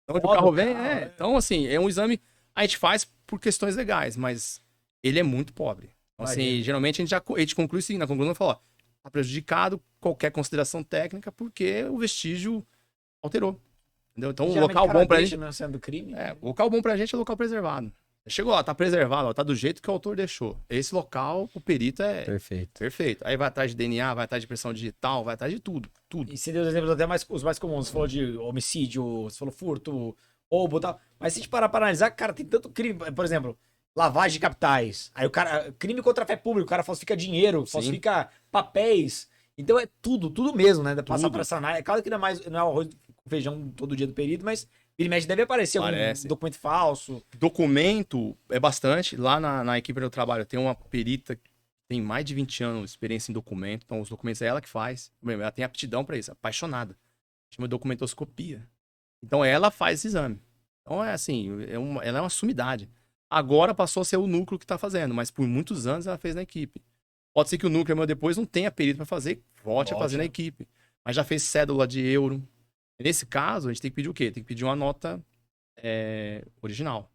Então, onde o carro vem, Então, assim, é um exame a gente faz por questões legais, mas ele é muito pobre. Então, assim, geralmente a gente conclui assim, na conclusão fala, ó, tá prejudicado qualquer consideração técnica porque o vestígio alterou. Entendeu? Então, o local bom pra gente... Não sendo crime. O local bom pra gente é o local preservado. Chegou lá, tá preservado, ó, tá do jeito que o autor deixou. Esse local, o perito é perfeito. Aí vai atrás de DNA, vai atrás de impressão digital, vai atrás de tudo. E você deu os exemplos até os mais comuns. Você falou de homicídio, você falou furto, roubo e tal. Mas se a gente parar pra analisar, cara, tem tanto crime. Por exemplo, lavagem de capitais. Aí o cara, crime contra a fé pública, o cara falsifica dinheiro, falsifica papéis. Então é tudo mesmo, né? Passar por essa análise. É claro que não é arroz com feijão todo dia do perito, mas vira e mexe deve aparecer algum documento falso. Documento é bastante. Lá na equipe do trabalho tem uma perita que tem mais de 20 anos de experiência em documento. Então os documentos é ela que faz. Ela tem aptidão pra isso, apaixonada. Chama de documentoscopia. Então ela faz esse exame. Então é assim, ela é uma sumidade. Agora passou a ser o núcleo que tá fazendo, mas por muitos anos ela fez na equipe. Pode ser que o núcleo meu depois não tenha perito para fazer, volte a fazer na equipe. Mas já fez cédula de euro. Nesse caso, a gente tem que pedir o quê? Tem que pedir uma nota original.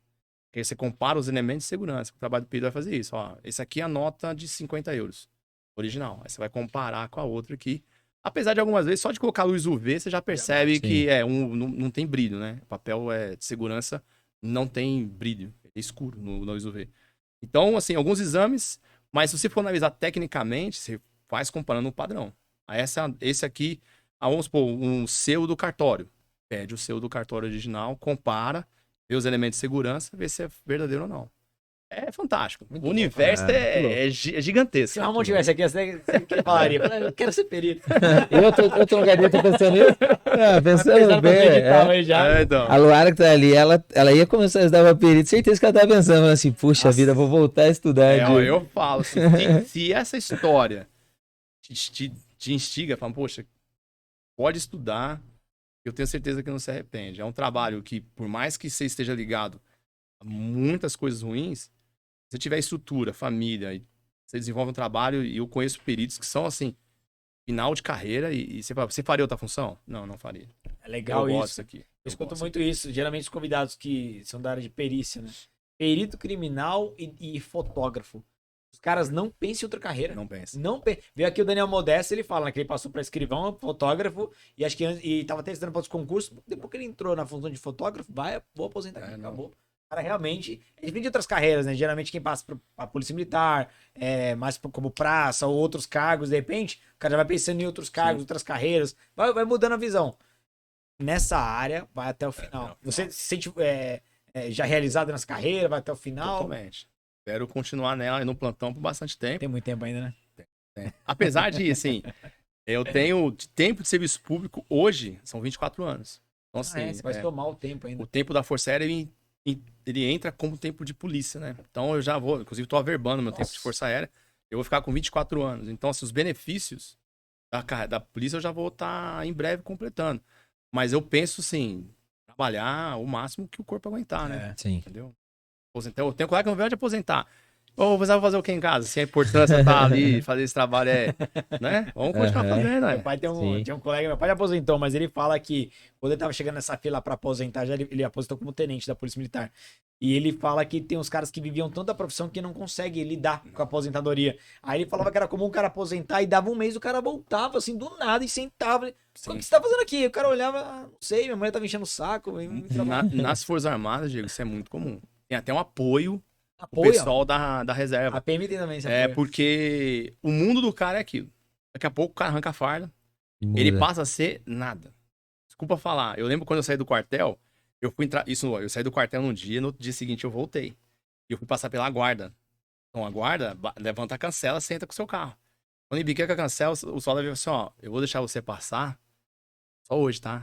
Porque aí você compara os elementos de segurança. O trabalho do perito vai fazer isso. Ó, esse aqui é a nota de 50 euros. Original. Aí você vai comparar com a outra aqui. Apesar de algumas vezes, só de colocar luz UV, você já percebe que não tem brilho, né? O papel de segurança não tem brilho. É escuro no luz UV. Então, assim, alguns exames... Mas se você for analisar tecnicamente, você faz comparando um padrão. Esse aqui, vamos supor, um selo do cartório. Pede o selo do cartório original, compara, vê os elementos de segurança, vê se é verdadeiro ou não. É fantástico. O universo é gigantesco. Se o Ramon tivesse aqui, você falaria, eu quero ser perito. Eu tô no lugar dele, tô pensando nisso. Pensando bem. Então. A Luara que tá ali, ela ia começar a estudar pra perito, certeza que ela tava pensando assim, puxa vida, vou voltar a estudar. Eu falo, assim, se essa história te instiga, fala, poxa, pode estudar, eu tenho certeza que não se arrepende. É um trabalho que, por mais que você esteja ligado a muitas coisas ruins, se você tiver estrutura, família, e você desenvolve um trabalho, e eu conheço peritos que são assim, final de carreira, e você fala, você faria outra função? Não faria. É legal eu isso. Aqui. Eu escuto muito isso, geralmente os convidados que são da área de perícia, né? Perito criminal e fotógrafo. Os caras não pensam em outra carreira. Não pensa. Veio aqui o Daniel Modesto, ele fala, né, que ele passou para escrivão, fotógrafo, e acho que tava testando para os concursos. Depois que ele entrou na função de fotógrafo, vou aposentar aqui, acabou. Cara, realmente, é diferente de outras carreiras, né? Geralmente quem passa pra Polícia Militar, mais como praça ou outros cargos, de repente, o cara já vai pensando em outros cargos, outras carreiras, vai mudando a visão. Nessa área, vai até o final. Você se sente já realizado nessa carreira, vai até o final? Totalmente. Espero continuar nela no plantão por bastante tempo. Tem muito tempo ainda, né? Apesar de, assim, eu tenho de tempo de serviço público hoje, são 24 anos. Então, assim, você vai tomar o tempo ainda. O tempo da Força Aérea, ele entra como tempo de polícia, né? Então eu já vou, inclusive tô averbando meu tempo de Força Aérea, eu vou ficar com 24 anos. Então, assim, os benefícios da polícia eu já vou estar em breve completando. Mas eu penso, assim, trabalhar o máximo que o corpo aguentar, né? Sim. Entendeu? Aposentar. Eu tenho um colega que não veio de aposentar. Ô, você vai fazer o que em casa? Se a importância tá ali, fazer esse trabalho né? Vamos continuar fazendo, né? Meu pai tinha um colega, meu pai já aposentou, mas ele fala que quando ele tava chegando nessa fila pra aposentar, ele aposentou como tenente da Polícia Militar. E ele fala que tem uns caras que viviam tanto da profissão que não conseguem lidar com a aposentadoria. Aí ele falava que era comum o cara aposentar e dava um mês, o cara voltava assim do nada e sentava. O que você tá fazendo aqui? O cara olhava, não sei, minha mulher tava enchendo o saco. Nas Forças Armadas, Diego, isso é muito comum. Tem até um apoio. O pessoal da reserva. A PM tem também esse apoio. Porque o mundo do cara é aquilo. Daqui a pouco o cara arranca a farda, ele passa a ser nada. Desculpa falar, eu lembro quando eu saí do quartel, eu saí do quartel num dia, no outro dia seguinte eu voltei. E eu fui passar pela guarda. Então a guarda levanta a cancela, senta com o seu carro. Quando ele biquei com a cancela, o soldado veio assim, ó, eu vou deixar você passar só hoje, tá?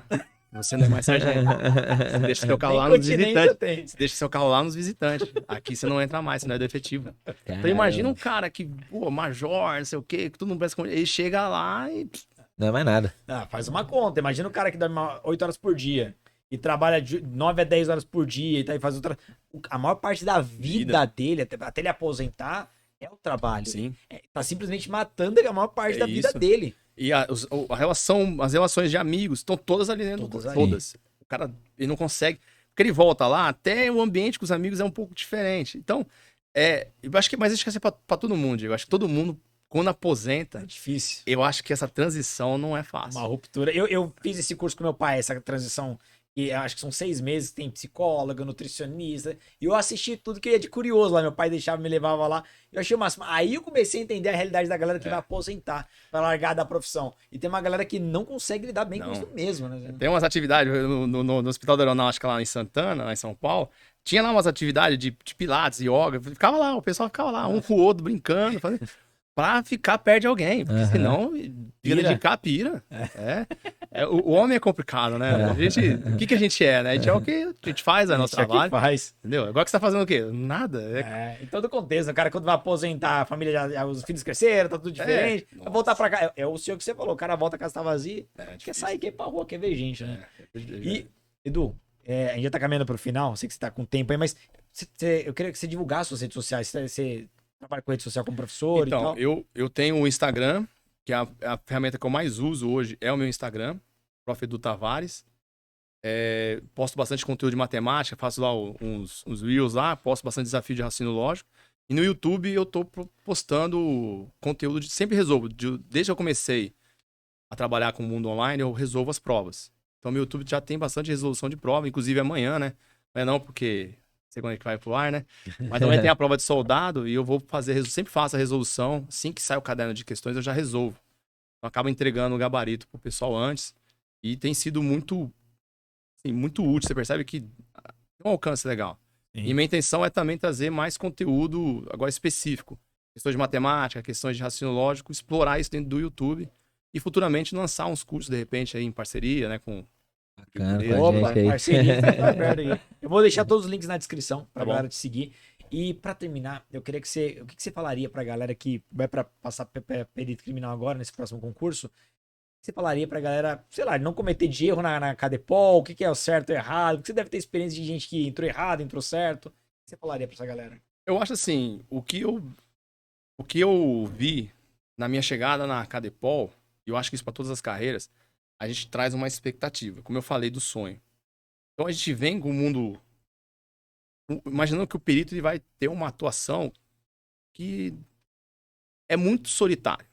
Você não é mais sargento. Você deixa seu carro lá nos visitantes. Você deixa seu carro lá nos visitantes. Aqui você não entra mais, você não é do efetivo. Então imagina um cara que, major, não sei o quê, que tudo não parece com ele. Ele chega lá e... Não é mais nada. Faz uma conta. Imagina o cara que dorme 8 horas por dia e trabalha de 9 a 10 horas por dia e tá aí faz outra. A maior parte da vida dele, até ele aposentar, é o trabalho. Sim. Tá simplesmente matando a maior parte É da vida isso. dele. E as relações de amigos estão todas ali dentro. Todas ali. Todas. O cara, ele não consegue. Porque ele volta lá, até o ambiente com os amigos é um pouco diferente. Então, mas acho que é pra todo mundo, Diego. Eu acho que todo mundo, quando É aposenta, difícil. eu acho que essa transição não é fácil. Uma ruptura. Eu fiz esse curso com meu pai, essa transição. E eu acho que são 6 meses, tem psicóloga, nutricionista. E eu assisti tudo que eu ia de curioso lá. Meu pai deixava, me levava lá. Eu achei o máximo. Aí eu comecei a entender a realidade da galera que vai aposentar, vai largar da profissão. E tem uma galera que não consegue lidar bem com Não. isso mesmo, né? Tem umas atividades no Hospital da Aeronáutica lá em Santana, lá em São Paulo. Tinha lá umas atividades de pilates, yoga. Ficava lá, o pessoal ficava lá, um com o outro, brincando, fazendo, pra ficar perto de alguém. Porque senão, Pira. dedicar, pira. O homem é complicado, né? O que a gente é, né? A gente é o que a gente faz, é nosso Isso é o que trabalho. faz. Entendeu? Agora que você tá fazendo o quê? Nada. Em todo contexto, o cara quando vai aposentar, a família os filhos cresceram, tá tudo diferente, vai voltar pra cá. É o senhor que você falou, o cara volta, a casa tá vazia, quer sair, quer ir pra rua, quer ver gente, né? E, Edu, a gente já tá caminhando pro final, sei que você tá com tempo aí, mas eu queria que você divulgasse suas redes sociais, você trabalha com rede social como professor Então, e tal. eu tenho o Instagram, que é a ferramenta que eu mais uso hoje, é o meu Instagram, Prof. Edu Tavares. Posto bastante conteúdo de matemática, faço lá uns reels lá, posto bastante desafio de raciocínio lógico. E no YouTube eu tô postando conteúdo sempre resolvo. Desde que eu comecei a trabalhar com o mundo online, eu resolvo as provas. Então meu YouTube já tem bastante resolução de prova, inclusive amanhã, né? Não porque sei quando é que vai pro ar, né? Mas também tem a prova de soldado e eu vou sempre faço a resolução. Assim que sai o caderno de questões, eu já resolvo. Então acabo entregando o gabarito pro pessoal antes. E tem sido muito útil. Você percebe que tem um alcance legal. Sim. E minha intenção é também trazer mais conteúdo agora específico. Questões de matemática, questões de raciocínio lógico, explorar isso dentro do YouTube e futuramente lançar uns cursos, de repente, aí em parceria, né, com... Bacana, com a Opa, gente aí. parceria, tá aberto aí. Eu vou deixar todos os links na descrição pra Tá bom. galera te seguir. E pra terminar, eu queria que o que você falaria pra galera que vai pra passar perito criminal agora, nesse próximo concurso? O que você falaria pra galera, sei lá, não cometer de erro na Cadepol, o que é o certo e o errado? Porque você deve ter experiência de gente que entrou errado, entrou certo. O que você falaria pra essa galera? Eu acho assim, o que eu vi na minha chegada na Cadepol, e eu acho que isso para todas as carreiras, a gente traz uma expectativa, como eu falei do sonho. Então a gente vem com o mundo imaginando que o perito ele vai ter uma atuação que é muito solitária,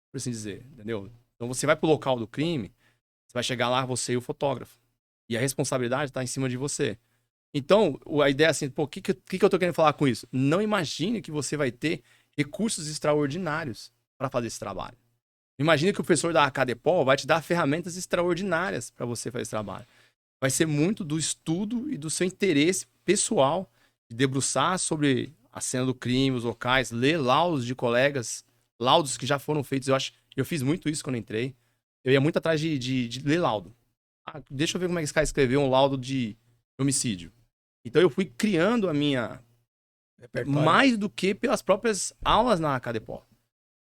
por assim dizer, entendeu? Então você vai pro local do crime, você vai chegar lá, você e o fotógrafo. E a responsabilidade tá em cima de você. Então, a ideia é assim, pô, o que eu tô querendo falar com isso? Não imagine que você vai ter recursos extraordinários para fazer esse trabalho. Imagine que o professor da Cadepol vai te dar ferramentas extraordinárias para você fazer esse trabalho. Vai ser muito do estudo e do seu interesse pessoal de debruçar sobre a cena do crime, os locais, ler laudos de colegas, laudos que já foram feitos. Eu fiz muito isso quando entrei. Eu ia muito atrás de ler laudo. Deixa eu ver como é que esse cara escreveu um laudo de homicídio. Então eu fui criando a minha... mais do que pelas próprias aulas na Cadepol.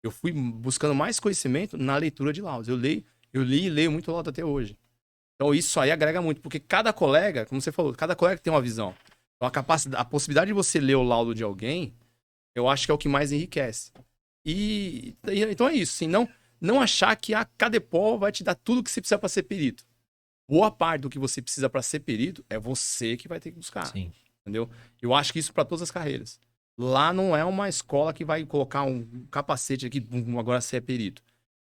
Eu fui buscando mais conhecimento na leitura de laudos. Eu li e leio muito laudo até hoje. Então isso aí agrega muito, porque cada colega, como você falou, cada colega tem uma visão. Então a possibilidade de você ler o laudo de alguém, eu acho que é o que mais enriquece. Então é isso, assim, não achar que a Cadepol vai te dar tudo que você precisa para ser perito. Boa parte do que você precisa para ser perito é você que vai ter que buscar. Sim. Entendeu? Eu acho que isso para todas as carreiras. Lá não é uma escola que vai colocar um capacete aqui, agora você é perito.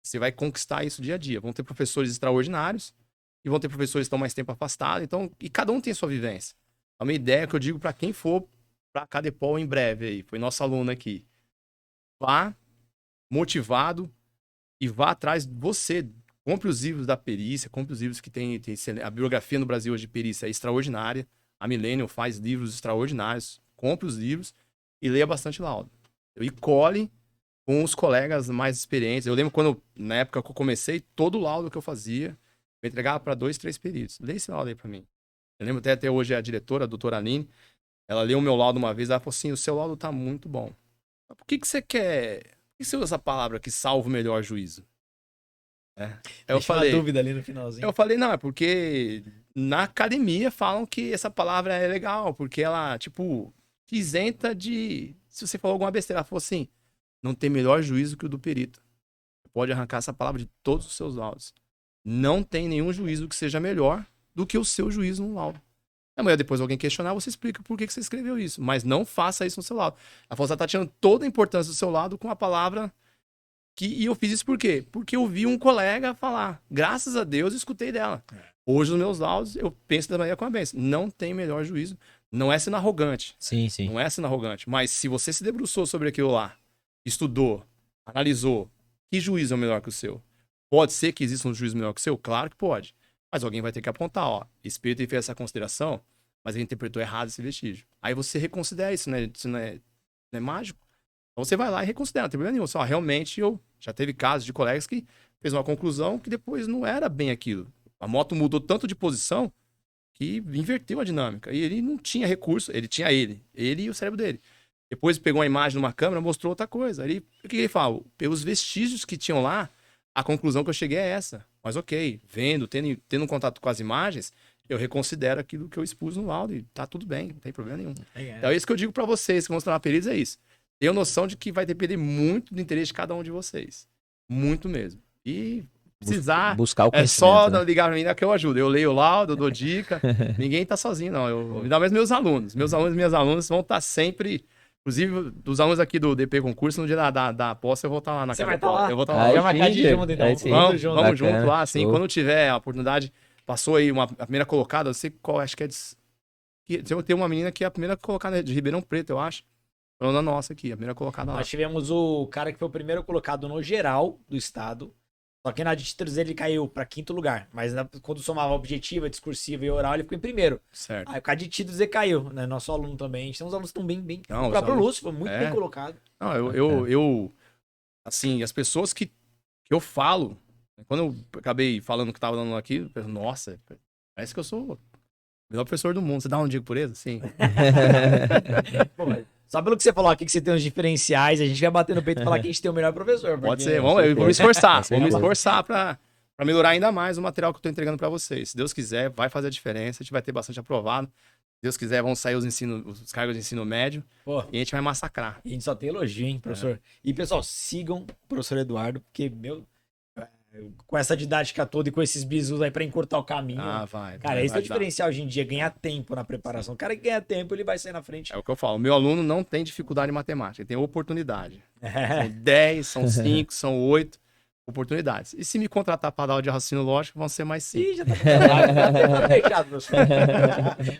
Você vai conquistar isso dia a dia. Vão ter professores extraordinários e vão ter professores que estão mais tempo afastados. Então, e cada um tem a sua vivência. É uma ideia que eu digo para quem for para a Cadepol em breve aí, foi nosso aluno aqui. Vá motivado e vá atrás de você. Compre os livros da perícia, compre os livros que tem a bibliografia no Brasil hoje de perícia é extraordinária. A Millennium faz livros extraordinários. Compre os livros e leia bastante laudo. E cole com os colegas mais experientes. Eu lembro quando, na época que eu comecei, todo o laudo que eu fazia, eu entregava para 2, 3 peritos. Lê esse laudo aí para mim. Eu lembro até hoje a diretora, a doutora Aline, ela leu o meu laudo uma vez, ela falou assim, o seu laudo tá muito bom. Mas por que você quer... Por que você usa essa palavra que salva o melhor juízo? Eu Deixa uma falei, dúvida ali no finalzinho. eu falei, não, é porque na academia falam que essa palavra é legal, porque ela, tipo, te isenta de... Se você falou alguma besteira, ela falou assim, não tem melhor juízo que o do perito. Você pode arrancar essa palavra de todos os seus laudos. Não tem nenhum juízo que seja melhor do que o seu juízo no laudo. Amanhã, depois alguém questionar, você explica por que você escreveu isso. Mas não faça isso no seu laudo. A Força tá tirando toda a importância do seu laudo com a palavra que... E eu fiz isso por quê? Porque eu vi um colega falar. Graças a Deus, eu escutei dela. Hoje, nos meus laudos, eu penso da maneira como é bem. Não tem melhor juízo. Não é sendo arrogante. Sim, sim. Não é sendo arrogante. Mas se você se debruçou sobre aquilo lá, estudou, analisou, que juízo é melhor que o seu? Pode ser que exista um juízo melhor que o seu? Claro que pode. Mas alguém vai ter que apontar, ó. Espírito fez essa consideração, mas ele interpretou errado esse vestígio. Aí você reconsidera isso, né? Isso não é mágico. Então você vai lá e reconsidera, não tem problema nenhum. Só realmente eu já teve casos de colegas que fez uma conclusão que depois não era bem aquilo. A moto mudou tanto de posição que inverteu a dinâmica. E ele não tinha recurso, ele tinha ele e o cérebro dele. Depois pegou uma imagem numa câmera, mostrou outra coisa. Aí, o que ele fala? Pelos vestígios que tinham lá, a conclusão que eu cheguei é essa. Mas ok, tendo um contato com as imagens, eu reconsidero aquilo que eu expus no laudo e tá tudo bem, não tem problema nenhum. Então é isso que eu digo pra vocês que vão se tornar peritos, é isso. Tenham noção de que vai depender muito do interesse de cada um de vocês. Muito mesmo. E precisar, buscar o é conhecimento. só né? ligar pra mim que eu ajudo. Eu leio o laudo, eu dou dica. Ninguém tá sozinho, não. Ainda mais meus alunos. Meus alunos e minhas alunas vão estar sempre... Inclusive, dos alunos aqui do DP Concurso, no dia da posse, eu vou estar lá na Você casa. vai estar lá? Eu vou estar Aí lá. Vai sim, marcar de Diego. junto, então. Aí sim. Vamos Bacana, junto lá, assim. show. Quando tiver a oportunidade, passou aí a primeira colocada, eu sei qual, acho que é tem uma menina que é a primeira colocada de Ribeirão Preto, eu acho. Falando nossa aqui, a primeira colocada lá. Nós tivemos o cara que foi o primeiro colocado no geral do estado. Só que na de títulos ele caiu pra 5º lugar. Mas quando somava objetiva, discursiva e oral, ele ficou em primeiro. Certo. Aí por causa de títulos ele caiu, né? Nosso aluno também. A gente tem uns alunos que estão bem. Não, O os próprio alunos- Lúcio foi muito É. bem colocado. Não, eu assim, as pessoas que eu falo, quando eu acabei falando que tava dando aqui, eu penso, nossa, parece que eu sou o melhor professor do mundo. Você dá um dia por isso? Sim. Pô, mas só pelo que você falou aqui, que você tem uns diferenciais, a gente vai bater no peito e falar que a gente tem o melhor professor. Pode porque- ser, eu vou me esforçar. Com Vou me certeza. esforçar pra melhorar ainda mais o material que eu tô entregando pra vocês. Se Deus quiser, vai fazer a diferença. A gente vai ter bastante aprovado. Se Deus quiser, vão sair os cargos de ensino médio Pô, e a gente vai massacrar. e a gente só tem elogio, hein, professor? E, pessoal, sigam o professor Eduardo, porque, com essa didática toda e com esses bisus aí pra encurtar o caminho. Ah, vai. Cara, vai, esse é o vai dar. diferencial hoje em dia, ganhar tempo na preparação. O cara que ganha tempo, ele vai sair na frente. É o que eu falo. O meu aluno não tem dificuldade em matemática, ele tem oportunidade. É. São 10, são 5, são 8 oportunidades. E se me contratar para dar aula de raciocínio lógico, vão ser mais 5. Ih, já tá fechado, professor.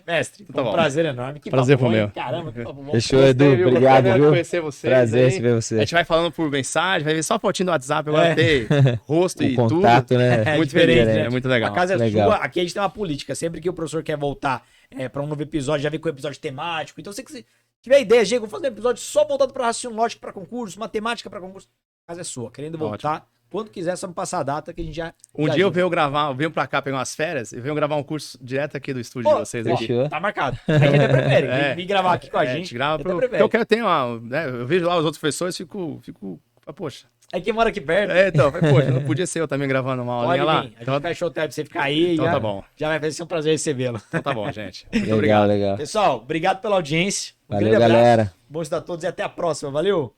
Mestre, foi Tá um bom. prazer enorme. Que Prazer papo foi bom, hein? meu. Caramba, que papo bom. Fechou, Edu. Gostei, viu? Obrigado, Gostei de viu? conhecer vocês Prazer aí. se ver A você. gente vai falando por mensagem, vai ver só a fotinho do WhatsApp, agora tem rosto e O contato, tudo. né? É Muito diferente, feliz, né? é muito legal. A casa é Legal. sua, aqui a gente tem uma política. Sempre que o professor quer voltar para um novo episódio, já vem com um episódio temático. Então, se você tiver ideia, Diego, vou fazer um episódio só voltado para raciocínio lógico para concurso, matemática para concurso. A casa é sua. Querendo voltar, quando quiser, só me passar a data que a gente já. Um já dia eu ajuda. venho pra cá pegar umas férias e venho gravar um curso direto aqui do estúdio Pô, de vocês ó, aqui. Fechou. Tá marcado. A gente até prefere. É. Vem gravar aqui com a É, gente. grava até pro, prefere. eu quero ter uma, né, eu vejo lá os outros professores, fico, poxa. É quem mora aqui perto. É, então, poxa, não podia ser eu também gravando uma Pode aulinha lá. vir. A gente fecha o hotel pra você ficar aí. Então já, tá bom. Já vai ser um prazer recebê-lo. Então tá bom, gente. Muito Legal, obrigado. legal. Pessoal, obrigado pela audiência. Um Valeu, grande abraço. galera. Bom estudar a todos e até a próxima. Valeu!